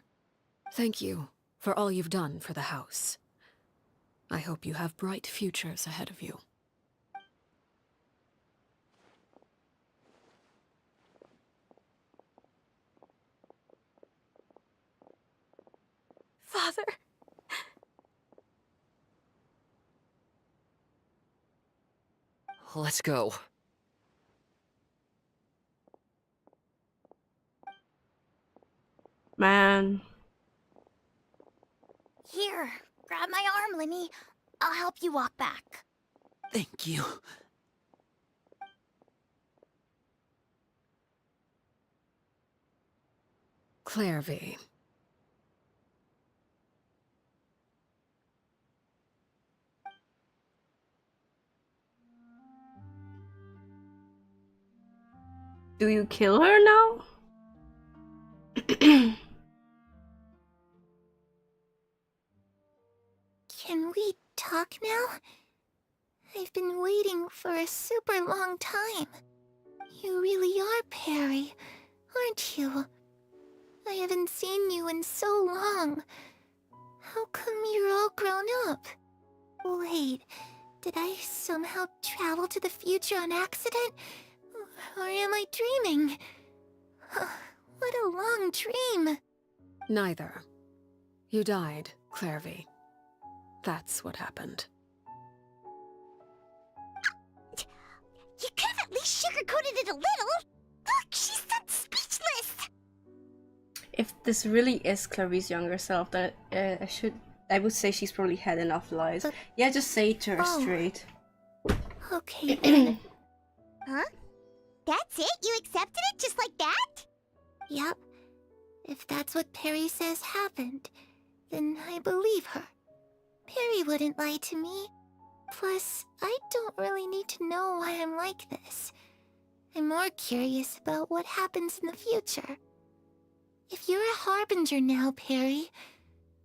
Thank you for all you've done for the house. I hope you have bright futures ahead of you. Father. Let's go. Man. Here, grab my arm, Linny. I'll help you walk back. Thank you. Clairvy. Do you kill her now? Can we talk now? I've been waiting for a super long time. You really are Perry, aren't you? I haven't seen you in so long. How come you're all grown up? Wait, did I somehow travel to the future on accident? Or am I dreaming? What a long dream. Neither. You died, Clairvy. That's what happened. You could have at least sugarcoated it a little. Look, she's done speechless. If this really is Clarice's younger self, then I would say she's probably had enough lies. Yeah, just say it to her straight. Okay then. Huh? That's it? You accepted it just like that? Yep. If that's what Perry says happened, then I believe her. Perry wouldn't lie to me. Plus, I don't really need to know why I'm like this. I'm more curious about what happens in the future. If you're a harbinger now, Perry,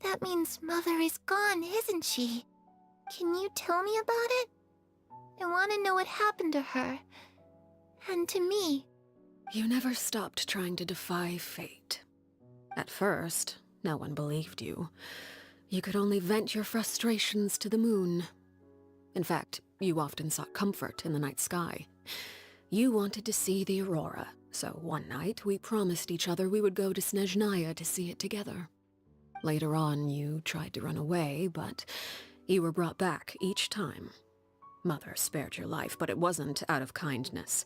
that means Mother is gone, isn't she? Can you tell me about it? I want to know what happened to her. And to me. You never stopped trying to defy fate. At first, no one believed you. You could only vent your frustrations to the moon. In fact, you often sought comfort in the night sky. You wanted to see the aurora, so one night we promised each other we would go to Snezhnaya to see it together. Later on, you tried to run away, but you were brought back each time. Mother spared your life, but it wasn't out of kindness.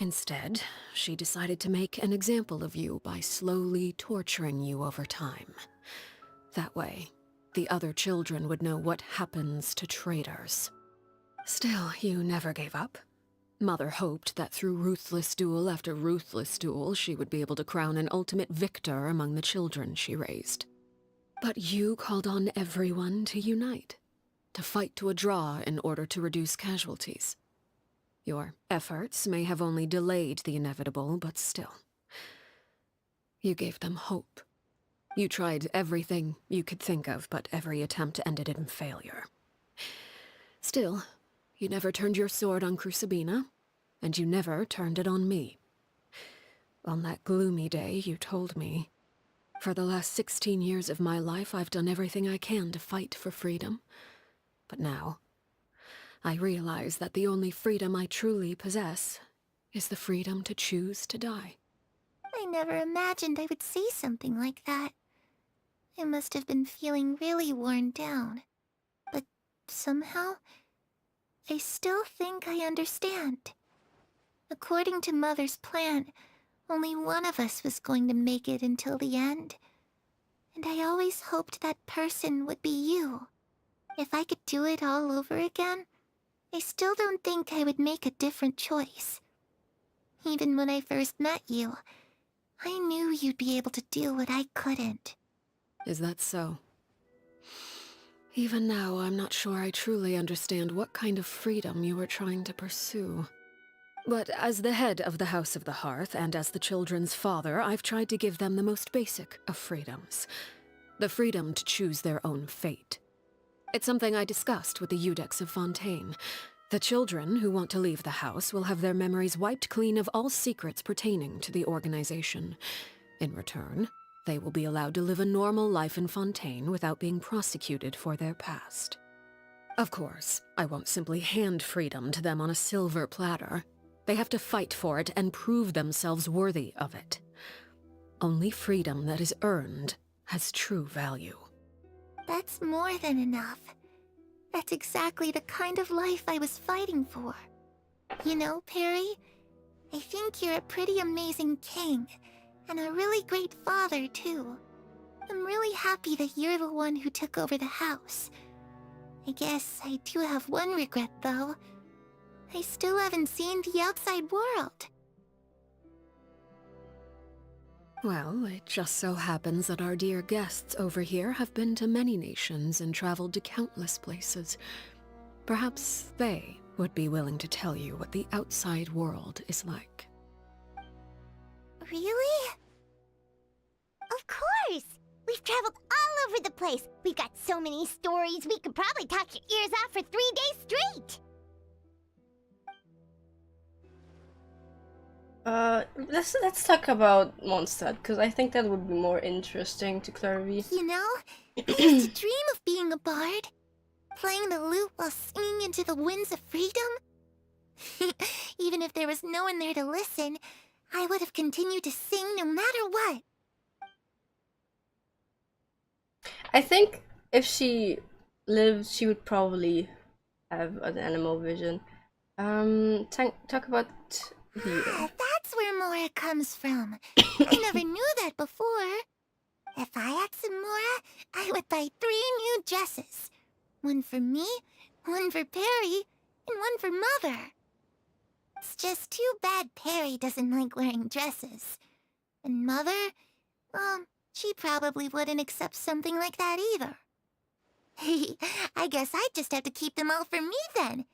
Instead, she decided to make an example of you by slowly torturing you over time. That way, the other children would know what happens to traitors. Still, you never gave up. Mother hoped that through ruthless duel after ruthless duel, she would be able to crown an ultimate victor among the children she raised. But you called on everyone to unite, to fight to a draw in order to reduce casualties. Your efforts may have only delayed the inevitable, but still. You gave them hope. You tried everything you could think of, but every attempt ended in failure. Still, you never turned your sword on Crucibina, and you never turned it on me. On that gloomy day, you told me, For the last 16 years of my life, I've done everything I can to fight for freedom. But now, I realize that the only freedom I truly possess is the freedom to choose to die. I never imagined I would say something like that. I must have been feeling really worn down. But somehow, I still think I understand. According to Mother's plan, only one of us was going to make it until the end. And I always hoped that person would be you. If I could do it all over again, I still don't think I would make a different choice. Even when I first met you, I knew you'd be able to do what I couldn't. Is that so? Even now, I'm not sure I truly understand what kind of freedom you are trying to pursue. But as the head of the House of the Hearth, and as the children's father, I've tried to give them the most basic of freedoms. The freedom to choose their own fate. It's something I discussed with the Iudex of Fontaine. The children who want to leave the house will have their memories wiped clean of all secrets pertaining to the organization. In return, they will be allowed to live a normal life in Fontaine without being prosecuted for their past. Of course, I won't simply hand freedom to them on a silver platter. They have to fight for it and prove themselves worthy of it. Only freedom that is earned has true value. That's more than enough. That's exactly the kind of life I was fighting for. You know, Perry, I think you're a pretty amazing king, and a really great father, too. I'm really happy that you're the one who took over the house. I guess I do have one regret, though. I still haven't seen the outside world. Well, it just so happens that our dear guests over here have been to many nations and traveled to countless places. Perhaps they would be willing to tell you what the outside world is like. Really? Of course! We've traveled all over the place. We've got so many stories, we could probably talk your ears off for 3 days straight! Let's talk about Mondstadt, because I think that would be more interesting to Clairvy. You know, I used to dream of being a bard. Playing the lute while singing into the winds of freedom. Even if there was no one there to listen, I would have continued to sing no matter what. I think if she lived, she would probably have an animal vision. Talk about That's where Mora comes from. I never knew that before. If I had some Mora, I would buy 3 new dresses. One for me, one for Perry, and one for Mother. It's just too bad Perry doesn't like wearing dresses. And Mother, well, she probably wouldn't accept something like that either. I guess I'd just have to keep them all for me then.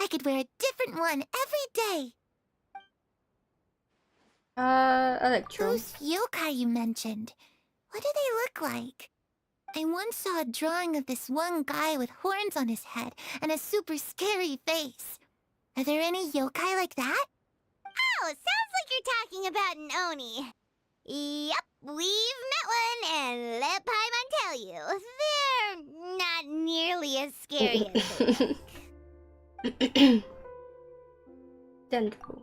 I could wear a different one every day. Electro. Those yokai you mentioned, what do they look like? I once saw a drawing of this one guy with horns on his head and a super scary face. Are there any yokai like that? Oh, sounds like you're talking about an Oni. Yep, we've met one, and let Paimon tell you, they're not nearly as scary as they look. Dendro.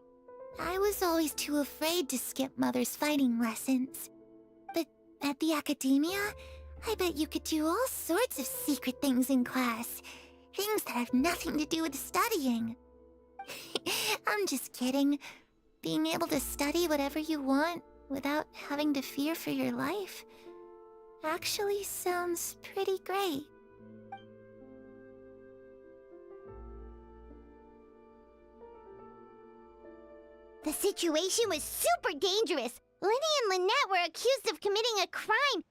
I was always too afraid to skip Mother's fighting lessons. But at the academia, I bet you could do all sorts of secret things in class. Things that have nothing to do with studying. I'm just kidding. Being able to study whatever you want without having to fear for your life actually sounds pretty great. The situation was super dangerous. Lenny and Lynette were accused of committing a crime,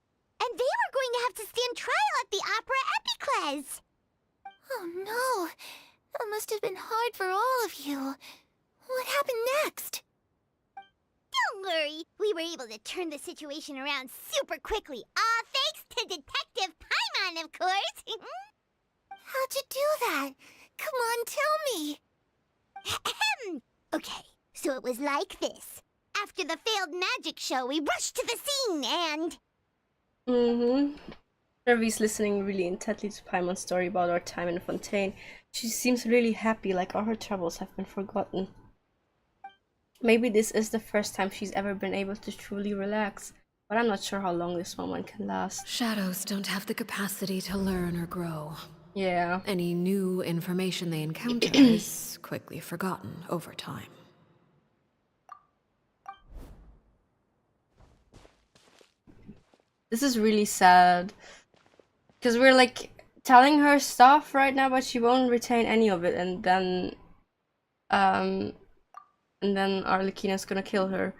and they were going to have to stand trial at the Opera Epicles. Oh no! That must have been hard for all of you. What happened next? Don't worry, we were able to turn the situation around super quickly. All thanks to Detective Paimon, of course. How'd you do that? Come on, tell me. Okay, so it was like this. After the failed magic show, we rushed to the scene and... Mm-hmm. Ravi's listening really intently to Paimon's story about our time in Fontaine. She seems really happy, like all her troubles have been forgotten. Maybe this is the first time she's ever been able to truly relax, but I'm not sure how long this moment can last. Shadows don't have the capacity to learn or grow. Yeah. Any new information they encounter is quickly forgotten over time. This is really sad. Because we're like telling her stuff right now, but she won't retain any of it, and then Arlecchino's gonna kill her.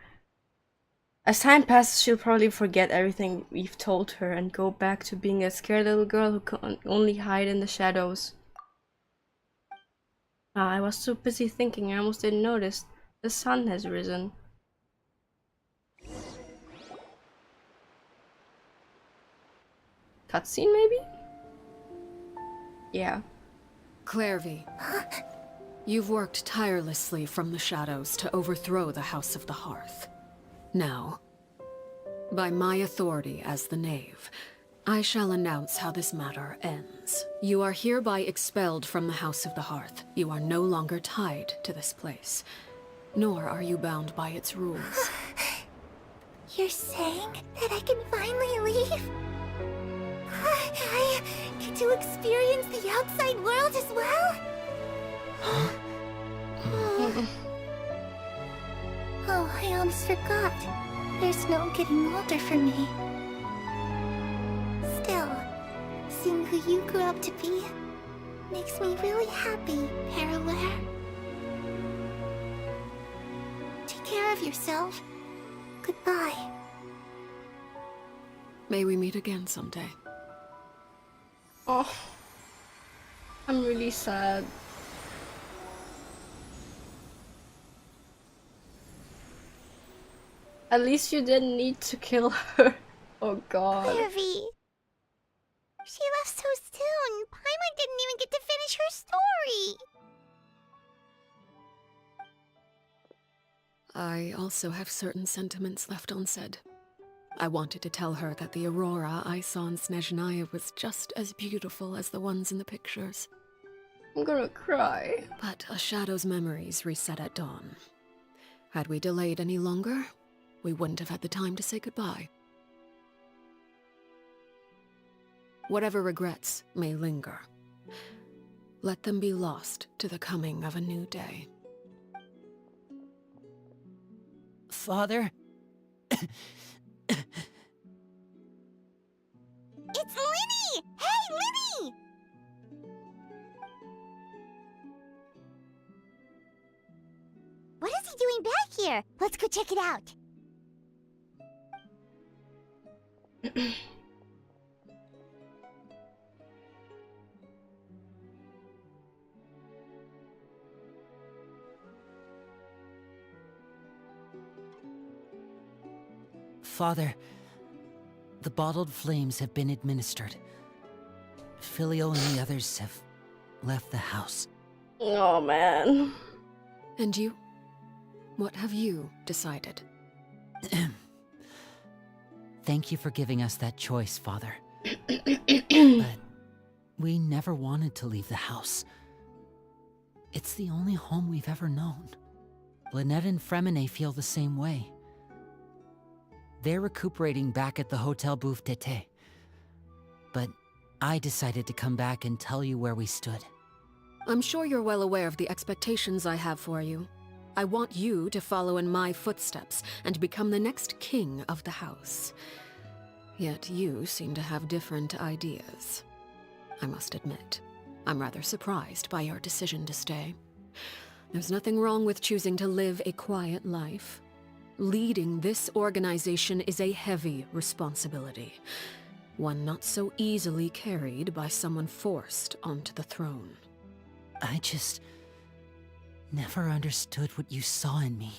As time passes, she'll probably forget everything we've told her and go back to being a scared little girl who can only hide in the shadows. I was so busy thinking I almost didn't notice. The sun has risen. Cutscene, maybe? Yeah. Clairvy, you've worked tirelessly from the shadows to overthrow the House of the Hearth. Now, by my authority as the Knave, I shall announce how this matter ends. You are hereby expelled from the House of the Hearth. You are no longer tied to this place, nor are you bound by its rules. You're saying that I can finally leave? I get to experience the outside world as well? Oh, I almost forgot. There's no getting older for me. Still, seeing who you grew up to be makes me really happy, Parallare. Take care of yourself. Goodbye. May we meet again someday. Oh, I'm really sad. At least you didn't need to kill her. Oh god. Ivy. She left so soon. Paimon didn't even get to finish her story. I also have certain sentiments left unsaid. I wanted to tell her that the aurora I saw in Snezhnaya was just as beautiful as the ones in the pictures. I'm gonna cry. But a shadow's memories reset at dawn. Had we delayed any longer, we wouldn't have had the time to say goodbye. Whatever regrets may linger, let them be lost to the coming of a new day. Father? It's Linny! Hey, Linny! What is he doing back here? Let's go check it out. Father, the bottled flames have been administered. Filio and the others have left the house. Oh man. And you? What have you decided? Thank you for giving us that choice, Father. But we never wanted to leave the house. It's the only home we've ever known. Lynette and Fremine feel the same way. They're recuperating back at the Hotel Bouffe d'Été. But I decided to come back and tell you where we stood. I'm sure you're well aware of the expectations I have for you. I want you to follow in my footsteps and become the next king of the house. Yet you seem to have different ideas. I must admit, I'm rather surprised by your decision to stay. There's nothing wrong with choosing to live a quiet life. Leading this organization is a heavy responsibility, one not so easily carried by someone forced onto the throne. I just never understood what you saw in me.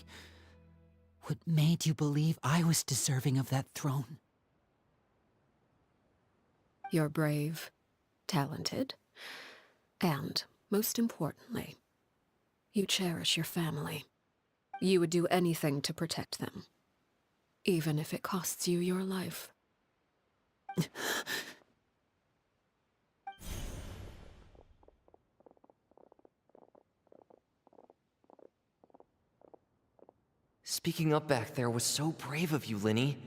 What made you believe I was deserving of that throne? You're brave, talented, and, most importantly, you cherish your family. You would do anything to protect them, even if it costs you your life. Speaking up back there was so brave of you, Linny.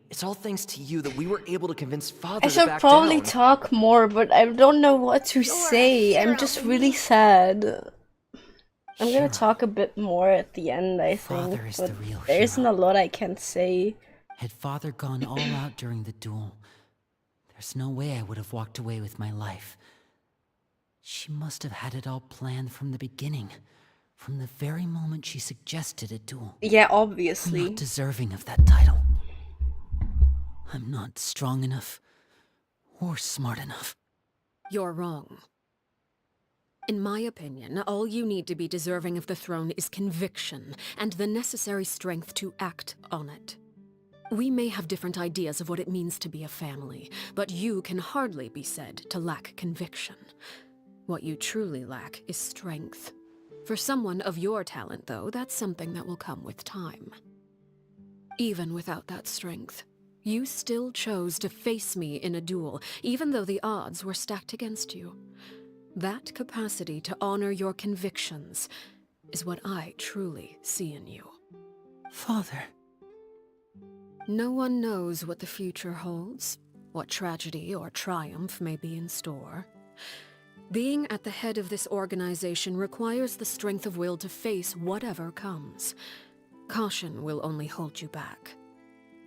It's all thanks to you that we were able to convince Father I to should back probably down. talk more, but I don't know what to You're a say. I'm hero, just Linny. really sad. I'm gonna Hero. talk a bit more at the end, I think, Father is but the real there isn't hero. a lot I can say. Had Father gone all out during the duel, there's no way I would have walked away with my life. She must have had it all planned from the beginning. From the very moment she suggested a duel. Yeah, I'm obviously. not deserving of that title. I'm not strong enough or smart enough. You're wrong. In my opinion, all you need to be deserving of the throne is conviction and the necessary strength to act on it. We may have different ideas of what it means to be a family, but you can hardly be said to lack conviction. What you truly lack is strength. For someone of your talent, though, that's something that will come with time. Even without that strength, you still chose to face me in a duel, even though the odds were stacked against you. That capacity to honor your convictions is what I truly see in you. Father. No one knows what the future holds, what tragedy or triumph may be in store. Being at the head of this organization requires the strength of will to face whatever comes. Caution will only hold you back.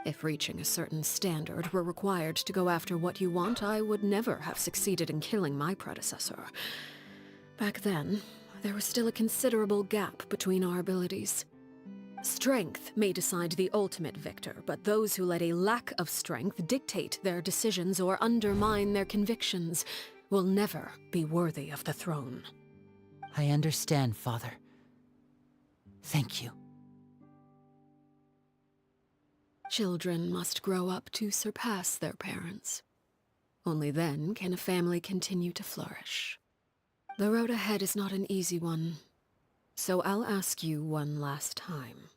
If reaching a certain standard were required to go after what you want, I would never have succeeded in killing my predecessor. Back then, there was still a considerable gap between our abilities. Strength may decide the ultimate victor, but those who let a lack of strength dictate their decisions or undermine their convictions will never be worthy of the throne. I understand, Father. Thank you. Children must grow up to surpass their parents. Only then can a family continue to flourish. The road ahead is not an easy one, so I'll ask you one last time.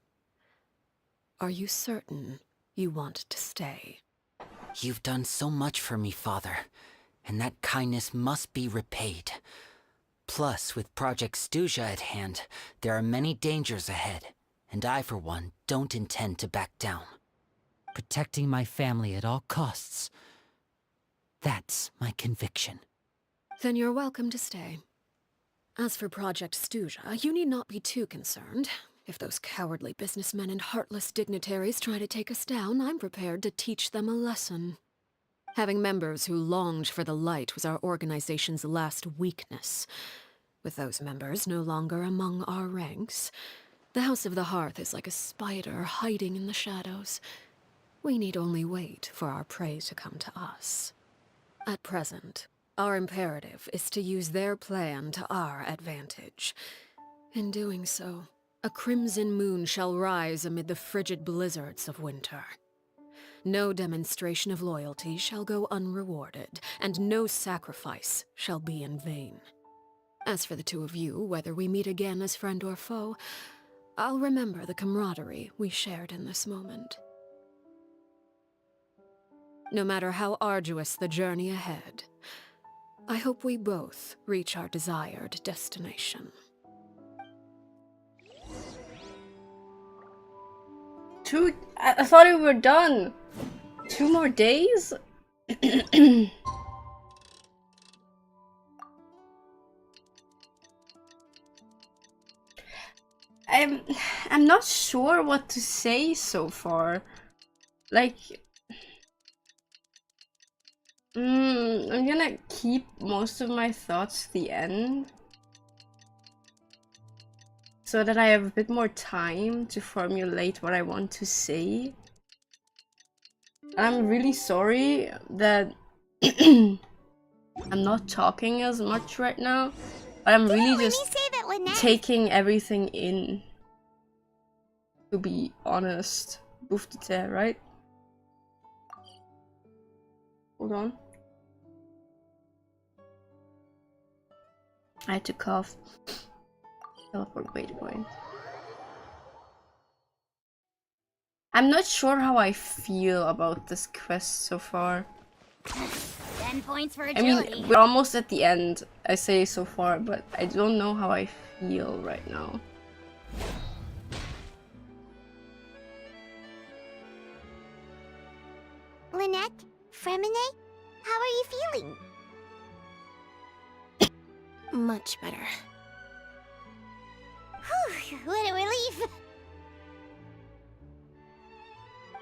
Are you certain you want to stay? You've done so much for me, Father, and that kindness must be repaid. Plus, with Project Stuja at hand, there are many dangers ahead, and I, for one, don't intend to back down. Protecting my family at all costs. That's my conviction. Then you're welcome to stay. As for Project Stuja, you need not be too concerned. If those cowardly businessmen and heartless dignitaries try to take us down, I'm prepared to teach them a lesson. Having members who longed for the light was our organization's last weakness. With those members no longer among our ranks, the House of the Hearth is like a spider hiding in the shadows. We need only wait for our prey to come to us. At present, our imperative is to use their plan to our advantage. In doing so, a crimson moon shall rise amid the frigid blizzards of winter. No demonstration of loyalty shall go unrewarded, and no sacrifice shall be in vain. As for the two of you, whether we meet again as friend or foe, I'll remember the camaraderie we shared in this moment. No matter how arduous the journey ahead, I hope we both reach our desired destination. I thought we were done. 2 more days? I'm not sure what to say so far. Like, I'm gonna keep most of my thoughts to the end, so that I have a bit more time to formulate what I want to say. I'm really sorry that I'm not talking as much right now, but I'm really just taking everything in, to be honest. Bouffete, right? Hold on. I had to cough. Teleport waypoint. I'm not sure how I feel about this quest so far. 10 points for I agility. mean, we're almost at the end, I say so far, but I don't know how I feel right now. Lynette, Fremine, how are you feeling? Much better. Whew, what a relief.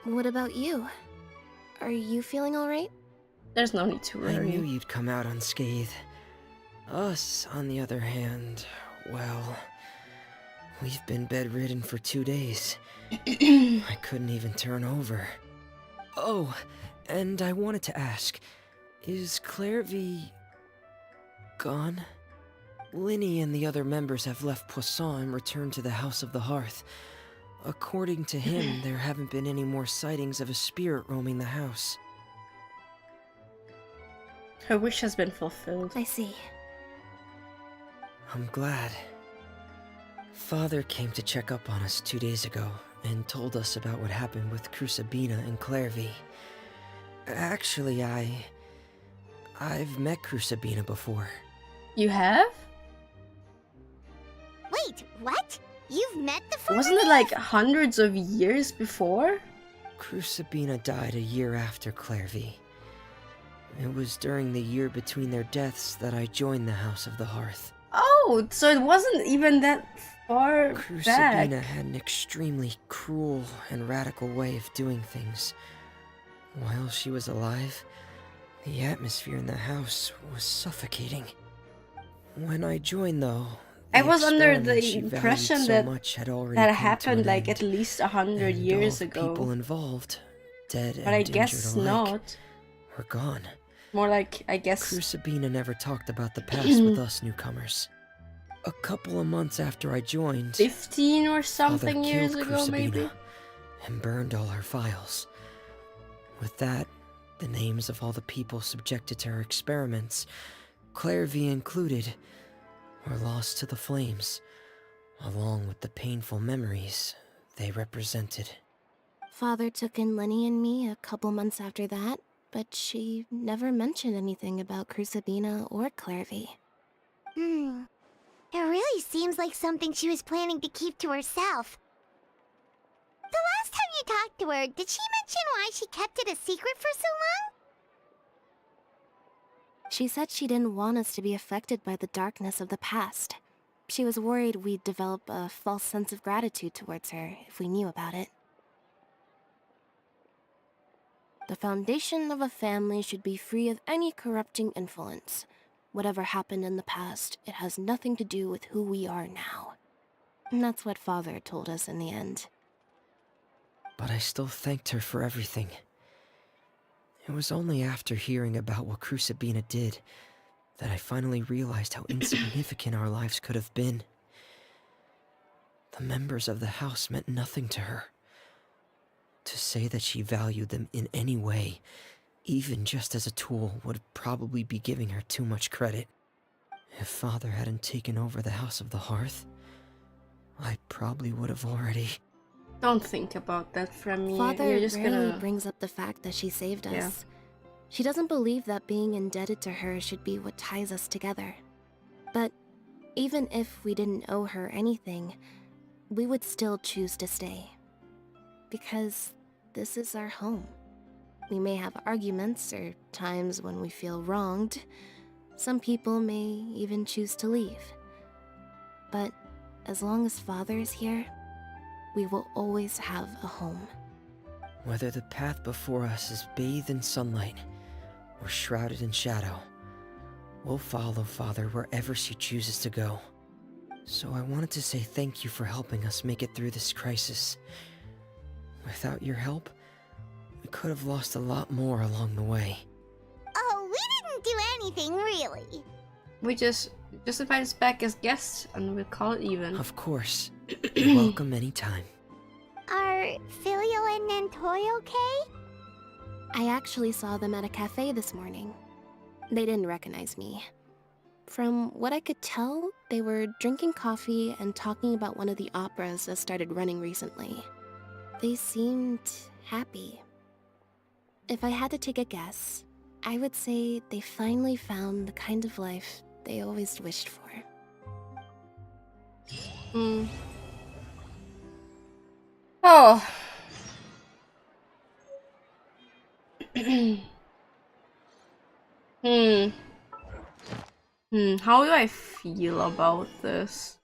What about you? Are you feeling alright? There's no need to worry. I knew you'd come out unscathed. Us, on the other hand, well, we've been bedridden for 2 days. I couldn't even turn over. Oh, and I wanted to ask, is Clairvy gone? Linny and the other members have left Poisson and returned to the House of the Hearth. According to him, there haven't been any more sightings of a spirit roaming the house. Her wish has been fulfilled. I see. I'm glad. Father came to check up on us 2 days ago and told us about what happened with Crucibina and Clairvy. Actually, I've met Crucibina before. You have? Wait, what? You've met the former Wasn't it like hundreds of years before? Crucibina died a year after Clairvy. It was during the year between their deaths that I joined the House of the Hearth. Oh, so it wasn't even that far back. Crucibina had an extremely cruel and radical way of doing things. While she was alive, the atmosphere in the house was suffocating. When I joined, though, I was under the experiment she valued impression so that much had already that come to happened an like end, at least 100 and years all the ago. people involved, dead But and I injured guess alike, not. were gone. More like, I guess. Crucibina never talked about the past with us newcomers. A couple of months after I joined, 15 or Father something years killed ago, maybe? Crucibina and burned all her files. With that, the names of all the people subjected to her experiments, Clairvy included, were lost to the flames, along with the painful memories they represented. Father took in Lenny and me a couple months after that, but she never mentioned anything about Crucibina or Clairvy. It really seems like something she was planning to keep to herself. The last time you talked to her, did she mention why she kept it a secret for so long? She said she didn't want us to be affected by the darkness of the past. She was worried we'd develop a false sense of gratitude towards her if we knew about it. The foundation of a family should be free of any corrupting influence. Whatever happened in the past, it has nothing to do with who we are now. And that's what Father told us in the end. But I still thanked her for everything. It was only after hearing about what Crucibina did that I finally realized how insignificant our lives could have been. The members of the house meant nothing to her. To say that she valued them in any way, even just as a tool, would probably be giving her too much credit. If Father hadn't taken over the House of the Hearth, I probably would have already... Don't think about that from me. Father You're just rarely gonna... brings up the fact that she saved us. Yeah. She doesn't believe that being indebted to her should be what ties us together. But even if we didn't owe her anything, we would still choose to stay. Because this is our home. We may have arguments or times when we feel wronged. Some people may even choose to leave. But as long as Father is here, we will always have a home. Whether the path before us is bathed in sunlight or shrouded in shadow, we'll follow Father wherever she chooses to go. So I wanted to say thank you for helping us make it through this crisis. Without your help, we could have lost a lot more along the way. Oh, we didn't do anything, really. We just invite us back as guests and we'll call it even. Of course. You're welcome anytime. Are Filio and Nantoy okay? I actually saw them at a cafe this morning. They didn't recognize me. From what I could tell, they were drinking coffee and talking about one of the operas that started running recently. They seemed happy. If I had to take a guess, I would say they finally found the kind of life they always wished for. Oh. How do I feel about this?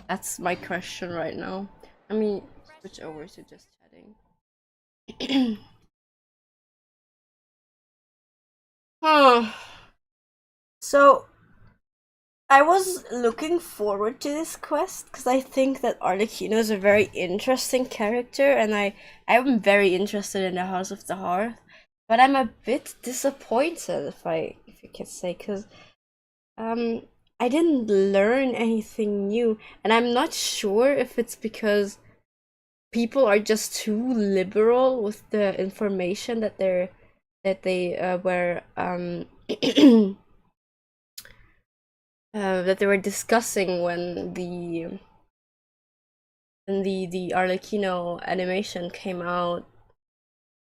That's my question right now. Let me switch over to just chatting. So, I was looking forward to this quest because I think that Arlecchino is a very interesting character, and I'm very interested in the House of the Hearth. But I'm a bit disappointed, if you can say, because I didn't learn anything new, and I'm not sure if it's because people are just too liberal with the information that they were that they were discussing when the Arlecchino animation came out,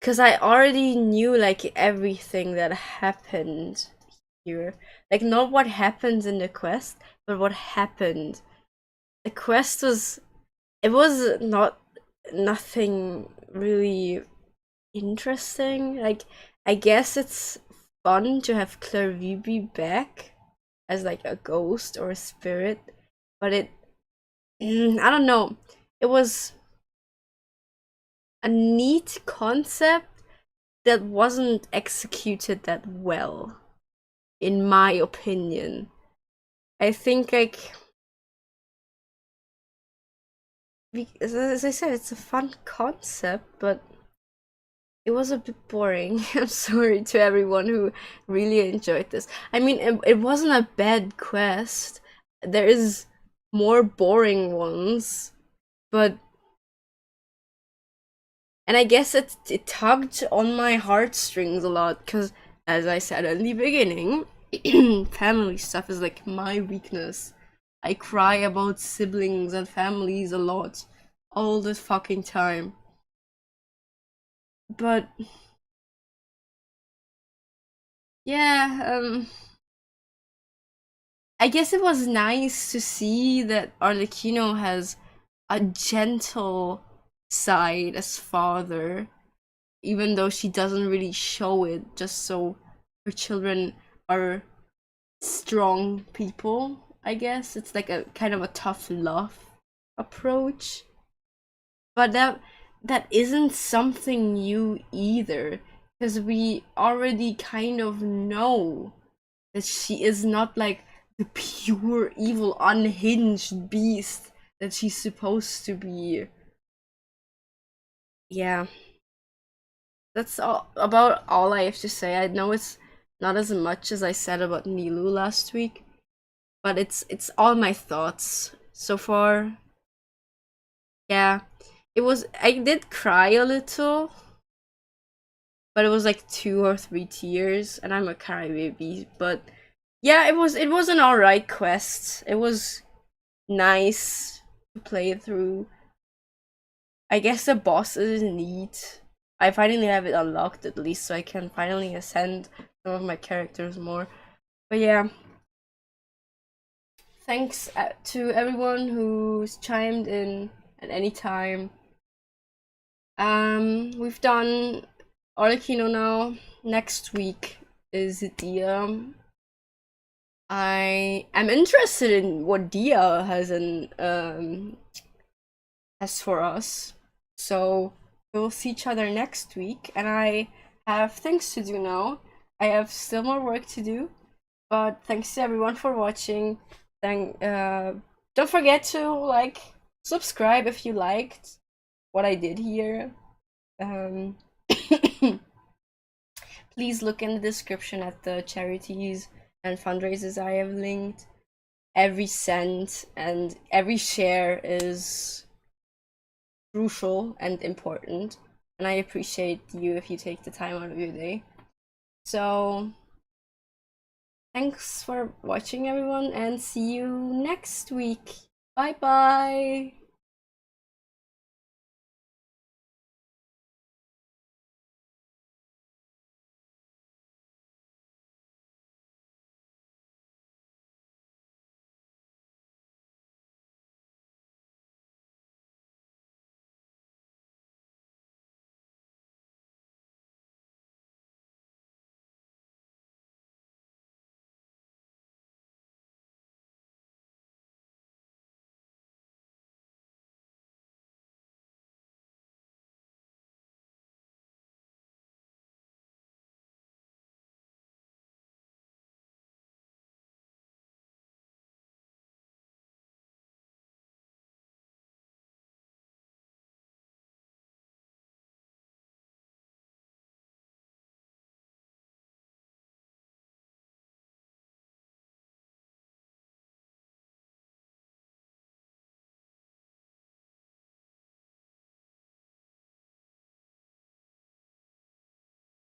because I already knew like everything that happened here, like not what happens in the quest, but what happened. The quest was not nothing really interesting. Like, I guess it's fun to have Clairvibi back as like a ghost or a spirit, but I don't know. It was a neat concept that wasn't executed that well, in my opinion. I think like, as I said, it's a fun concept, but it was a bit boring. I'm sorry to everyone who really enjoyed this. I mean, it wasn't a bad quest. There is more boring ones, but and I guess it tugged on my heartstrings a lot, because as I said in the beginning, family stuff is like my weakness. I cry about siblings and families a lot, all the fucking time. But yeah, I guess it was nice to see that Arlecchino has a gentle side as father, even though she doesn't really show it, just so her children are strong people. I guess it's like a kind of a tough love approach, but that isn't something new either, because we already kind of know that she is not like the pure evil unhinged beast that she's supposed to be. Yeah, that's about all I have to say. I know it's not as much as I said about Nilu last week, but it's all my thoughts so far. Yeah, I did cry a little, but it was like 2 or 3 tears, and I'm a crybaby. But yeah, it was an alright quest. It was nice to play it through. I guess the boss is neat. I finally have it unlocked at least, so I can finally ascend some of my characters more. But yeah, thanks to everyone who's chimed in at any time. We've done Arlecchino now. Next week is Dia. I am interested in what Dia has for us. So we'll see each other next week, and I have things to do now. I have still more work to do, but thanks to everyone for watching. Don't forget to like, subscribe if you liked what I did here. Please look in the description at the charities and fundraisers I have linked. Every cent and every share is crucial and important, and I appreciate you if you take the time out of your day. So thanks for watching, everyone, and see you next week. Bye bye.